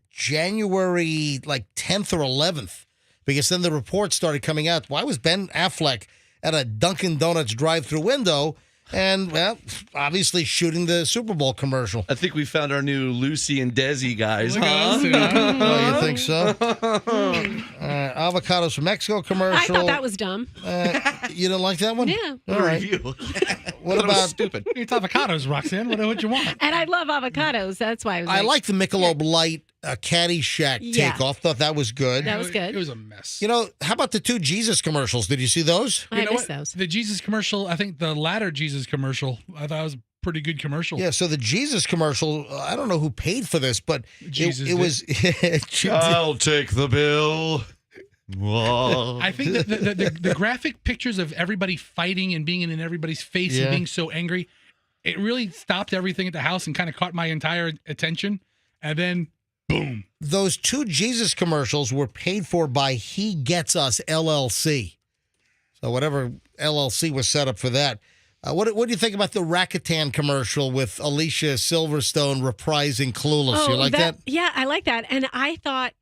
January 10th or 11th. Because then the reports started coming out. Why was Ben Affleck at a Dunkin' Donuts drive-through window? And, well, obviously shooting the Super Bowl commercial. I think we found our new Lucy and Desi guys, huh? Oh, you think so? Avocados from Mexico commercial. I thought that was dumb. You didn't like that one? Yeah. All right. What about stupid? It's avocados, Roxanne. What you want? And I love avocados. That's why I was I like the Michelob Light Caddyshack takeoff. Thought that was good. That was good. It was a mess. You know, how about the two Jesus commercials? Did you see those? I missed those. The Jesus commercial, I think the latter Jesus commercial, I thought was a pretty good commercial. Yeah, so the Jesus commercial, I don't know who paid for this, but it was... I'll take the bill. I think that the graphic pictures of everybody fighting and being in everybody's face and being so angry, it really stopped everything at the house and kind of caught my entire attention. And then, boom. Those two Jesus commercials were paid for by He Gets Us LLC. So whatever LLC was set up for that. What do you think about the Rakuten commercial with Alicia Silverstone reprising Clueless? You like that? Yeah, I like that. And I thought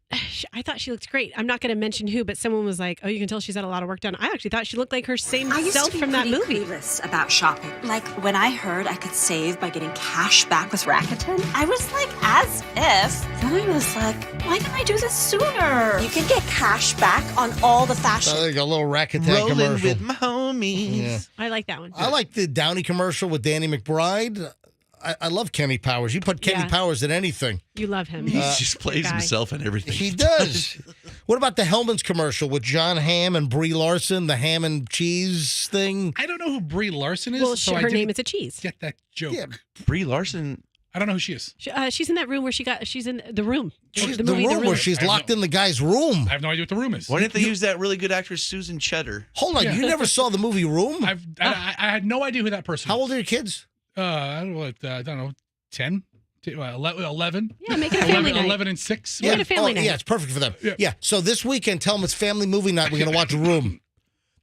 she looked great. I'm not going to mention who, but someone was like, "Oh, you can tell she's had a lot of work done." I actually thought she looked like her same self from that movie. Clueless about shopping. Like when I heard I could save by getting cash back with Rakuten, I was like, as if. Then I was like, why didn't I do this sooner? You can get cash back on all the fashion. So there you go, a little Rakuten Rolling commercial. with my homies. Yeah. I like that one. I like the Downey commercial with Danny McBride. I love Kenny Powers. You put Kenny Powers in anything. You love him. He just plays himself in everything. He does. What about the Hellman's commercial with John Hamm and Brie Larson, the ham and cheese thing? I don't know who Brie Larson is. Well, so her name is a cheese. Get that joke. Yeah. Brie Larson. I don't know who she is. She's in that room where she's in the room. She's the room where she's locked in the guy's room. I have no idea what the room is. Why didn't they use that really good actress Susan Cheddar? Hold on, you never saw the movie Room? I had no idea who that person was. How old are your kids? I don't know, 10? 11? Yeah, make it a family night. 11 and 6. Make it a family night. Yeah, it's perfect for them. Yeah. So this weekend, tell them it's family movie night. We're going to watch Room.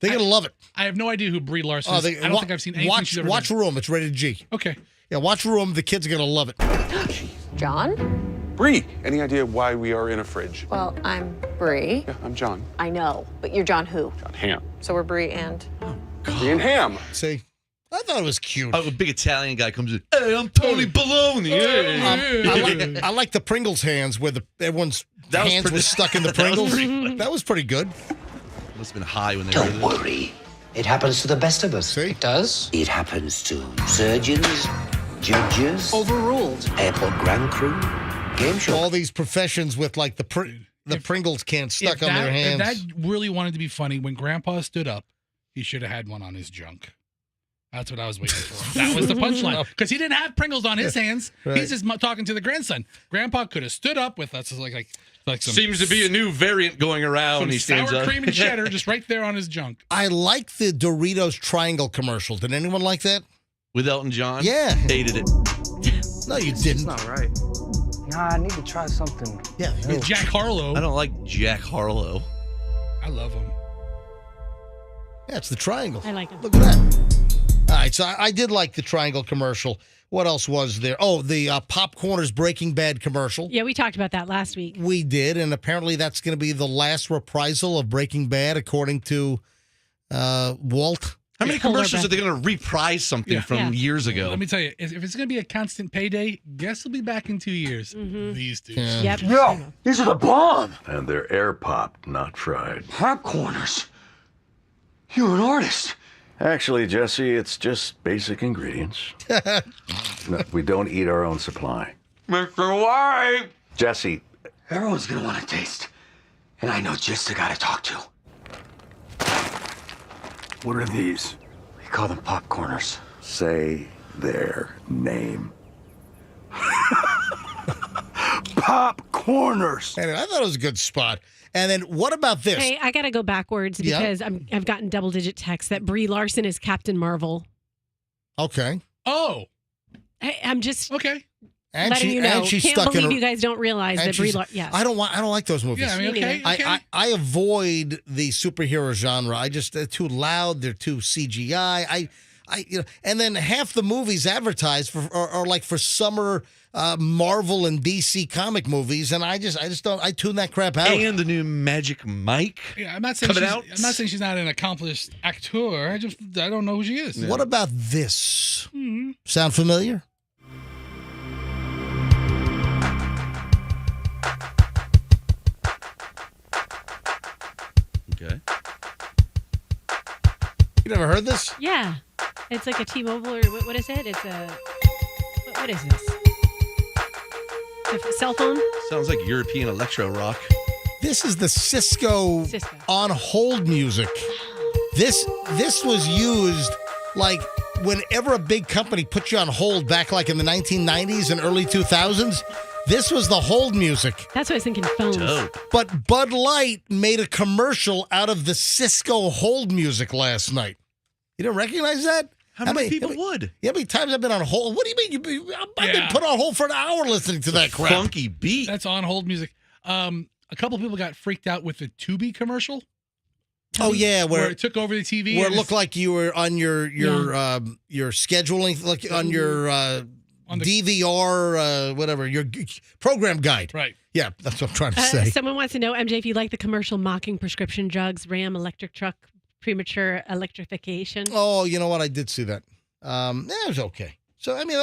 They're going to love it. I have no idea who Brie Larson is. I don't think I've seen anything she's ever Watch done. Room. It's rated G. Okay. Yeah, watch Room. The kids are going to love it. John? Bree, any idea why we are in a fridge? Well, I'm Bree. Yeah, I'm John. I know, but you're John who? John Ham. So we're Bree and... Bree and Ham. See? I thought it was cute. A big Italian guy comes in. Hey, I'm Tony Baloney. Hey. I like the Pringles hands where everyone's hands were stuck in the Pringles. That was pretty good. Must have been high when they Don't worry. It happens to the best of us. See? It does? It happens to surgeons, judges. Overruled. Airport ground crew. Game show. All these professions with like the Pringles can stuck on their hands. If that really wanted to be funny, when Grandpa stood up, he should have had one on his junk. That's what I was waiting for. That was the punchline. Because he didn't have Pringles on his hands. Right. He's just talking to the grandson. Grandpa could have stood up with us like some Seems to be a new variant going around. some He stands sour up. cream and cheddar just right there on his junk. I like the Doritos triangle commercial. Did anyone like that? With Elton John? Yeah. Hated it. No, you It's didn't. not right. Nah, I need to try something. Yeah. With Jack Harlow. I don't like Jack Harlow. I love him. Yeah, it's the triangle. I like him. Look at that. All right, so I did like the triangle commercial. What else was there? Oh, the Popcorners Breaking Bad commercial. Yeah, we talked about that last week. We did, and apparently that's going to be the last reprisal of Breaking Bad, according to Walt. How many commercials are they going to reprise something from years ago? Let me tell you, if it's going to be a constant payday, guess he'll be back in 2 years. These two. Yep. Yo, these are the bomb. And they're air popped, not fried. Popcorners. You're an artist. Actually, Jesse, it's just basic ingredients. No, we don't eat our own supply. Mr. White. Jesse. Everyone's gonna want to taste. And I know just the guy to talk to. What are these? We call them popcorners. Say their name. Popcorners. Anyway, I thought it was a good spot. And then what about this? Hey, I got to go backwards Yeah. because I've gotten double-digit texts that Brie Larson is Captain Marvel. Okay. Oh. Hey, I'm just okay. And letting you know. and she's Can't stuck believe in you guys don't realize and that Brie she's- Larson. Yes. I don't like those movies. Yeah, I mean, Me okay. neither. I avoid the superhero genre. They're too loud. They're too CGI. And then half the movies advertised are like for summer Marvel and DC comic movies, and I just don't. I tune that crap out. And the new Magic Mike. Yeah, I'm not saying coming out. I'm not saying she's not an accomplished actor. I don't know who she is. What about this? Sound familiar? Okay. You never heard this? Yeah. It's like a T-Mobile or what is it? It's a what is this? A cell phone? Sounds like European electro rock. This is the Cisco on hold music. This was used like whenever a big company put you on hold back like in the 1990s and early 2000s. This was the hold music. That's what I was thinking. Phones. Dope. But Bud Light made a commercial out of the Cisco hold music last night. You didn't recognize that? How many people would? Yeah, how many times I've been on hold? What do you mean? I've been put on hold for an hour listening to that crap. Funky beat. That's on hold music. A couple people got freaked out with the Tubi commercial. Oh yeah, where it took over the TV. Where it and looked like you were on your scheduling, like on your on the DVR, whatever, your program guide. Right. Yeah, that's what I'm trying to say. Someone wants to know, MJ, if you like the commercial mocking prescription drugs, Ram electric truck, premature electrification. Oh, you know what? I did see that. It was okay. So, I mean,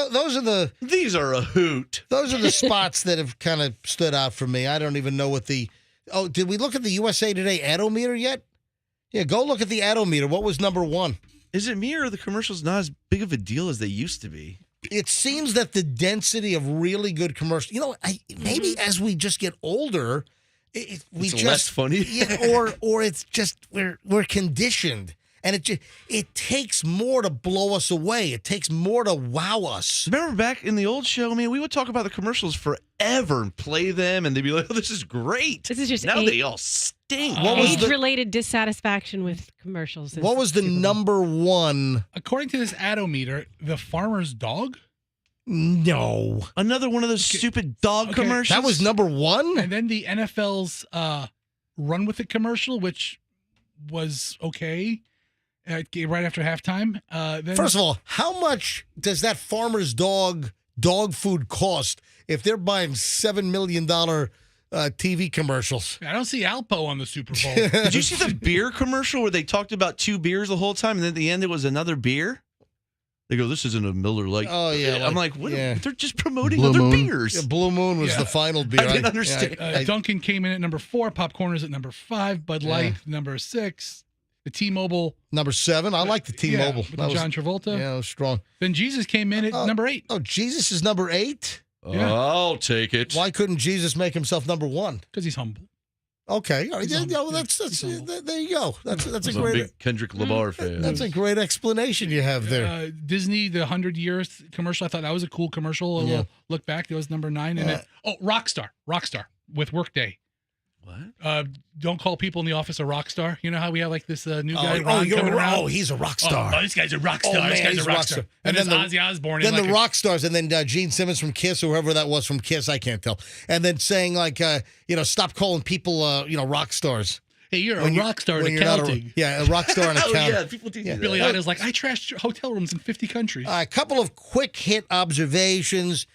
These are a hoot. Those are the spots that have kind of stood out for me. I don't even know what Oh, did we look at the USA Today Adometer yet? Yeah, go look at the Adometer. What was number one? Is it me or the commercials not as big of a deal as they used to be? It seems that the density of really good commercials, maybe as we just get older, It's less funny. Yeah, or it's just we're conditioned, and it takes more to blow us away. It takes more to wow us. Remember back in the old show, I mean, we would talk about the commercials forever and play them, and they'd be like, "Oh, this is great." This is just now they all stink. Age-related dissatisfaction with commercials. What was the number one? According to this Adometer, the farmer's dog. No, another one of those stupid dog commercials. That was number one. And then the NFL's Run With It commercial, which was okay right after halftime. First of all, how much does that farmer's dog food cost if they're buying $7 million TV commercials? I don't see Alpo on the Super Bowl. Did you see the beer commercial where they talked about two beers the whole time, and then at the end it was another beer? They go, this isn't a Miller Lite. Oh, yeah. I'm like, what? Yeah. They're just promoting Blue other Moon. beers. Yeah, Blue Moon was the final beer. I didn't understand. Dunkin' came in at number 4. Popcorners at number 5. Bud Light, number 6. The T-Mobile. Number 7. I like the T-Mobile. With John Travolta. Yeah, that was strong. Then Jesus came in at number 8. Oh, Jesus is number 8? Yeah. I'll take it. Why couldn't Jesus make himself number 1? Because he's humble. Okay. All right. Yeah, well, that's there you go. That's a great big Kendrick Lamar fan. That's a great explanation you have there. Disney, the 100 years commercial. I thought that was a cool commercial. A little look back. That was number 9. And then, Rockstar with Workday. What? Don't call people in the office a rock star. You know how we have like this new guy Ron coming around? Oh, he's a rock star. Oh, this guy's a rock star. Man, this guy's he's a rock star. And then Ozzy Osbourne. Then like the rock stars, and then Gene Simmons from Kiss, or whoever that was from Kiss, I can't tell. And then saying like, stop calling people, rock stars. Hey, you're a rock star in accounting. A rock star in accounting. Yeah, people do that. Billy Idol's like, I trashed hotel rooms in 50 countries. A couple of quick hit observations.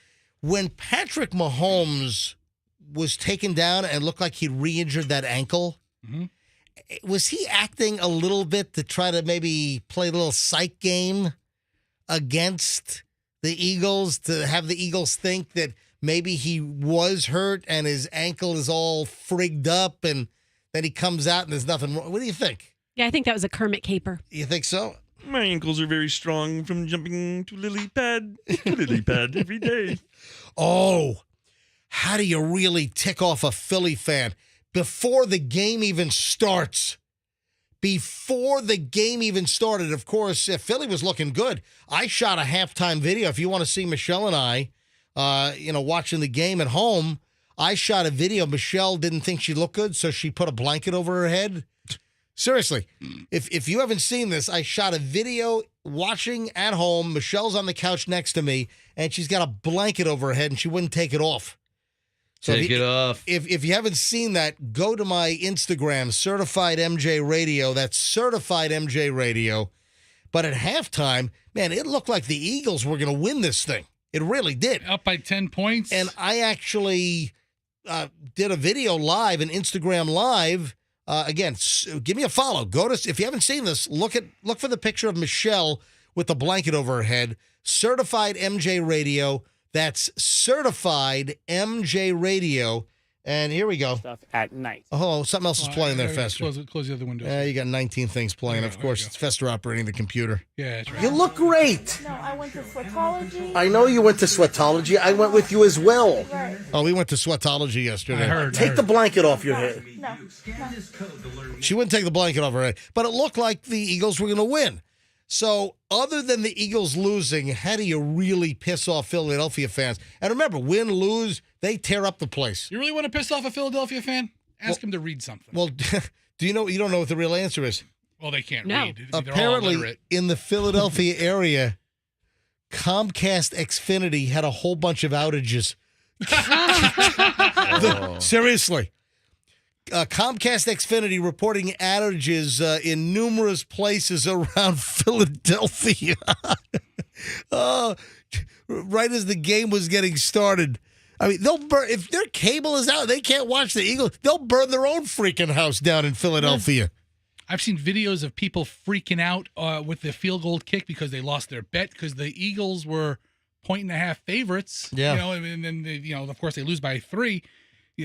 When Patrick Mahomes was taken down and looked like he re-injured that ankle, was he acting a little bit to try to maybe play a little psych game against the Eagles, to have the Eagles think that maybe he was hurt and his ankle is all frigged up and then he comes out and there's nothing wrong? What do you think? Yeah, I think that was a Kermit caper. You think so? My ankles are very strong from jumping to lily pad every day. Oh, how do you really tick off a Philly fan before the game even starts? Before the game even started, of course, Philly was looking good. I shot a halftime video. If you want to see Michelle and I, watching the game at home, I shot a video. Michelle didn't think she looked good, so she put a blanket over her head. Seriously, if you haven't seen this, I shot a video watching at home. Michelle's on the couch next to me, and she's got a blanket over her head, and she wouldn't take it off. So Take it off. If you haven't seen that, go to my Instagram, Certified MJ Radio. That's Certified MJ Radio. But at halftime, man, it looked like the Eagles were going to win this thing. It really did. Up by 10 points. And I actually did a video live, an Instagram live. Again, give me a follow. If you haven't seen this, look for the picture of Michelle with the blanket over her head. Certified MJ Radio. That's Certified MJ Radio. And here we go. Stuff at night. Oh, something else is playing there, Fester. Close the other windows. You got 19 things playing. Of course, it's Fester operating the computer. Yeah, that's right. You look great. No, I went to Sweatology. I know you went to Sweatology. I went with you as well. Right. Oh, we went to Sweatology yesterday. I heard. Take the blanket off your head. No. She wouldn't take the blanket off her head. But it looked like the Eagles were going to win. So, other than the Eagles losing, how do you really piss off Philadelphia fans? And remember, win, lose, they tear up the place. You really want to piss off a Philadelphia fan? Ask him to read something. Well, you don't know what the real answer is? Well, they can't No. read. They're all Apparently, illiterate. in the Philadelphia area, Comcast Xfinity had a whole bunch of outages. Seriously. Comcast Xfinity reporting outages in numerous places around Philadelphia. Right as the game was getting started. I mean, they'll burn if their cable is out. They can't watch the Eagles. They'll burn their own freaking house down in Philadelphia. I've seen videos of people freaking out with the field goal kick because they lost their bet because the Eagles were 1.5 favorites. Yeah. And then of course they lose by 3.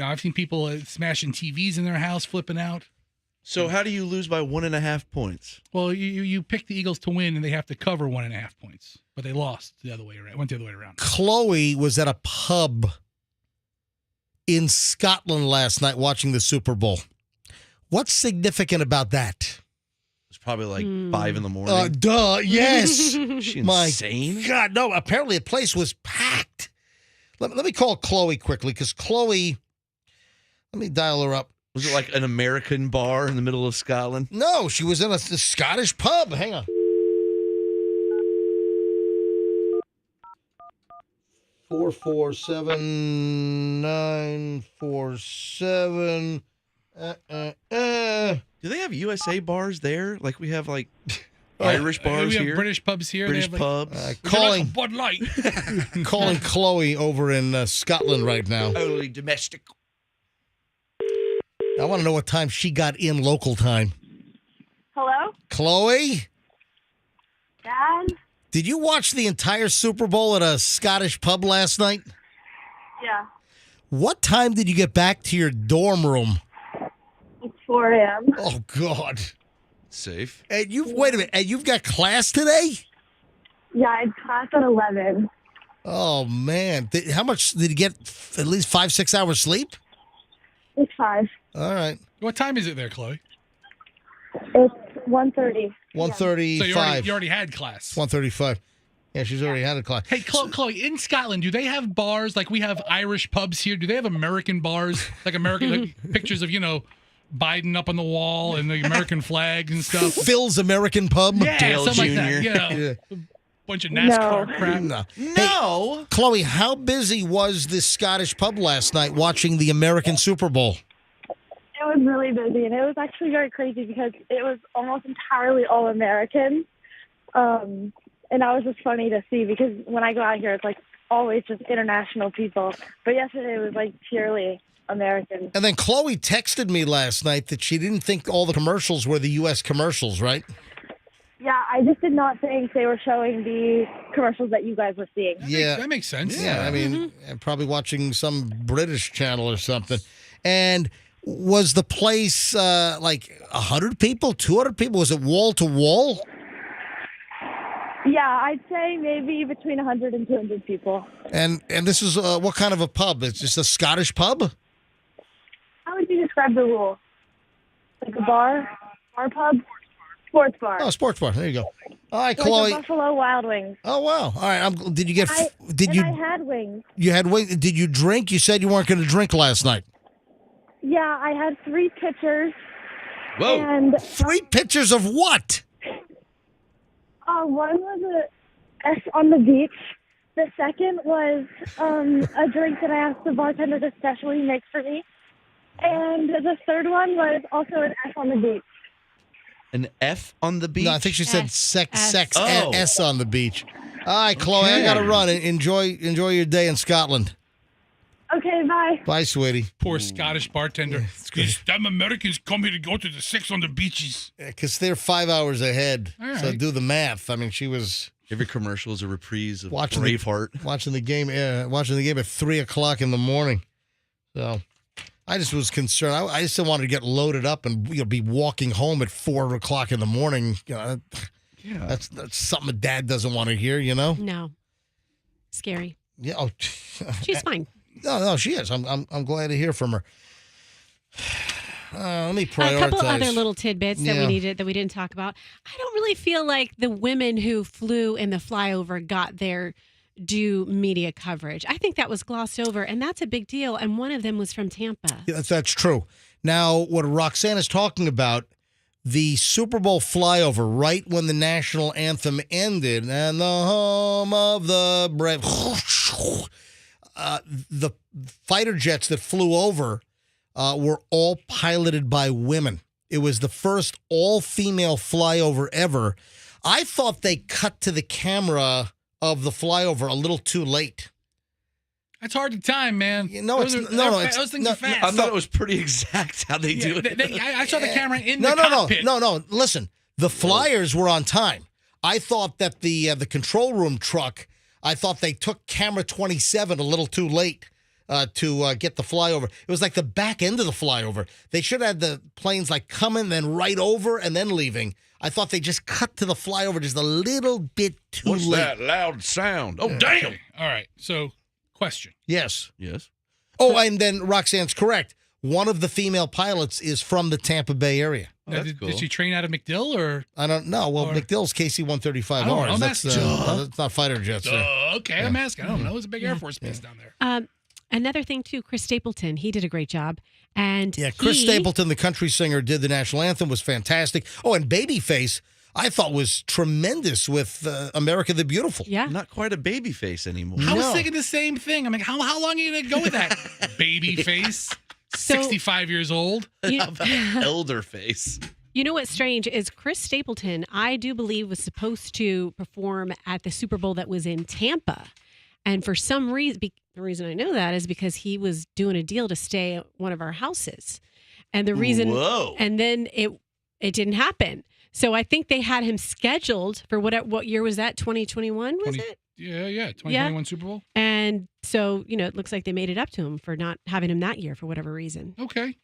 I've seen people smashing TVs in their house, flipping out. So how do you lose by 1.5 points? Well, you pick the Eagles to win, and they have to cover 1.5 points, but they lost the other way around. Went the other way around. Chloe was at a pub in Scotland last night watching the Super Bowl. What's significant about that? It's probably like 5 in the morning. Duh, yes. Is she insane? My God, no. Apparently, the place was packed. Let me call Chloe quickly, because Chloe, let me dial her up. Was it like an American bar in the middle of Scotland? No, she was in a Scottish pub. Hang on. 447-947. Do they have USA bars there? Like we have like Irish bars we have here? British pubs here. British They have, pubs. Calling Bud Light. calling Chloe over in Scotland right now. Only domestic. I want to know what time she got in local time. Hello? Chloe? Dad? Did you watch the entire Super Bowl at a Scottish pub last night? Yeah. What time did you get back to your dorm room? It's 4 a.m. Oh, God. Safe. And wait a minute. And you've got class today? Yeah, I had class at 11. Oh, man. How much did you get? At least 5-6 hours sleep? It's 5. All right. What time is it there, Chloe? It's 1:30. 1:35. So you already had class. 1:35. Yeah, she's already had a class. Hey, Chloe, in Scotland, do they have bars like we have Irish pubs here? Do they have American bars, like American like pictures of, Biden up on the wall and the American flag and stuff? Phil's American Pub? Yeah, Dale something Jr. like that. Yeah. Bunch of NASCAR crap. No. No. Hey, Chloe, how busy was this Scottish pub last night watching the American Super Bowl? It was really busy, and it was actually very crazy because it was almost entirely all American. And that was just funny to see because when I go out here, it's like always just international people. But yesterday it was like purely American. And then Chloe texted me last night that she didn't think all the commercials were the U.S. commercials, right? Yeah, I just did not think they were showing the commercials that you guys were seeing. That makes sense. Yeah, I mean, probably watching some British channel or something. And was the place like 100 people, 200 people? Was it wall to wall? Yeah, I'd say maybe between 100 and 200 people. And this is what kind of a pub? It's just a Scottish pub? How would you describe the rule? Like a bar pub? Sports bar. Oh, sports bar. There you go. All right, Like Chloe. a Buffalo Wild Wings. Oh, wow. All right. Did you get? I had wings. You had wings? Did you drink? You said you weren't going to drink last night. Yeah, I had 3 pitchers. Whoa. And 3 pitchers of what? one was a S on the beach. The second was a drink that I asked the bartender to specially make for me. And the third one was also an S on the beach. An F on the beach? No, I think she said sex Oh. S on the beach. All right, Chloe, I got to run. Enjoy your day in Scotland. Okay, bye. Bye, sweetie. Poor Scottish bartender. These damn Americans come here to go to the sex on the beaches. Because they're 5 hours ahead. All So right. do the math. I mean, she was Every commercial is a reprise of watching Braveheart. watching the game at 3 o'clock in the morning. So I just was concerned. I just didn't want to get loaded up and be walking home at 4 o'clock in the morning. That's something a dad doesn't want to hear. No. Scary. Yeah. Oh, She's fine. No, she is. I'm glad to hear from her. Let me prioritize. A couple other little tidbits that Yeah. we didn't talk about. I don't really feel like the women who flew in the flyover got their due media coverage. I think that was glossed over, and that's a big deal. And one of them was from Tampa. Yeah, that's true. Now, what Roxanne is talking about, the Super Bowl flyover, right when the national anthem ended, and the home of the brave, the fighter jets that flew over were all piloted by women. It was the first all-female flyover ever. I thought they cut to the camera of the flyover a little too late. That's hard to time, man. Those things are fast. I thought it was pretty exact how they do it. I saw the camera in the cockpit. No. Listen, the flyers were on time. I thought that the control room truck, I thought they took camera 27 a little too late to get the flyover. It was like the back end of the flyover. They should have had the planes like coming, then right over, and then leaving. I thought they just cut to the flyover just a little bit too What's late. that loud sound? Oh, damn. Okay. All right. So, question. Yes. Yes. Oh, and then Roxanne's correct. One of the female pilots is from the Tampa Bay area. Now, did she train out of MacDill or? I don't know. Well, Or- MacDill's KC-135Rs. I'm That's asking. that's not fighter jets. Okay, I'm asking. I don't know. It's a big Air Force base down there. Another thing too, Chris Stapleton, he did a great job. And Yeah, Chris Stapleton, the country singer, did the national anthem, was fantastic. Oh, and Babyface, I thought was tremendous with America the Beautiful. Yeah. Not quite a baby face anymore. I was thinking the same thing. I'm like, how long are you going to go with that? Baby face, 65 years old. How about elder face? You know what's strange is Chris Stapleton, I do believe, was supposed to perform at the Super Bowl that was in Tampa. And for some reason, the reason I know that is because he was doing a deal to stay at one of our houses. And the reason, Whoa. and then it didn't happen. So I think they had him scheduled for what year was that? 2021 was it? Yeah, 2021 Super Bowl. And so, it looks like they made it up to him for not having him that year for whatever reason. Okay.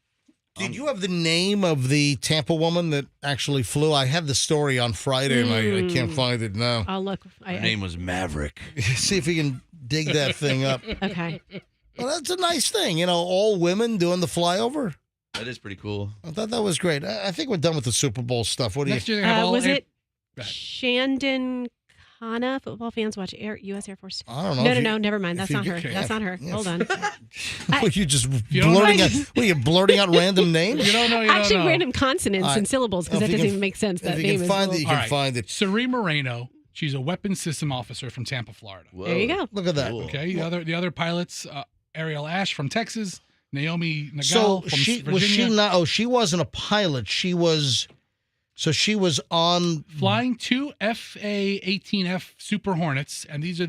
Did you have the name of the Tampa woman that actually flew? I had the story on Friday, and I can't find it now. I'll look. Her name was Maverick. See if you can dig that thing up. Okay. Well, that's a nice thing. All women doing the flyover. That is pretty cool. I thought that was great. I think we're done with the Super Bowl stuff. What do Next you? year they have all Was it Shandon Kana? Football fans watch U.S. Air Force. I don't know. No, never mind. That's not her. okay, That's not her. Hold on. What, you just you don't blurting know- out? What are you blurting out random names? You don't know. You Actually, don't know. random consonants All right. and syllables because If that you doesn't can- even make sense. That If you name can is find a it, you little- can find it. Cerie Moreno. She's a weapons system officer from Tampa, Florida. There you go. Look at that. Okay. The other pilots, Ariel Ash from Texas, Naomi Nagel So from she Virginia. was she not? Oh, she wasn't a pilot. She was. So she was on. Flying two FA-18F Super Hornets, and these are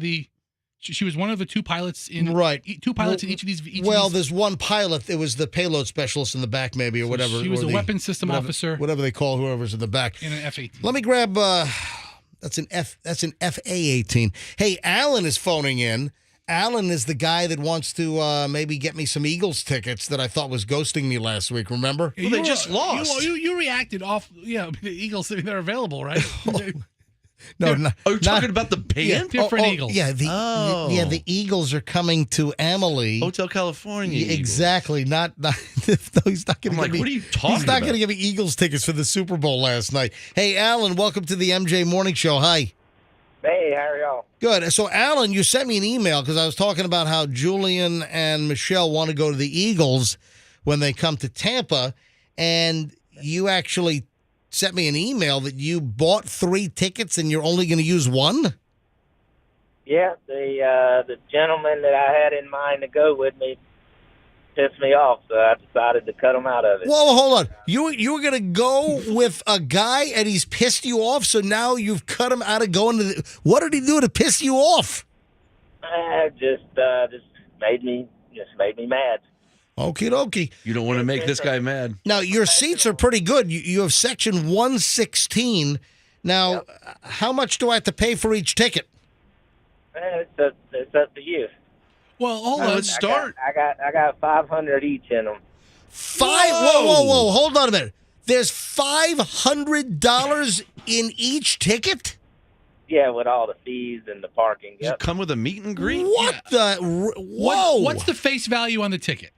she was one of the two pilots in Right. Two pilots in each of these. There's one pilot. It was the payload specialist in the back, maybe, or whatever. She was or a the- weapons system whatever- officer whatever they call whoever's in the back. in an F-18. Let me grab. That's an FA-18. Hey, Alan is phoning in. Alan is the guy that wants to maybe get me some Eagles tickets that I thought was ghosting me last week. Remember? Well, they just lost. You reacted off. Yeah, the Eagles saying they're available, right? No, no. Are you talking about the band? Different Eagles. Yeah, the Eagles are coming to Amalie. Hotel California. Yeah, Eagles. exactly. Not no, he's not going to I'm give like, me. what are you talking He's not about? going to give me Eagles tickets for the Super Bowl last night. Hey, Alan, welcome to the MJ Morning Show. Hi. Hey, how are y'all? Good. So, Alan, you sent me an email because I was talking about how Julian and Michelle want to go to the Eagles when they come to Tampa, and you actually sent me an email that you bought 3 tickets and you're only going to use 1? Yeah, the gentleman that I had in mind to go with me pissed me off, so I decided to cut him out of it. Whoa, hold on. You were going to go with a guy and he's pissed you off, so now you've cut him out of going to the... What did he do to piss you off? Just made me mad. Okie dokie. You don't want to make this guy mad. Now, your seats are pretty good. You have section 116. Now, how much do I have to pay for each ticket? It's up to you. Well, hold on. Let's start. I got 500 each in them. Whoa. Hold on a minute. There's $500 in each ticket? Yeah, with all the fees and the parking. Does it come with a meet and greet? What the? Whoa. What's the face value on the ticket?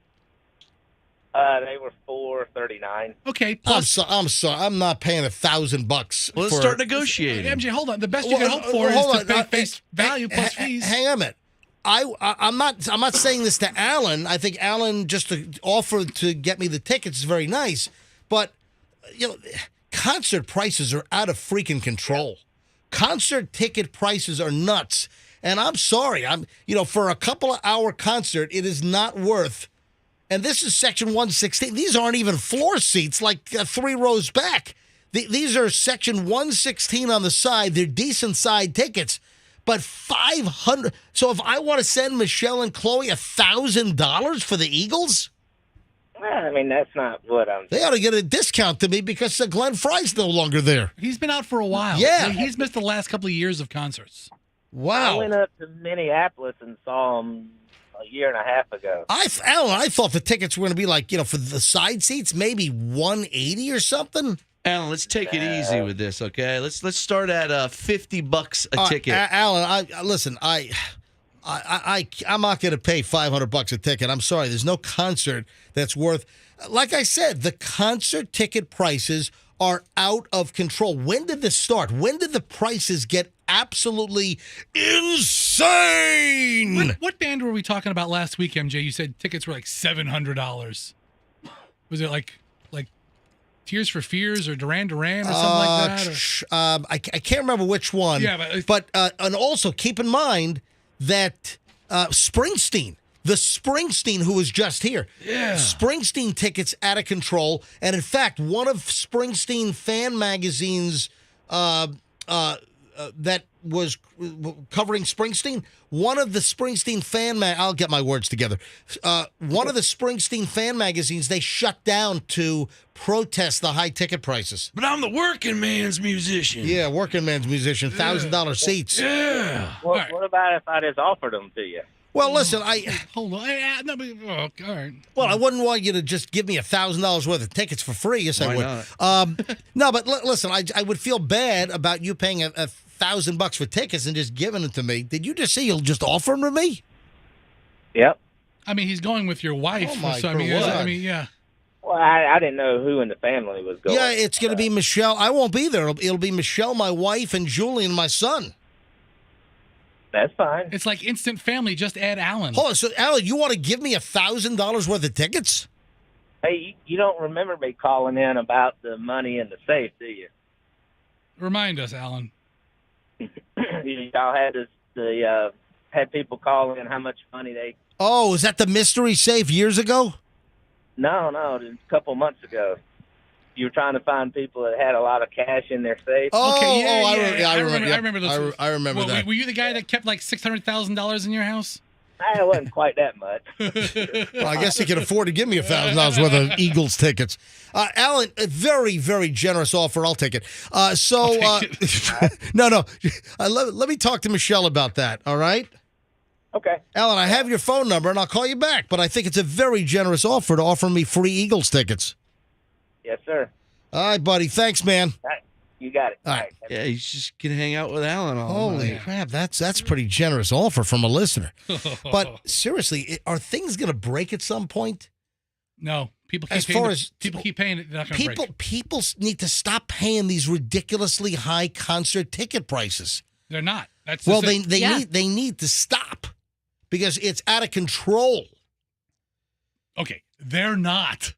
They were $439. Okay. I'm sorry. I'm not paying $1,000. Well, let's start negotiating. MJ, hold on. The best you can hope for is to pay face value plus fees. Hang on a minute. I'm not saying this to Alan. I think Alan just to offer to get me the tickets is very nice, but concert prices are out of freaking control. Concert ticket prices are nuts, and I'm sorry. For a couple of hour concert, it is not worth. And this is section 116. These aren't even floor seats, like 3 rows back. These are section 116 on the side. They're decent side tickets. But $500. So if I want to send Michelle and Chloe $1,000 for the Eagles, Well, I mean, that's not what I'm. they ought to get a discount to me because Glenn Fry's no longer there. He's been out for a while. Yeah. Like, he's missed the last couple of years of concerts. Wow. I went up to Minneapolis and saw him a year and a half ago. Alan, I thought the tickets were going to be like, for the side seats, maybe $180 or something. Alan, let's take it easy with this, okay? Let's start at $50 a ticket. Alan, listen. I'm not going to pay $500 a ticket. I'm sorry. There's no concert that's worth. Like I said, the concert ticket prices are out of control. When did this start? When did the prices get absolutely insane? What band were we talking about last week, MJ? You said tickets were like $700. Was it like Tears for Fears or Duran Duran or something like that? I can't remember which one. Yeah, but and also keep in mind that Springsteen, the Springsteen who was just here, Springsteen tickets out of control. And in fact, one of Springsteen fan magazine's that was covering Springsteen. One of the Springsteen I'll get my words together. One of the Springsteen fan magazines they shut down to protest the high ticket prices. But I'm the working man's musician. Yeah, working man's musician, $1,000 seats. Yeah. What about if I just offered them to you? Well, listen, hold on. No, but, all right. Well, I wouldn't want you to just give me $1,000 worth of tickets for free. Yes, I Why would. No, but listen, I would feel bad about you paying $1,000 for tickets and just giving it to me. Did you just say you'll just offer them to me? Yep. I mean, he's going with your wife. Oh, my so, God. yeah. Well, I didn't know who in the family was going. Yeah, it's going to be Michelle. I won't be there. It'll be Michelle, my wife, and Julie, and my son. That's fine. It's like instant family. Just add Alan. Hold on. So, Alan, you want to give me $1,000 worth of tickets? Hey, you don't remember me calling in about the money in the safe, do you? Remind us, Alan. Y'all had had people call in how much money they. Oh, is that the mystery safe years ago? No, it was a couple months ago. You were trying to find people that had a lot of cash in their safe. Oh, okay, I I remember those. I remember that. Were you the guy that kept like $600,000 in your house? It wasn't quite that much. Well, I guess he can afford to give me $1,000 worth of Eagles tickets. Alan, a very, very generous offer. I'll take it. No. Let me talk to Michelle about that, all right? Okay. Alan, I have your phone number, and I'll call you back, but I think it's a very generous offer to offer me free Eagles tickets. Yes, sir. All right, buddy. Thanks, man. All right. You got it. All right. Yeah, he's just gonna hang out with Alan all Holy night. crap, that's a pretty generous offer from a listener. But seriously, are things going to break at some point? No. People keep As paying far the- as people keep paying it, they're not going to break. People need to stop paying these ridiculously high concert ticket prices. They're not. That's Well, the thing. they need to stop because it's out of control. Okay, they're not.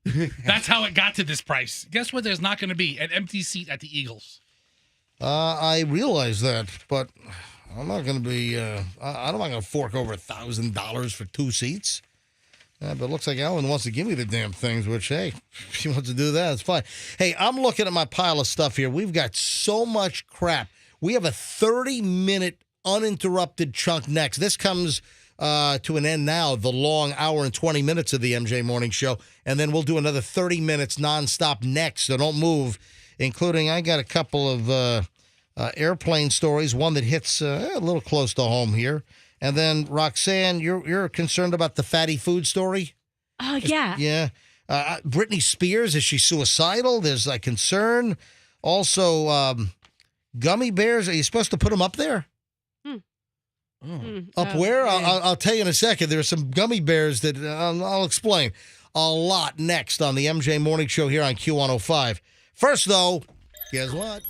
That's how it got to this price. Guess what? There's not going to be an empty seat at the Eagles. I realize that, but I'm not going to be. I'm not going to fork over $1,000 for 2 seats. But it looks like Alan wants to give me the damn things, which, hey, if he wants to do that, it's fine. Hey, I'm looking at my pile of stuff here. We've got so much crap. We have a 30-minute uninterrupted chunk next. This comes to an end now, the long hour and 20 minutes of the MJ Morning Show. And then we'll do another 30 minutes nonstop next, so don't move, including I got a couple of airplane stories, one that hits a little close to home here. And then, Roxanne, you're concerned about the fatty food story? Oh, yeah. Yeah. Britney Spears, is she suicidal? There's a concern. Also, gummy bears, are you supposed to put them up there? Up where? I'll tell you in a second. There are some gummy bears that I'll explain. A lot next on the MJ Morning Show here on Q105. First, though, guess what?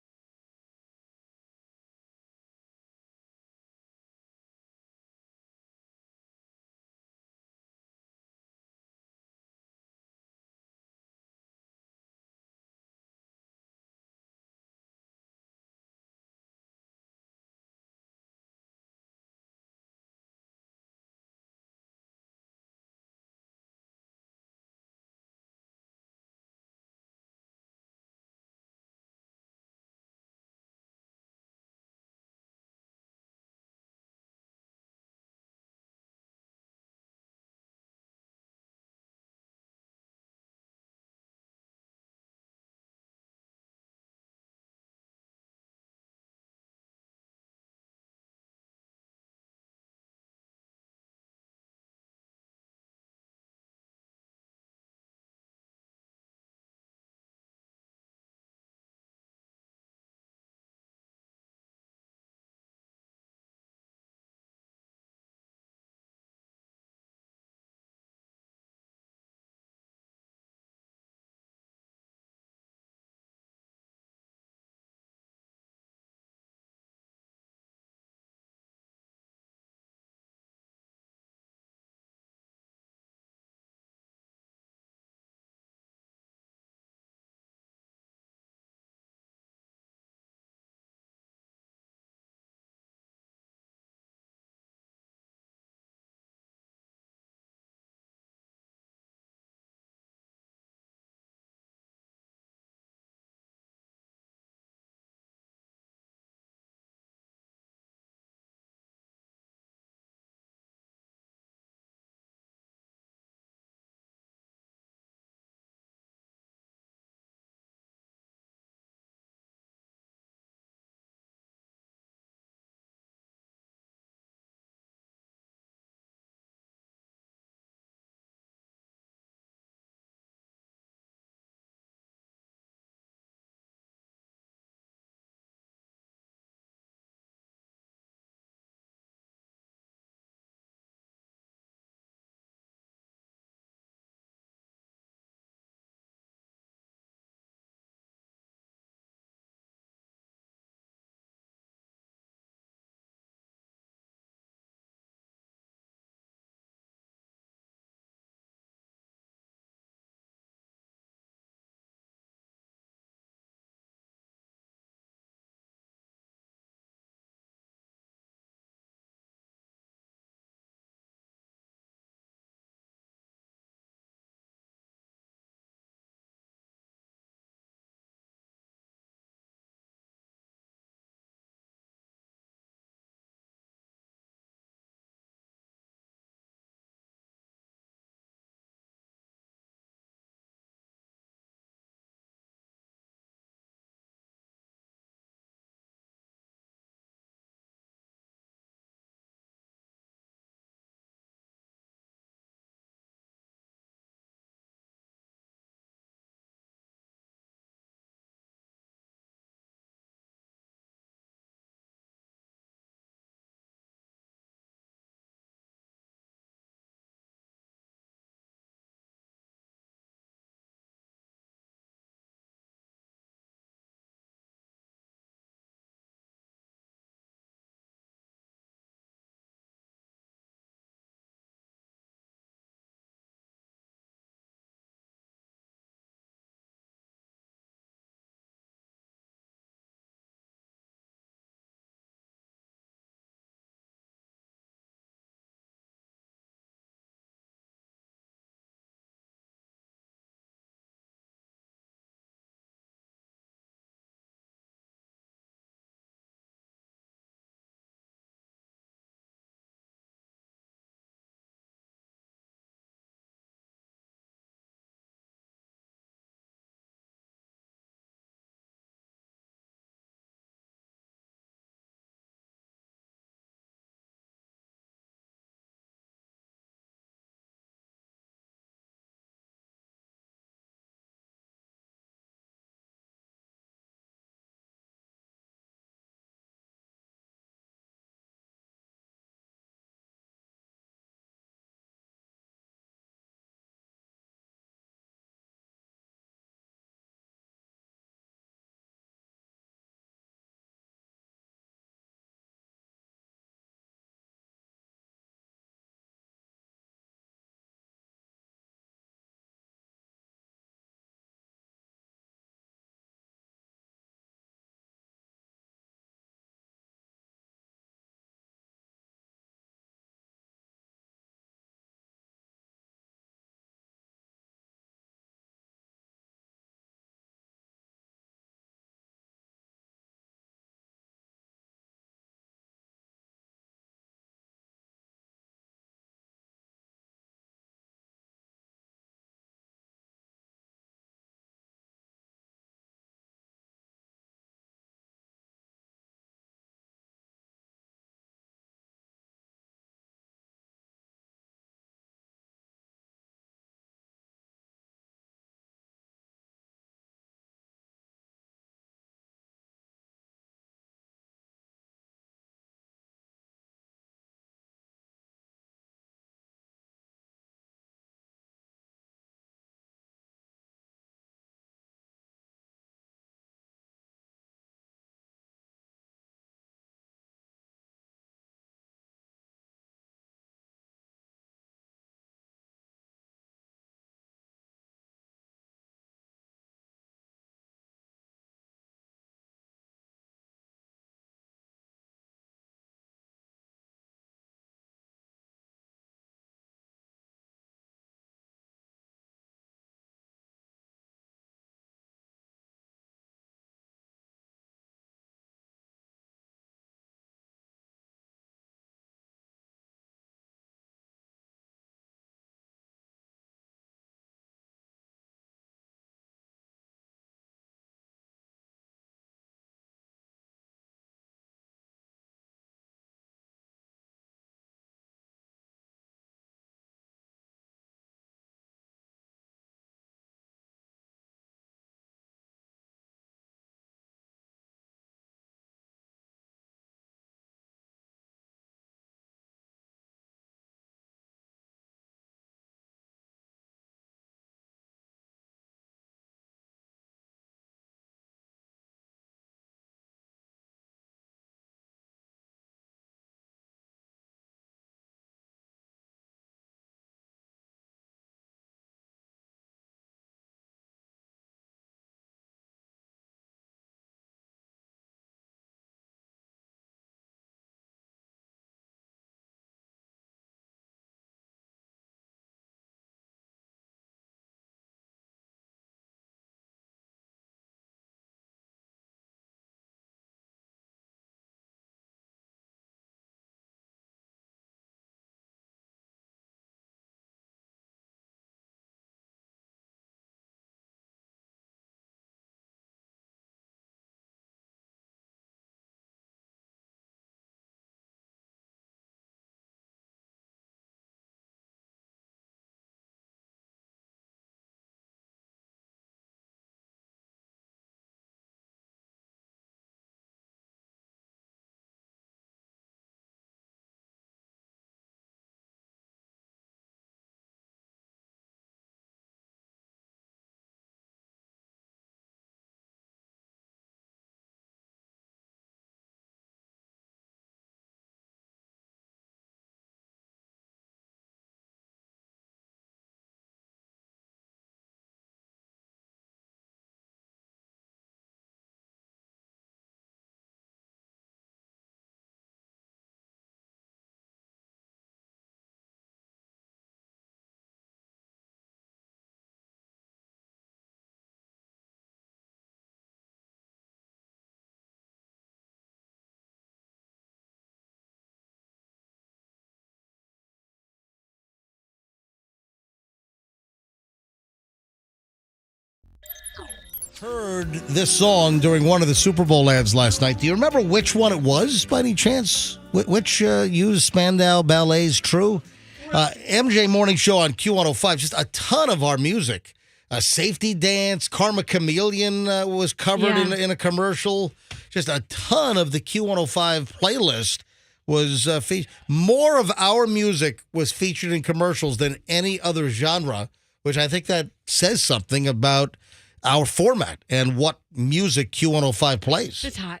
Heard this song during one of the Super Bowl ads last night. Do you remember which one it was by any chance? Which used Spandau Ballet's True? MJ Morning Show on Q105. Just a ton of our music. Safety Dance, Karma Chameleon was covered in a commercial. Just a ton of the Q105 playlist was featured. More of our music was featured in commercials than any other genre, which I think that says something about our format and what music Q105 plays. It's hot.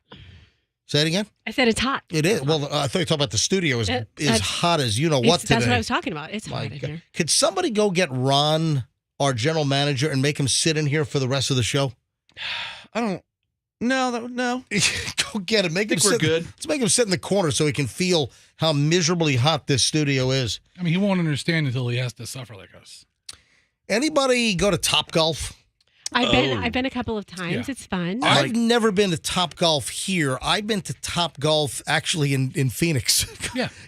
Say it again? I said it's hot. It is. Well, I thought you were talking about the studio is hot as you know what today. That's what I was talking about. It's hot in here. Could somebody go get Ron, our general manager, and make him sit in here for the rest of the show? I don't. No. Go get him. Make him sit. We're good. Let's make him sit in the corner so he can feel how miserably hot this studio is. I mean, he won't understand until he has to suffer like us. Anybody go to Topgolf? I've been a couple of times. Yeah. It's fun. I've never been to Topgolf here. I've been to Topgolf actually in Phoenix.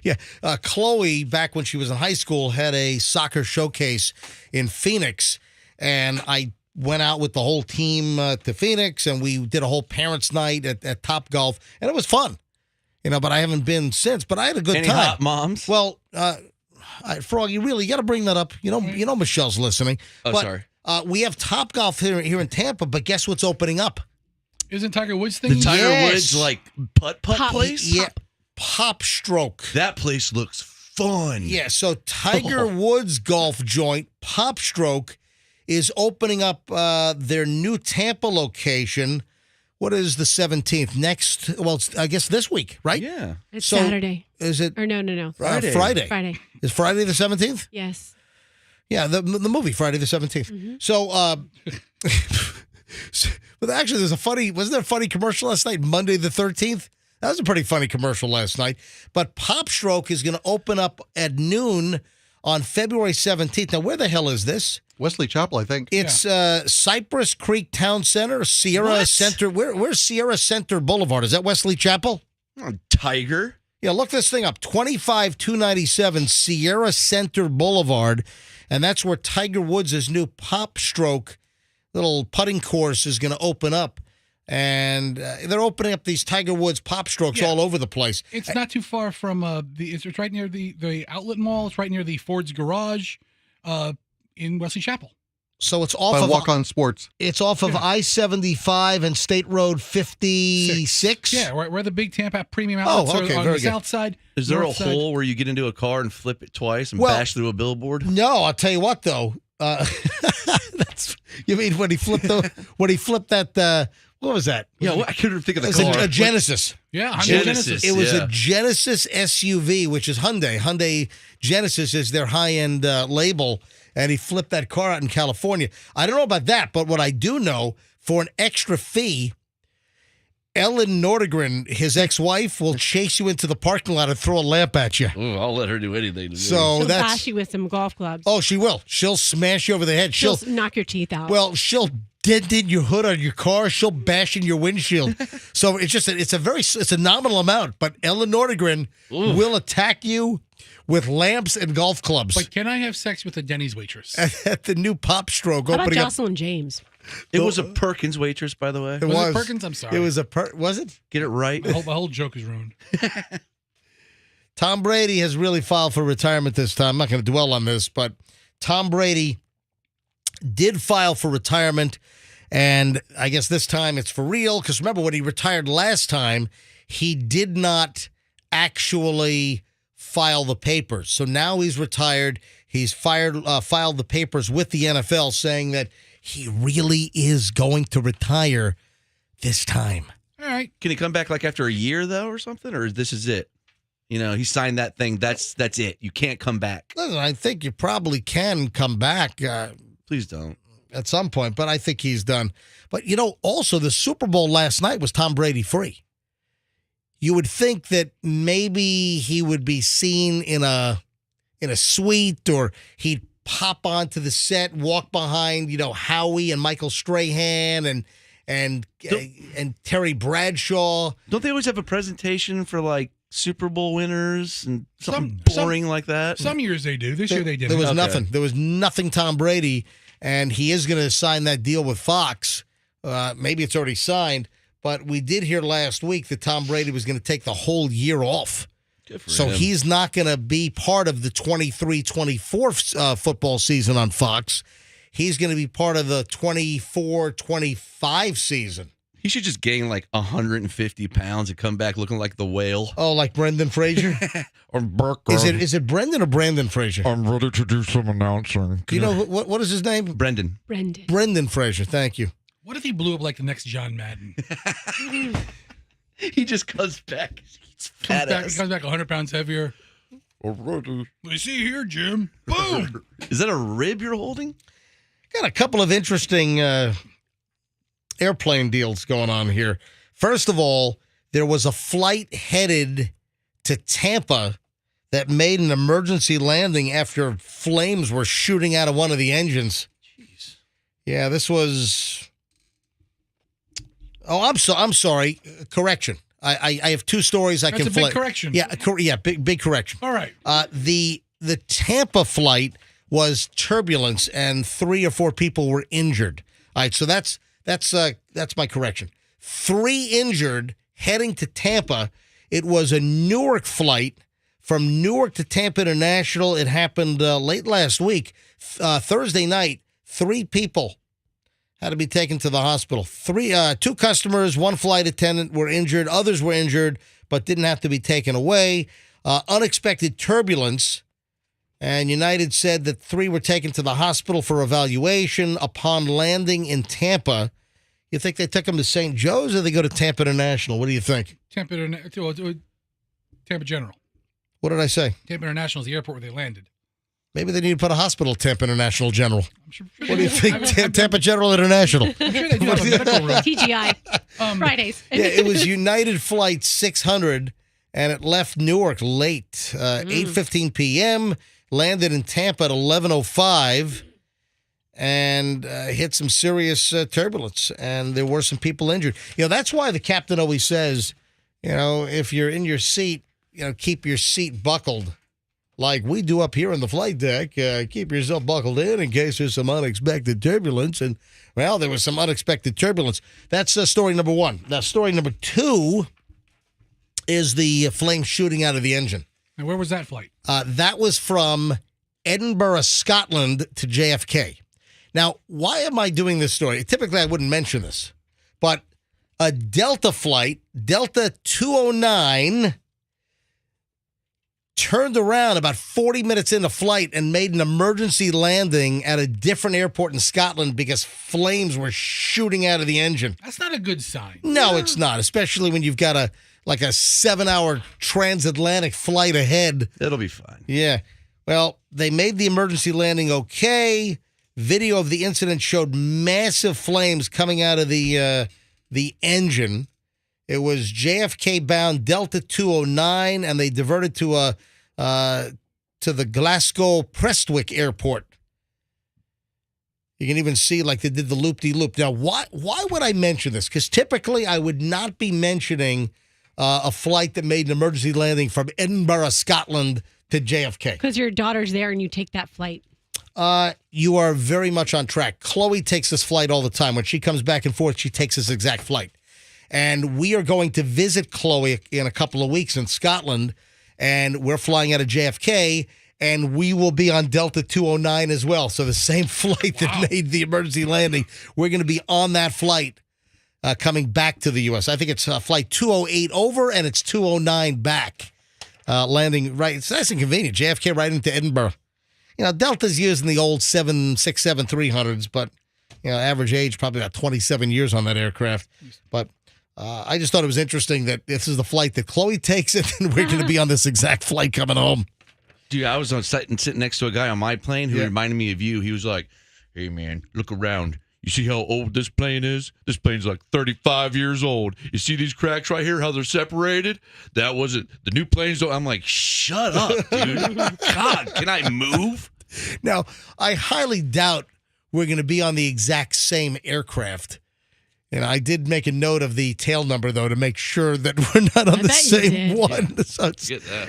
Yeah. Chloe, back when she was in high school, had a soccer showcase in Phoenix, and I went out with the whole team to Phoenix, and we did a whole parents' night at Topgolf, and it was fun. But I haven't been since. But I had a good time. Any hot moms? Well, Froggy, you got to bring that up. You know Michelle's listening. Oh, sorry. We have Topgolf here in Tampa, but guess what's opening up? Isn't Tiger Woods thing? The Tiger Woods putt place? Yeah, Pop Stroke. That place looks fun. Yeah, so Tiger Woods golf joint, Pop Stroke, is opening up their new Tampa location. What is the 17th? It's, I guess this week, right? Yeah. It's Saturday. Is it? Or no. Friday. Friday. Is Friday the 17th? Yes. Yeah, the movie, Friday the 17th. Mm-hmm. So, but actually, wasn't there a funny commercial last night, Monday the 13th? That was a pretty funny commercial last night. But Pop Stroke is going to open up at noon on February 17th. Now, where the hell is this? Wesley Chapel, I think. It's Cypress Creek Town Center, Sierra Center. Where's Sierra Center Boulevard? Is that Wesley Chapel? Oh, Tiger. Yeah, look this thing up. 25297 Sierra Center Boulevard. And that's where Tiger Woods' new Pop Stroke little putting course is going to open up. And they're opening up these Tiger Woods Pop Strokes all over the place. It's not too far from it's right near the outlet mall. It's right near the Ford's Garage in Wesley Chapel. So it's off by of Walk On Sports. It's off of I-75 and State Road 56. Yeah, where the big Tampa Premium outlets are on the south side. Is there a hole where you get into a car and flip it twice and bash through a billboard? No, I'll tell you what though. You mean when he flipped that? What was that? Yeah, I couldn't think of the car. car. A Genesis. Yeah, Genesis. It was a Genesis SUV, which is Hyundai. Hyundai Genesis is their high-end label, and he flipped that car out in California. I don't know about that, but what I do know, for an extra fee, Ellen Nordegren, his ex-wife, will chase you into the parking lot and throw a lamp at you. Ooh, I'll let her do anything to me. So She'll bash you with some golf clubs. Oh, she will. She'll smash you over the head. She'll knock your teeth out. Well, she'll dent in your hood on your car. She'll bash in your windshield. So it's a nominal amount, but Ellen Nordegren will attack you with lamps and golf clubs. But can I have sex with a Denny's waitress? At the new Pop Stroke How about opening up. Jocelyn James? It was a Perkins waitress, by the way. It was Perkins? I'm sorry. It was was it? Get it right. The whole joke is ruined. Tom Brady has really filed for retirement this time. I'm not going to dwell on this, but Tom Brady did file for retirement, and I guess this time it's for real, because remember when he retired last time, he did not actually file the papers. So now he's retired. He's filed the papers with the NFL saying that he really is going to retire this time. All right. Can he come back like after a year though, or something, or this is it? He signed that thing. That's it. You can't come back. Listen, I think you probably can come back. Please don't. At some point, but I think he's done. But also the Super Bowl last night was Tom Brady free. You would think that maybe he would be seen in a suite, or he'd pop onto the set, walk behind, Howie and Michael Strahan and Terry Bradshaw. Don't they always have a presentation for like Super Bowl winners and something boring like that? Some years they do. This year they didn't. There was nothing. There was nothing Tom Brady, and he is going to sign that deal with Fox Maybe it's already signed, but we did hear last week that Tom Brady was going to take the whole year off. Good for So him. he's not going to be part of the 23-24 football season on Fox. He's going to be part of the 24-25 season. He should just gain like 150 pounds and come back looking like the whale. Oh, like Brendan Fraser? Or Burke. Is it Brendan or Brandon Fraser? I'm ready to do some announcing. Do you know what is his name? Brendan. Brendan Fraser. Thank you. What if he blew up like the next John Madden? He just comes back. He's Comes back 100 pounds heavier. Already. We see here, Jim. Boom. Is that a rib you're holding? Got a couple of interesting airplane deals going on here. First of all, there was a flight headed to Tampa that made an emergency landing after flames were shooting out of one of the engines. Jeez. Yeah, this was. Oh, I'm sorry. Correction. I have two stories I That's can a big correction. Yeah, big correction. All right. The Tampa flight was turbulence, and 3 or 4 people were injured. All right, so that's my correction. 3 injured heading to Tampa. It was a Newark flight from Newark to Tampa International. It happened late last week, Thursday night. 3 people had to be taken to the hospital. 2 customers, 1 flight attendant were injured. Others were injured, but didn't have to be taken away. Unexpected turbulence. And United said that 3 were taken to the hospital for evaluation upon landing in Tampa. You think they took them to St. Joe's or they go to Tampa International? What do you think? Tampa General. What did I say? Tampa International is the airport where they landed. Maybe they need to put a hospital at Tampa International General. Sure What do you think? Tampa General International. I'm sure they do have a medical room. TGI. Fridays. Yeah, it was United Flight 600, and it left Newark late, 8:15 p.m., landed in Tampa at 11:05, and hit some serious turbulence, and there were some people injured. That's why the captain always says, if you're in your seat, keep your seat buckled. Like we do up here on the flight deck, keep yourself buckled in case there's some unexpected turbulence. And, well, there was some unexpected turbulence. That's story number 1. Now, story number 2 is the flame shooting out of the engine. And where was that flight? That was from Edinburgh, Scotland to JFK. Now, why am I doing this story? Typically, I wouldn't mention this, but a Delta flight, Delta 209, turned around about 40 minutes into flight and made an emergency landing at a different airport in Scotland because flames were shooting out of the engine. That's not a good sign. No, it's not, especially when you've got a 7-hour transatlantic flight ahead. It'll be fine. Yeah. Well, they made the emergency landing okay. Video of the incident showed massive flames coming out of the engine. It was JFK-bound Delta 209, and they diverted to the Glasgow Prestwick Airport. You can even see like they did the loop-de-loop. Now, why would I mention this? Because typically I would not be mentioning a flight that made an emergency landing from Edinburgh, Scotland to JFK. Because your daughter's there and you take that flight. You are very much on track. Chloe takes this flight all the time. When she comes back and forth, she takes this exact flight. And we are going to visit Chloe in a couple of weeks in Scotland, and we're flying out of JFK, and we will be on Delta 209 as well. So the same flight that made the emergency landing, we're going to be on that flight coming back to the U.S. I think it's flight 208 over, and it's 209 back, landing right. It's nice and convenient. JFK right into Edinburgh. Delta's using the old 767-300s, but, average age probably about 27 years on that aircraft. But I just thought it was interesting that this is the flight that Chloe takes, and then we're going to be on this exact flight coming home. Dude, I was on site and sitting next to a guy on my plane who reminded me of you. He was like, "Hey, man, look around. You see how old this plane is? This plane's like 35 years old. You see these cracks right here, how they're separated? That wasn't the new planes." I'm like, shut up, dude. God, can I move? Now, I highly doubt we're going to be on the exact same aircraft. And I did make a note of the tail number, though, to make sure that we're not on the same one.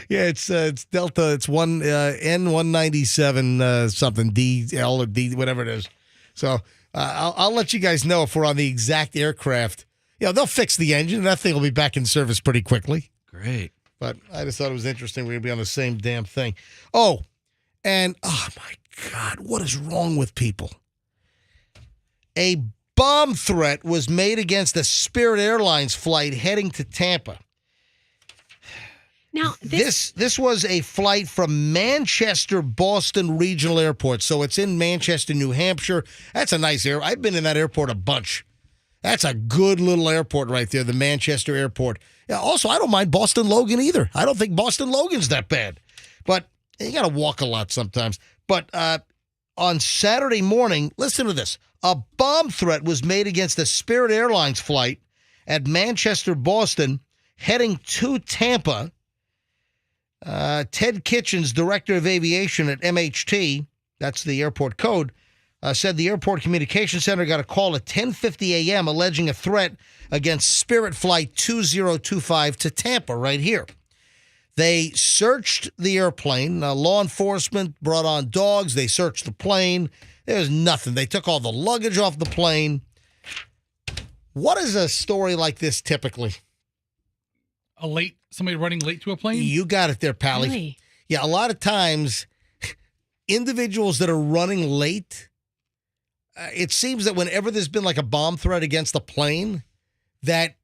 Yeah. So it's Delta. It's N197 something, DL or D, whatever it is. So I'll let you guys know if we're on the exact aircraft. They'll fix the engine. That thing will be back in service pretty quickly. Great. But I just thought it was interesting. We're going to be on the same damn thing. Oh, and oh my God, what is wrong with people? A bomb threat was made against a Spirit Airlines flight heading to Tampa. Now, this was a flight from Manchester Boston Regional Airport. So it's in Manchester, New Hampshire. That's a nice airport. I've been in that airport a bunch. That's a good little airport right there, the Manchester Airport. Yeah, also, I don't mind Boston Logan either. I don't think Boston Logan's that bad. But you got to walk a lot sometimes. But on Saturday morning, listen to this. A bomb threat was made against a Spirit Airlines flight at Manchester, Boston, heading to Tampa. Ted Kitchens, director of aviation at MHT, that's the airport code, said the airport communication center got a call at 10:50 a.m. alleging a threat against Spirit Flight 2025 to Tampa right here. They searched the airplane. Law enforcement brought on dogs. They searched the plane. There's nothing. They took all the luggage off the plane. What is a story like this typically? Somebody running late to a plane? You got it there, Pally. Really? Yeah, a lot of times, individuals that are running late, it seems that whenever there's been like a bomb threat against a plane, that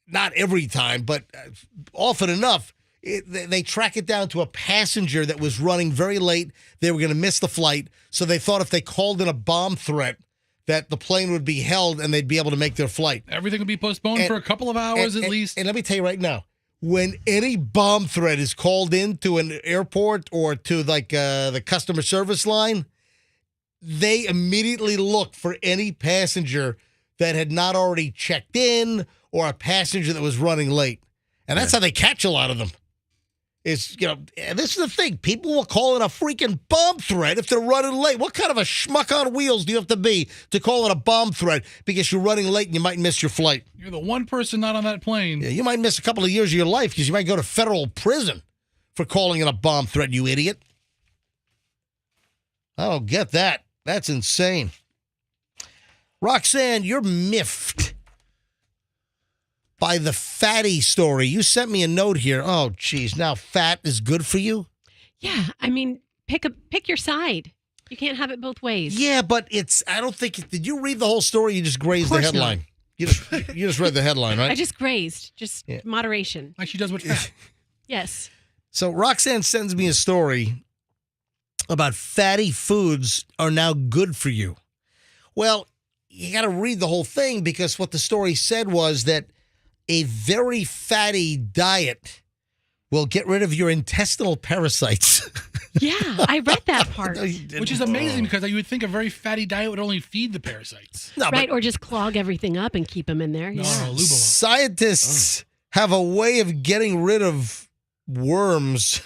not every time, but often enough, they track it down to a passenger that was running very late. They were going to miss the flight, so they thought if they called in a bomb threat, that the plane would be held and they'd be able to make their flight. Everything would be postponed for a couple of hours at least. And let me tell you right now, when any bomb threat is called in to an airport or to like the customer service line, they immediately look for any passenger that had not already checked in or a passenger that was running late. And that's how they catch a lot of them. Is, and this is the thing. People will call it a freaking bomb threat if they're running late. What kind of a schmuck on wheels do you have to be to call it a bomb threat because you're running late and you might miss your flight? You're the one person not on that plane. Yeah, you might miss a couple of years of your life because you might go to federal prison for calling it a bomb threat, you idiot. I don't get that. That's insane. Roxanne, you're miffed by the fatty story. You sent me a note here. Oh, geez. Now fat is good for you? Yeah. I mean, pick your side. You can't have it both ways. Yeah, but I don't think, did you read the whole story? You just grazed the headline. You just read the headline, right? I just grazed. Just moderation. Like she does with fat. Yes. So Roxanne sends me a story about fatty foods are now good for you. Well, you got to read the whole thing because what the story said was that a very fatty diet will get rid of your intestinal parasites. Yeah, I read that part. No, you didn't. Which is amazing because you would think a very fatty diet would only feed the parasites. No, right, or just clog everything up and keep them in there. No, Yeah. Scientists have a way of getting rid of worms.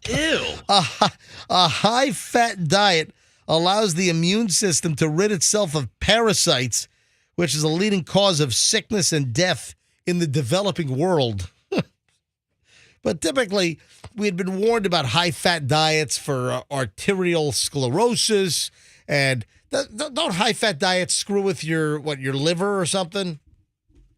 Ew. A high-fat diet allows the immune system to rid itself of parasites, which is a leading cause of sickness and death in the developing world. But typically, we had been warned about high-fat diets for arterial sclerosis, and don't high-fat diets screw with your liver or something?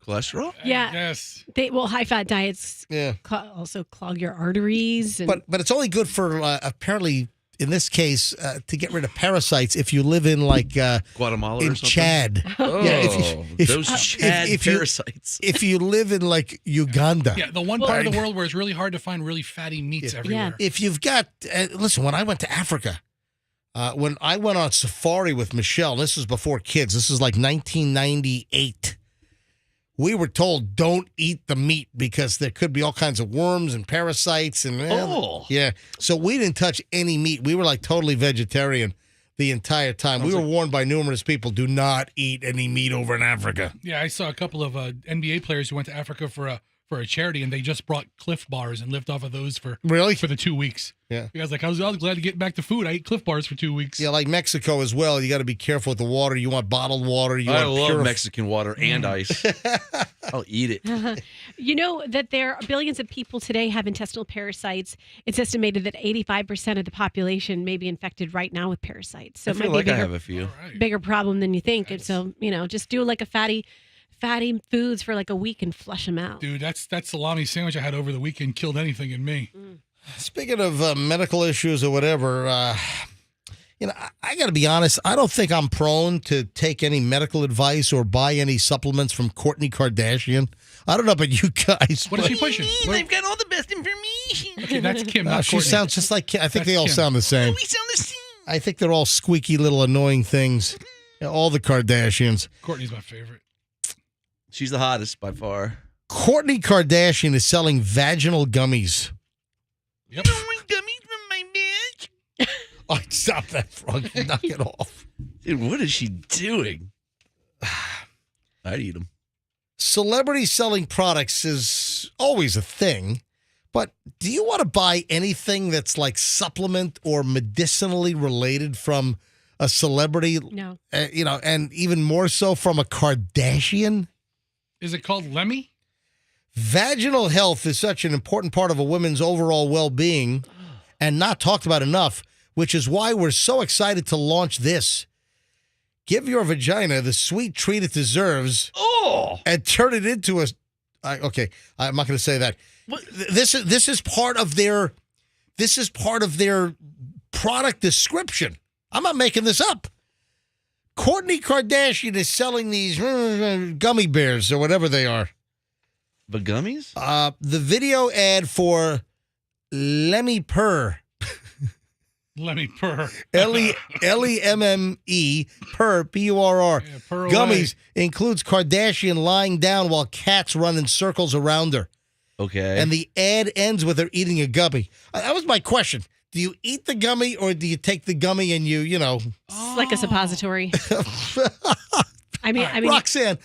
Cholesterol? Yeah. Yes. High-fat diets also clog your arteries. And But it's only good for, apparently, in this case, to get rid of parasites if you live in like Guatemala in or something? Chad. Oh, those Chad parasites. If you live in like Uganda. Yeah, the one part of the world where it's really hard to find really fatty meats everywhere. If you've got, listen, when I went to Africa, when I went on safari with Michelle, this was before kids, this is like 1998. We were told don't eat the meat because there could be all kinds of worms and parasites and yeah. So we didn't touch any meat. We were like totally vegetarian the entire time. We were warned by numerous people, do not eat any meat over in Africa. Yeah, I saw a couple of NBA players who went to Africa for for a charity, and they just brought Cliff Bars and lived off of those for the 2 weeks. Yeah. Because I was glad to get back to food. I ate Cliff Bars for 2 weeks. Yeah, like Mexico as well. You got to be careful with the water. You want bottled water. I love Mexican water and ice. I'll eat it. You know that there are billions of people today have intestinal parasites. It's estimated that 85% of the population may be infected right now with parasites. So I it feel might like be I have a few. bigger problem than you think. And so, just do like a fatty foods for like a week and flush them out. Dude, that salami sandwich I had over the weekend killed anything in me. Speaking of medical issues or whatever, I got to be honest. I don't think I'm prone to take any medical advice or buy any supplements from Kourtney Kardashian. I don't know about you guys. What is she pushing? They've got all the best information. Okay, that's Kim, not she Kourtney. sounds just like Kim. I think That's they all Kim. sound the same. We sound the same. I think they're all squeaky little annoying things. Yeah, all the Kardashians. Courtney's my favorite. She's the hottest by far. Kourtney Kardashian is selling vaginal gummies. Yep. Gummies from my bitch. Oh, stop that, Froggy. Knock it off. Dude, what is she doing? I'd eat them. Celebrity selling products is always a thing, but do you want to buy anything that's like supplement or medicinally related from a celebrity? No. And even more so from a Kardashian? Is it called Lemmy? Vaginal health is such an important part of a woman's overall well-being and not talked about enough, which is why we're so excited to launch this. Give your vagina the sweet treat it deserves and turn it into I'm not going to say that. This is part of their product description. I'm not making this up. Kourtney Kardashian is selling these gummy bears or whatever they are. The gummies? The video ad for Lemmy Purr. Lemmy Purr. L-E-M-M-E Purr, P-U-R-R. Yeah, purr Gummies includes Kardashian lying down while cats run in circles around her. Okay. And the ad ends with her eating a gummy. That was my question. Do you eat the gummy or do you take the gummy and It's like a suppository. I mean, Roxanne,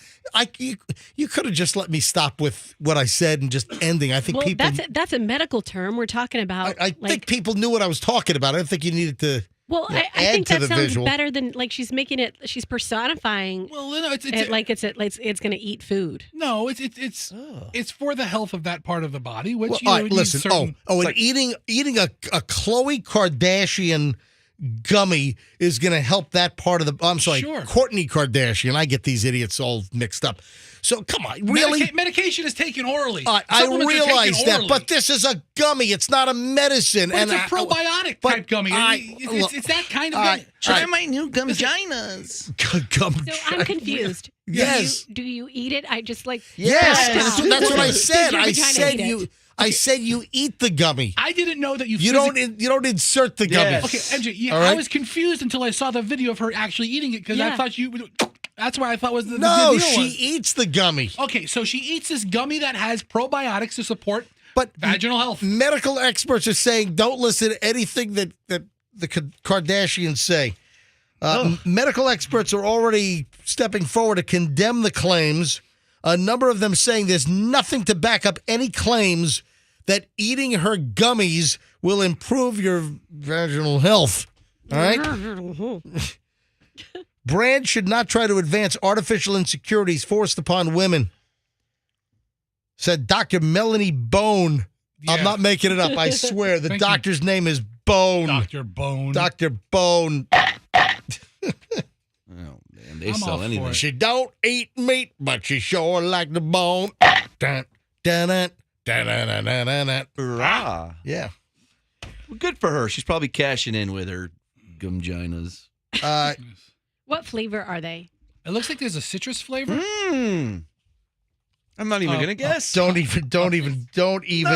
you could have just let me stop with what I said and just ending. I think people. That's a medical term. We're talking about. I think people knew what I was talking about. I don't think you needed to. Well, I add think to that the sounds visual. better than like she's making it. She's personifying. Well, no, it's going to eat food. No, it's for the health of that part of the body. Which All right, listen. And eating a Khloe Kardashian gummy is going to help that part of the. I'm sorry, Sure. Kourtney Kardashian. I get these idiots all mixed up. So come on, really? Medication is taken orally. I Supplements are taken realize that, orally. but this is a gummy. It's not a medicine. But it's a probiotic type gummy. It's that kind of gummy. Try my new gumginas. So I'm confused. Yes. Do you eat it? I just like. Yes, that's what I said. Does your I vagina said eat you. it? I said you eat the gummy. I didn't know that you don't insert the gummy. Okay, MJ, All right? I was confused until I saw the video of her actually eating it because I thought that's why I thought was the No, deal she was. eats the gummy. Okay, so she eats this gummy that has probiotics to support vaginal health. Medical experts are saying don't listen to anything that the Kardashians say. Medical experts are already stepping forward to condemn the claims. A number of them saying there's nothing to back up any claims that eating her gummies will improve your vaginal health. All right? Brands should not try to advance artificial insecurities forced upon women, said Dr. Melanie Bone. Yeah. I'm not making it up. I swear. The Thank doctor's name is Bone. Dr. Bone. Dr. Bone. Oh, man. They I'm sell all for anything. it. She don't eat meat, but she sure like the bone. Dun, dun, dun, dun, dun, dun, dun, dun, dun. Hurrah. Yeah. Well, good for her. She's probably cashing in with her gumginas. What flavor are they? It looks like there's a citrus flavor. I'm not even gonna guess. Don't even. Not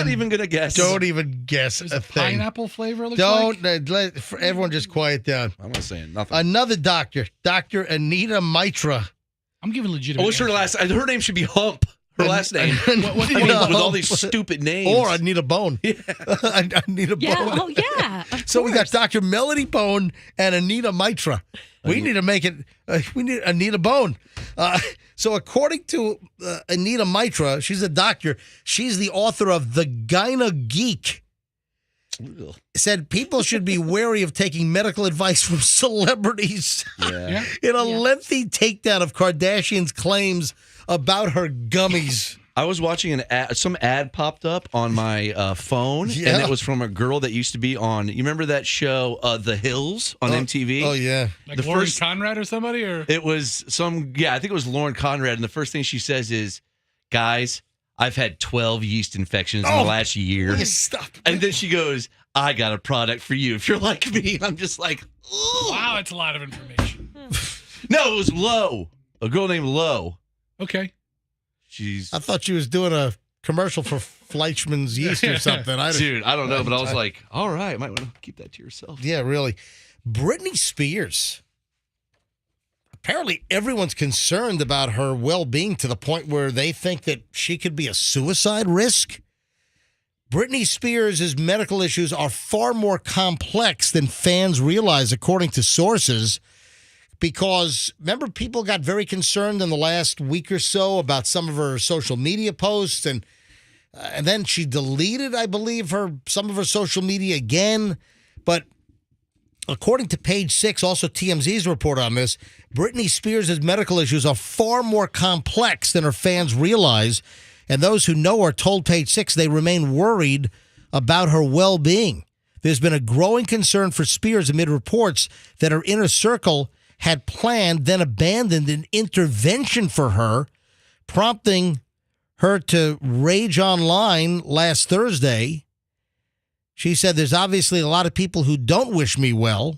even gonna guess. Don't even guess There's a a thing. pineapple flavor. It looks Don't like. everyone just quiet down. I'm not saying nothing. Another doctor, Dr. Anita Mitra. I'm giving legitimate. What's her last? Her name should be Hump. Her last name. What I mean, with all these stupid names. Or Anita Bone. Anita Yeah. Bone. Oh yeah. So we got Dr. Melanie Bone and Anita Mitra. We need to make it. We need Anita Bone. So according to Anita Mitra, she's a doctor. She's the author of The Gyna Geek. Said people should be wary of taking medical advice from celebrities. Yeah. In a lengthy takedown of Kardashian's claims about her gummies. I was watching an ad, some ad popped up on my phone, Yeah. and it was from a girl that used to be on. You remember that show, The Hills, on MTV? Oh yeah, Like Lauren Conrad or somebody, or It was some. Yeah, I think it was Lauren Conrad, and the first thing she says is, "Guys, I've had 12 yeast infections in the last year." will you stop? And then she goes, "I got a product for you if you're like me." And I'm just like, ooh. wow, it's a lot of information. No, it was Lo, a girl named Lo. Okay. I thought she was doing a commercial for Fleischmann's yeast or something. Dude, I don't know, but I was like, all right, might want to keep that to yourself. Yeah, really. Britney Spears. Apparently, everyone's concerned about her well-being to the point where they think that she could be a suicide risk. Britney Spears' medical issues are far more complex than fans realize, according to sources. Because, remember, people got very concerned in the last week or so about some of her social media posts, and then she deleted, I believe, some of her social media again. But according to Page Six, also TMZ's report on this, Britney Spears' medical issues are far more complex than her fans realize, and those who know her told Page Six they remain worried about her well-being. There's been a growing concern for Spears amid reports that her inner circle had planned, then abandoned an intervention for her, prompting her to rage online last Thursday. She said, there's obviously a lot of people who don't wish me well.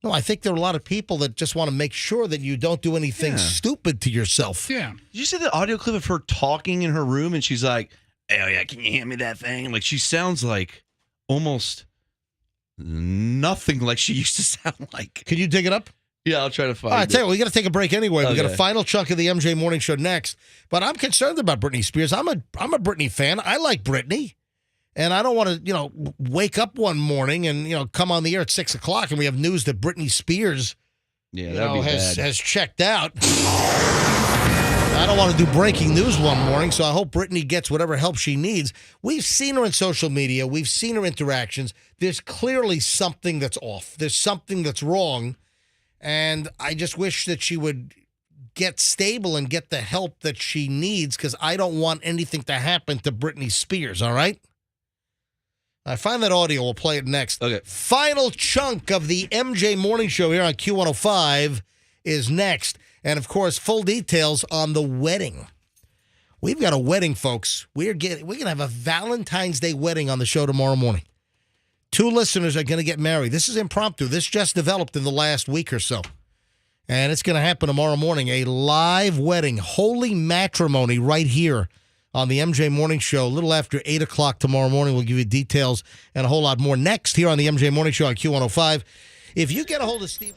No, I think there are a lot of people that just want to make sure that you don't do anything stupid to yourself. Yeah. Did you see the audio clip of her talking in her room and she's like, "Oh yeah, can you hand me that thing?" Like she sounds like almost nothing like she used to sound like. Can you dig it up? Yeah, I'll try to find All right, it. tell you what, we got to take a break anyway. We got a Okay. final chunk of the MJ Morning Show next. But I'm concerned about Britney Spears. I'm a Britney fan. I like Britney. And I don't want to, wake up one morning and, come on the air at 6 o'clock and we have news that Britney Spears has checked out. I don't want to do breaking news one morning, so I hope Britney gets whatever help she needs. We've seen her in social media. We've seen her interactions. There's clearly something that's off. There's something that's wrong. And I just wish that she would get stable and get the help that she needs, because I don't want anything to happen to Britney Spears, all right? I find that audio. We'll play it next. Okay. Final chunk of the MJ Morning Show here on Q105 is next. And, of course, full details on the wedding. We've got a wedding, folks. We're going to have a Valentine's Day wedding on the show tomorrow morning. 2 listeners are going to get married. This is impromptu. This just developed in the last week or so. And it's going to happen tomorrow morning. A live wedding, holy matrimony right here on the MJ Morning Show. A little after 8 o'clock tomorrow morning. We'll give you details and a whole lot more next here on the MJ Morning Show on Q105. If you get a hold of Steve...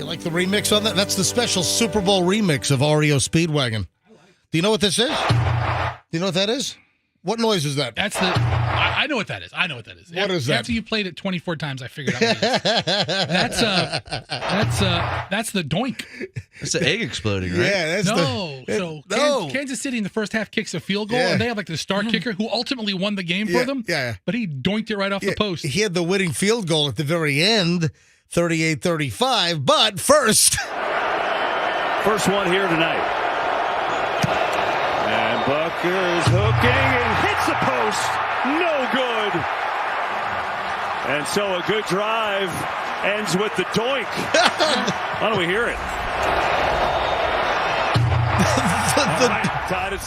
like the remix on that? That's the special Super Bowl remix of REO Speedwagon. Do you know what this is? Do you know what that is? What noise is that? That's I know what that is. What is that? After you played it 24 times, I figured out what it is. That's the doink. That's the egg exploding, right? Yeah, that's Kansas City in the first half kicks a field goal, and they have like the star kicker who ultimately won the game for them. Yeah. But he doinked it right off the post. He had the winning field goal at the very end, 38-35. But first one here tonight. And Bucker's hooking and hits the post. No good. And so a good drive ends with the doink. Why don't we hear it?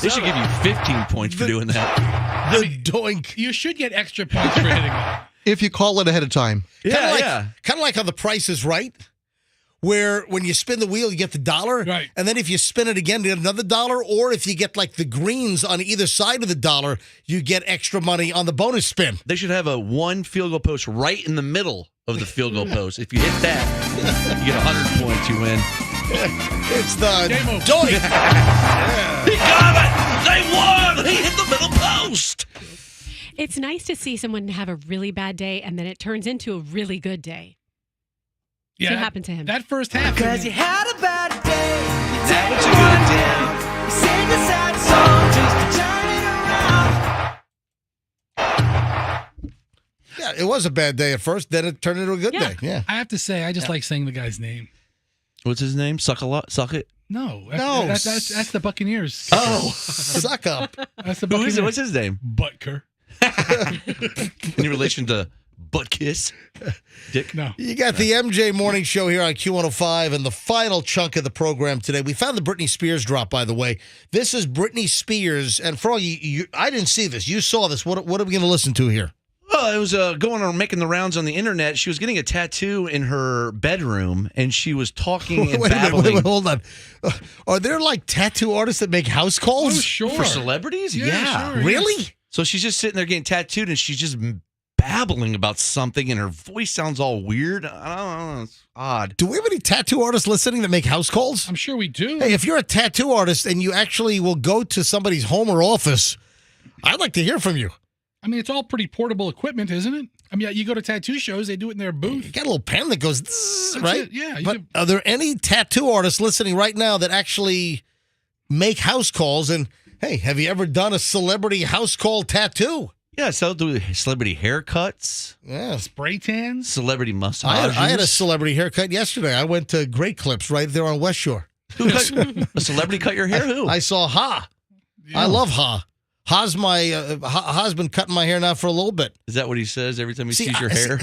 They should give you 15 points for doing that. The doink. You should get extra points for hitting that. If you call it ahead of time. Kind of like how The Price is Right, where when you spin the wheel, you get the $1. Right. And then if you spin it again, you get another $1. Or if you get like the greens on either side of the $1, you get extra money on the bonus spin. They should have a one field goal post right in the middle of the field goal post. If you hit that, you get 100 points, you win. It's the doink. He got it! They won! He hit the middle post! It's nice to see someone have a really bad day and then it turns into a really good day. Yeah, what happened to him? That first half. Because you had a bad day. That was a good day. You sing a sad song just to turn it around. Yeah, it was a bad day at first. Then it turned into a good day. Yeah. I have to say, I just like saying the guy's name. What's his name? Suck it? No. No. That's the Buccaneers. Oh, suck up. That's the Who Buccaneers. is it? What's his name? Butker. In relation to butt kiss? Dick? No. You got the MJ Morning Show here on Q105 and the final chunk of the program today. We found the Britney Spears drop, by the way. This is Britney Spears. And Froggy, I didn't see this. You saw this. What are we going to listen to here? Well, it was going on making the rounds on the internet. She was getting a tattoo in her bedroom, and she was talking and babbling. Wait, hold on. Are there like tattoo artists that make house calls? Oh, sure. For celebrities? Yeah. Sure, really? yes. So she's just sitting there getting tattooed, and she's just babbling about something, and her voice sounds all weird. I don't know. It's odd. Do we have any tattoo artists listening that make house calls? I'm sure we do. Hey, if you're a tattoo artist and you actually will go to somebody's home or office, I'd like to hear from you. I mean, it's all pretty portable equipment, isn't it? I mean, you go to tattoo shows, they do it in their booth. You got a little pen that goes, zzz, right? It. Yeah. But are there any tattoo artists listening right now that actually make house calls? And, hey, have you ever done a celebrity house call tattoo? Yeah, so do celebrity haircuts. Yeah. Spray tans. Celebrity massages. I had a celebrity haircut yesterday. I went to Great Clips right there on West Shore. Who cut, a celebrity cut your hair? Who? I saw Ha. Yeah. I love Ha. Ha's Ha's been cutting my hair now for a little bit. Is that what he says every time he sees your hair?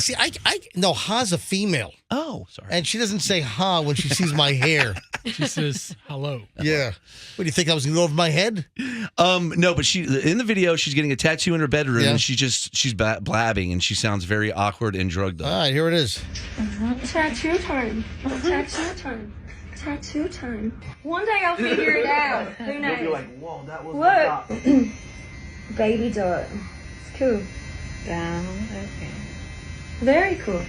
No, Ha's a female. Oh, sorry. And she doesn't say Ha when she sees my hair. She says hello. Yeah. What do you think I was going to go over my head? No, but she in the video she's getting a tattoo in her bedroom and she's blabbing and she sounds very awkward and drugged up. All right, here it is. Tattoo time. Tattoo time. Tattoo time. One day I'll figure it out. Who knows? You're like, whoa, that was Look. Baby doll. It's cool. Down. Okay. Very cool.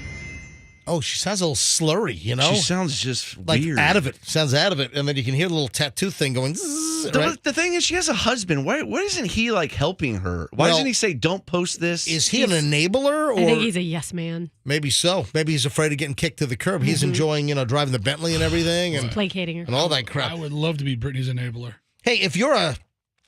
Oh, she sounds a little slurry, you know? She sounds just like weird. out of it. Sounds out of it. And then you can hear the little tattoo thing going. Zzz, right? The thing is, she has a husband. Why isn't he like helping her? Why doesn't he say, don't post this? Is he an enabler? Or I think he's a yes man. Maybe so. Maybe he's afraid of getting kicked to the curb. He's enjoying, driving the Bentley and everything. And placating her. And all that crap. I would love to be Britney's enabler. Hey, if you're a...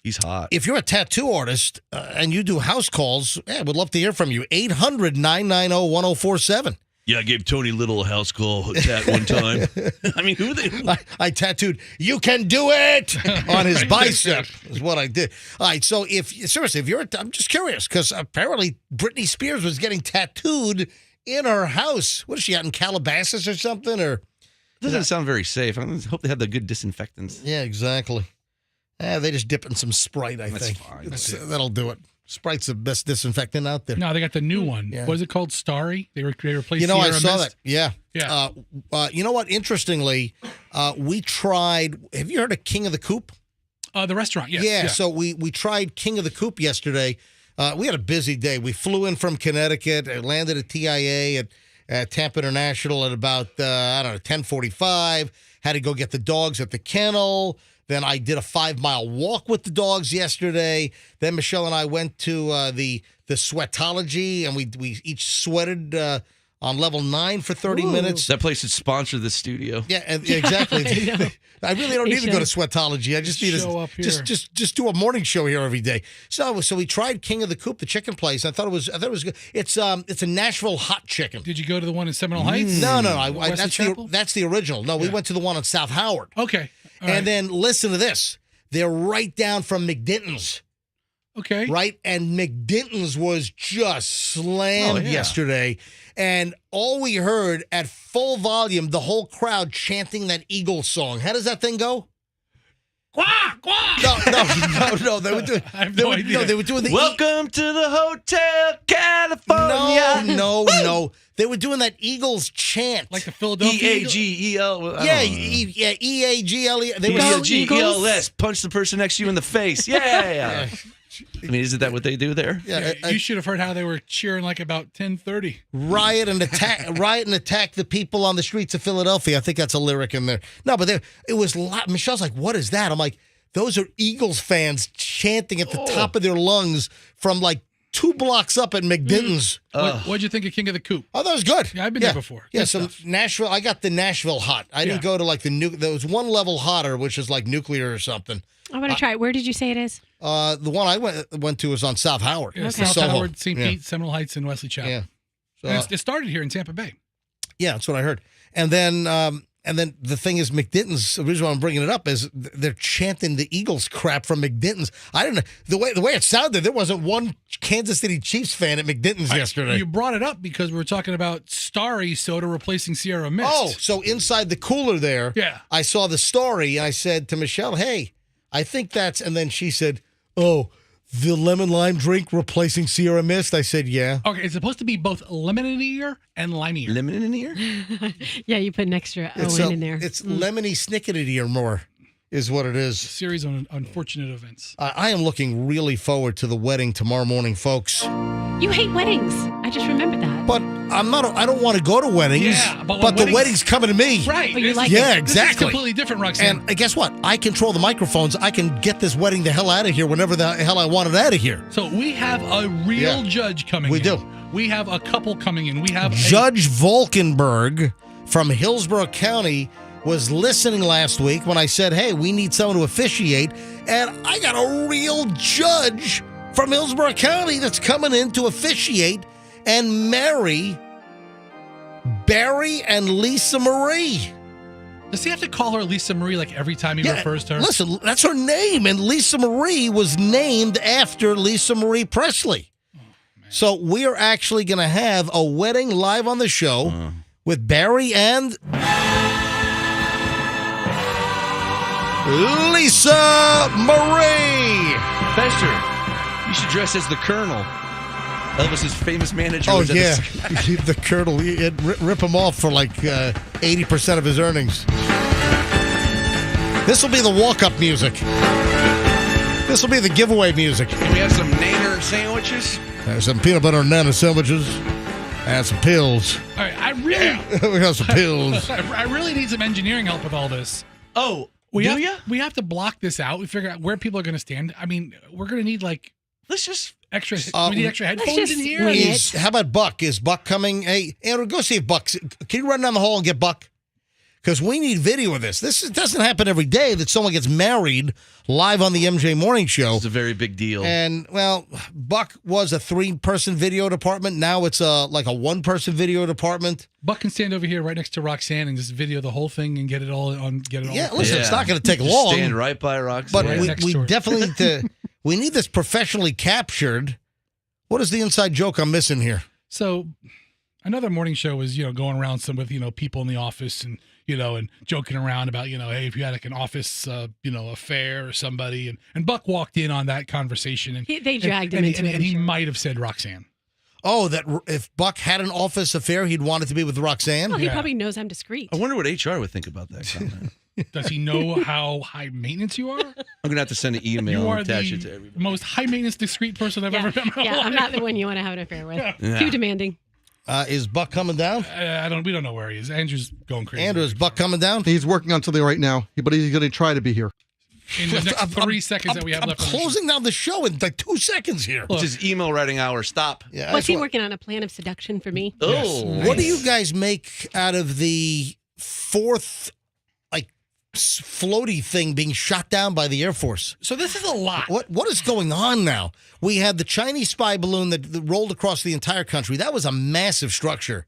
He's hot. If you're a tattoo artist and you do house calls, I would love to hear from you. 800-990-1047. Yeah, I gave Tony Little a house call tat one time. I mean, who are they? I tattooed, you can do it, on his bicep is what I did. All right, so if you're, I'm just curious, because apparently Britney Spears was getting tattooed in her house. What is she out in Calabasas or something? Or doesn't sound very safe. I hope they have the good disinfectants. Yeah, exactly. They just dip in some Sprite, I think. Fine. That'll do it. Sprite's the best disinfectant out there. No, they got the new one. Yeah. What is it called? Starry? They replaced I Sierra saw Mist? that. Yeah. Yeah. You know what? Interestingly, we tried. Have you heard of King of the Coop? The restaurant, yes. Yeah. So we tried King of the Coop yesterday. We had a busy day. We flew in from Connecticut, landed at TIA, at Tampa International at about, 10:45. Had to go get the dogs at the kennel. Then I did a 5-mile walk with the dogs yesterday. Then Michelle and I went to the Sweatology, and we each sweated on level 9 for 30 minutes. That place should sponsor the studio. Yeah, exactly. I really don't need to go to Sweatology. I just need to just do a morning show here every day. So we tried King of the Coop, the chicken place. I thought it was good. It's a Nashville hot chicken. Did you go to the one in Seminole Heights? No. Chapel? That's the original. No, we went to the one on South Howard. Okay. And then listen to this. They're right down from McDinton's. Okay. Right? And McDinton's was just slammed yesterday. And all we heard at full volume, the whole crowd chanting that Eagles song. How does that thing go? Quack, quack. No. They were doing. I have no idea. No, they were doing the. Welcome to the Hotel California. No. They were doing that Eagles chant, like the Philadelphia EAGEL. Yeah, EAGLE. They were EAGELS. Punch the person next to you in the face. Yeah. I mean, isn't that what they do there? Yeah, you should have heard how they were cheering like about 10:30. Riot and attack the people on the streets of Philadelphia. I think that's a lyric in there. No, but it was loud. Michelle's like, "What is that?" I'm like, "Those are Eagles fans chanting at the top of their lungs from like 2 blocks up at McDinton's." What'd you think of King of the Coop? Oh, that was good. Yeah, I've been there before. Yeah, Good so stuff. Nashville, I got the Nashville hot. I didn't go to like there was one level hotter, which is like nuclear or something. I want to try it. Where did you say it is? The one I went to was on South Howard. Yeah, Okay. South Howard, St. Pete, Seminole Heights, and Wesley Chapel. Yeah. And it started here in Tampa Bay. Yeah, that's what I heard. And then the thing is, McDinton's. The reason why I'm bringing it up is they're chanting the Eagles crap from McDinton's. I didn't know the way it sounded. There wasn't one Kansas City Chiefs fan at McDinton's yesterday. You brought it up because we were talking about Starry soda replacing Sierra Mist. Oh, so inside the cooler there, I saw the story. And I said to Michelle, "Hey, I think that's," and then she said, "Oh, the lemon lime drink replacing Sierra Mist." I said, "Yeah." Okay, it's supposed to be both lemon in the ear and lime ear. Lemon in the ear? Yeah, you put an extra in there. It's lemony snickety ear more is what it is. A series of unfortunate events. I am looking really forward to the wedding tomorrow morning, folks. You hate weddings. I just remembered that. But I don't want to go to weddings. Yeah, but the wedding's coming to me. Right. Oh, you like Yeah, it. exactly. This is completely different, Roxanne. And guess what? I control the microphones. I can get this wedding the hell out of here whenever the hell I want it out of here. So we have a real judge coming in. We do. We have a couple coming in. We have Judge Volkenberg from Hillsborough County was listening last week when I said, "Hey, we need someone to officiate," and I got a real judge from Hillsborough County that's coming in to officiate and marry Barry and Lisa Marie. Does he have to call her Lisa Marie like every time he refers to her? Listen, that's her name, and Lisa Marie was named after Lisa Marie Presley. So we are actually going to have a wedding live on the show with Barry and Lisa Marie. Fester, you should dress as the Colonel. Elvis's famous manager. Oh, was at yeah. the The Colonel. He'd rip him off for like 80% of his earnings. This will be the walk-up music. This will be the giveaway music. Can we have some Naner sandwiches? Some peanut butter and banana sandwiches. And some pills. All right, I really... We got some pills. I really need some engineering help with all this. Oh, we have to block this out. We figure out where people are going to stand. I mean, we're going to need like... Let's just... Extra. We need extra headphones in here. How about Buck? Is Buck coming? Hey, Andrew, go see if Buck's. Can you run down the hall and get Buck? Because we need video of this. This doesn't happen every day that someone gets married live on the MJ Morning Show. It's a very big deal. And, well, Buck was a 3-person video department. Now it's like a 1-person video department. Buck can stand over here right next to Roxanne and just video the whole thing and get it all on. Yeah, listen, it's not going to take long. Stand right by Roxanne. But we definitely need to. We need this professionally captured. What is the inside joke I'm missing here? So, another morning show was, going around with, people in the office and, and joking around about, hey, if you had like an office, affair or somebody. And Buck walked in on that conversation. And they dragged him into it. And he might have said Roxanne. Oh, that if Buck had an office affair, he'd want it to be with Roxanne? Well, he probably knows I'm discreet. I wonder what HR would think about that comment. Does he know how high maintenance you are? I'm going to have to send an email You are and attach the it to everybody. most high maintenance, discreet person I've ever met in my life. I'm not the one you want to have an affair with. Yeah. Too demanding. Is Buck coming down? We don't know where he is. Andrew's going crazy. Andrew, is Buck coming down? He's working on something right now, but he's going to try to be here. In the next 3 seconds that we have left. I'm closing down the show in like 2 seconds here. It's his email writing hour. Stop. Yeah, What's he working on? A plan of seduction for me? Oh. Yes. What do you guys make out of the fourth, floaty thing being shot down by the Air Force? So this is a lot. What is going on now? We had the Chinese spy balloon that rolled across the entire country. That was a massive structure,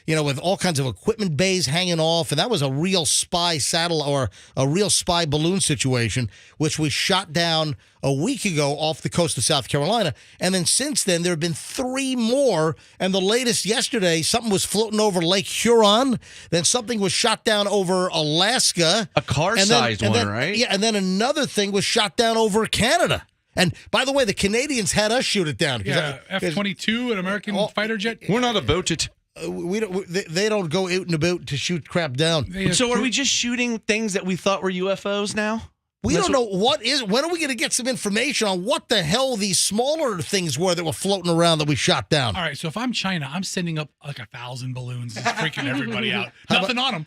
with all kinds of equipment bays hanging off, and that was a real spy or a real spy balloon situation, which was shot down a week ago off the coast of South Carolina. And then since then, there have been 3 more, and the latest yesterday, something was floating over Lake Huron, then something was shot down over Alaska. A car-sized one, right? Yeah, and then another thing was shot down over Canada. And by the way, the Canadians had us shoot it down. Yeah, F-22, an American fighter jet. We're not about it. They don't go out and about to shoot crap down. So are we just shooting things that we thought were UFOs now? We don't know when are we going to get some information on what the hell these smaller things were that were floating around that we shot down? All right, so if I'm China, I'm sending up like 1,000 balloons and freaking everybody out. Nothing on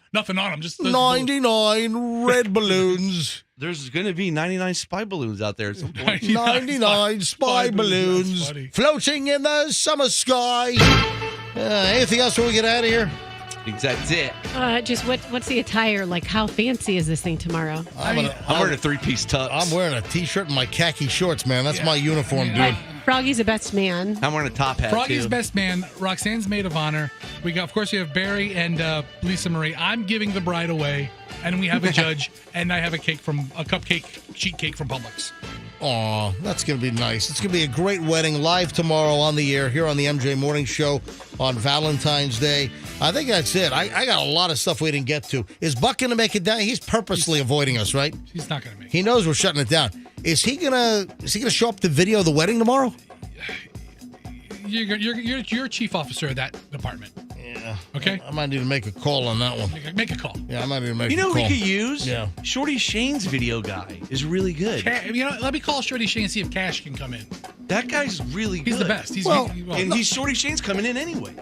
them. Just 99 red balloons. There's going to be 99 spy balloons out there at some point. 99 spy balloons floating in the summer sky. Anything else before we get out of here? That's it. Just what's the attire? Like, how fancy is this thing tomorrow? I'm wearing a 3-piece tux. I'm wearing a T-shirt and my khaki shorts, man. That's my uniform, dude. Froggy's the best man. I'm wearing a top hat, Froggy's too. Best man. Roxanne's maid of honor. We have Barry and Lisa Marie. I'm giving the bride away, and we have a judge, and I have a sheet cake from Publix. Aw, that's going to be nice. It's going to be a great wedding live tomorrow on the air here on the MJ Morning Show on Valentine's Day. I think that's it. I got a lot of stuff we didn't get to. Is Buck going to make it down? He's purposely avoiding us, right? He's not going to make it. He knows we're shutting it down. Is he gonna show up to video the wedding tomorrow? You're chief officer of that department. Yeah. Okay. I might need to make a call on that one. Make a call. Yeah, I might need to make a call. You know who we could use? Yeah. Shorty Shane's video guy is really good. Let me call Shorty Shane and see if Cash can come in. That guy's really good. He's the best. He's Shorty Shane's coming in anyway.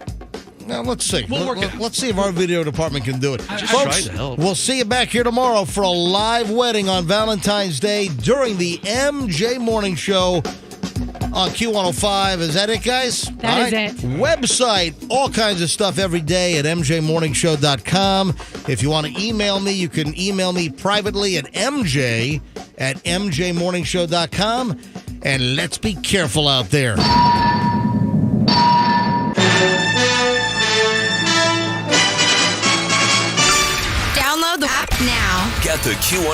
Now, let's see. We'll work it out. Let's see if our video department can do it. Just Folks, try to help. We'll see you back here tomorrow for a live wedding on Valentine's Day during the MJ Morning Show on Q105. Is that it, guys? That is it. Website, all kinds of stuff every day at mjmorningshow.com. If you want to email me, you can email me privately at mj@mjmorningshow.com. And let's be careful out there. Download the app now. Get the Q105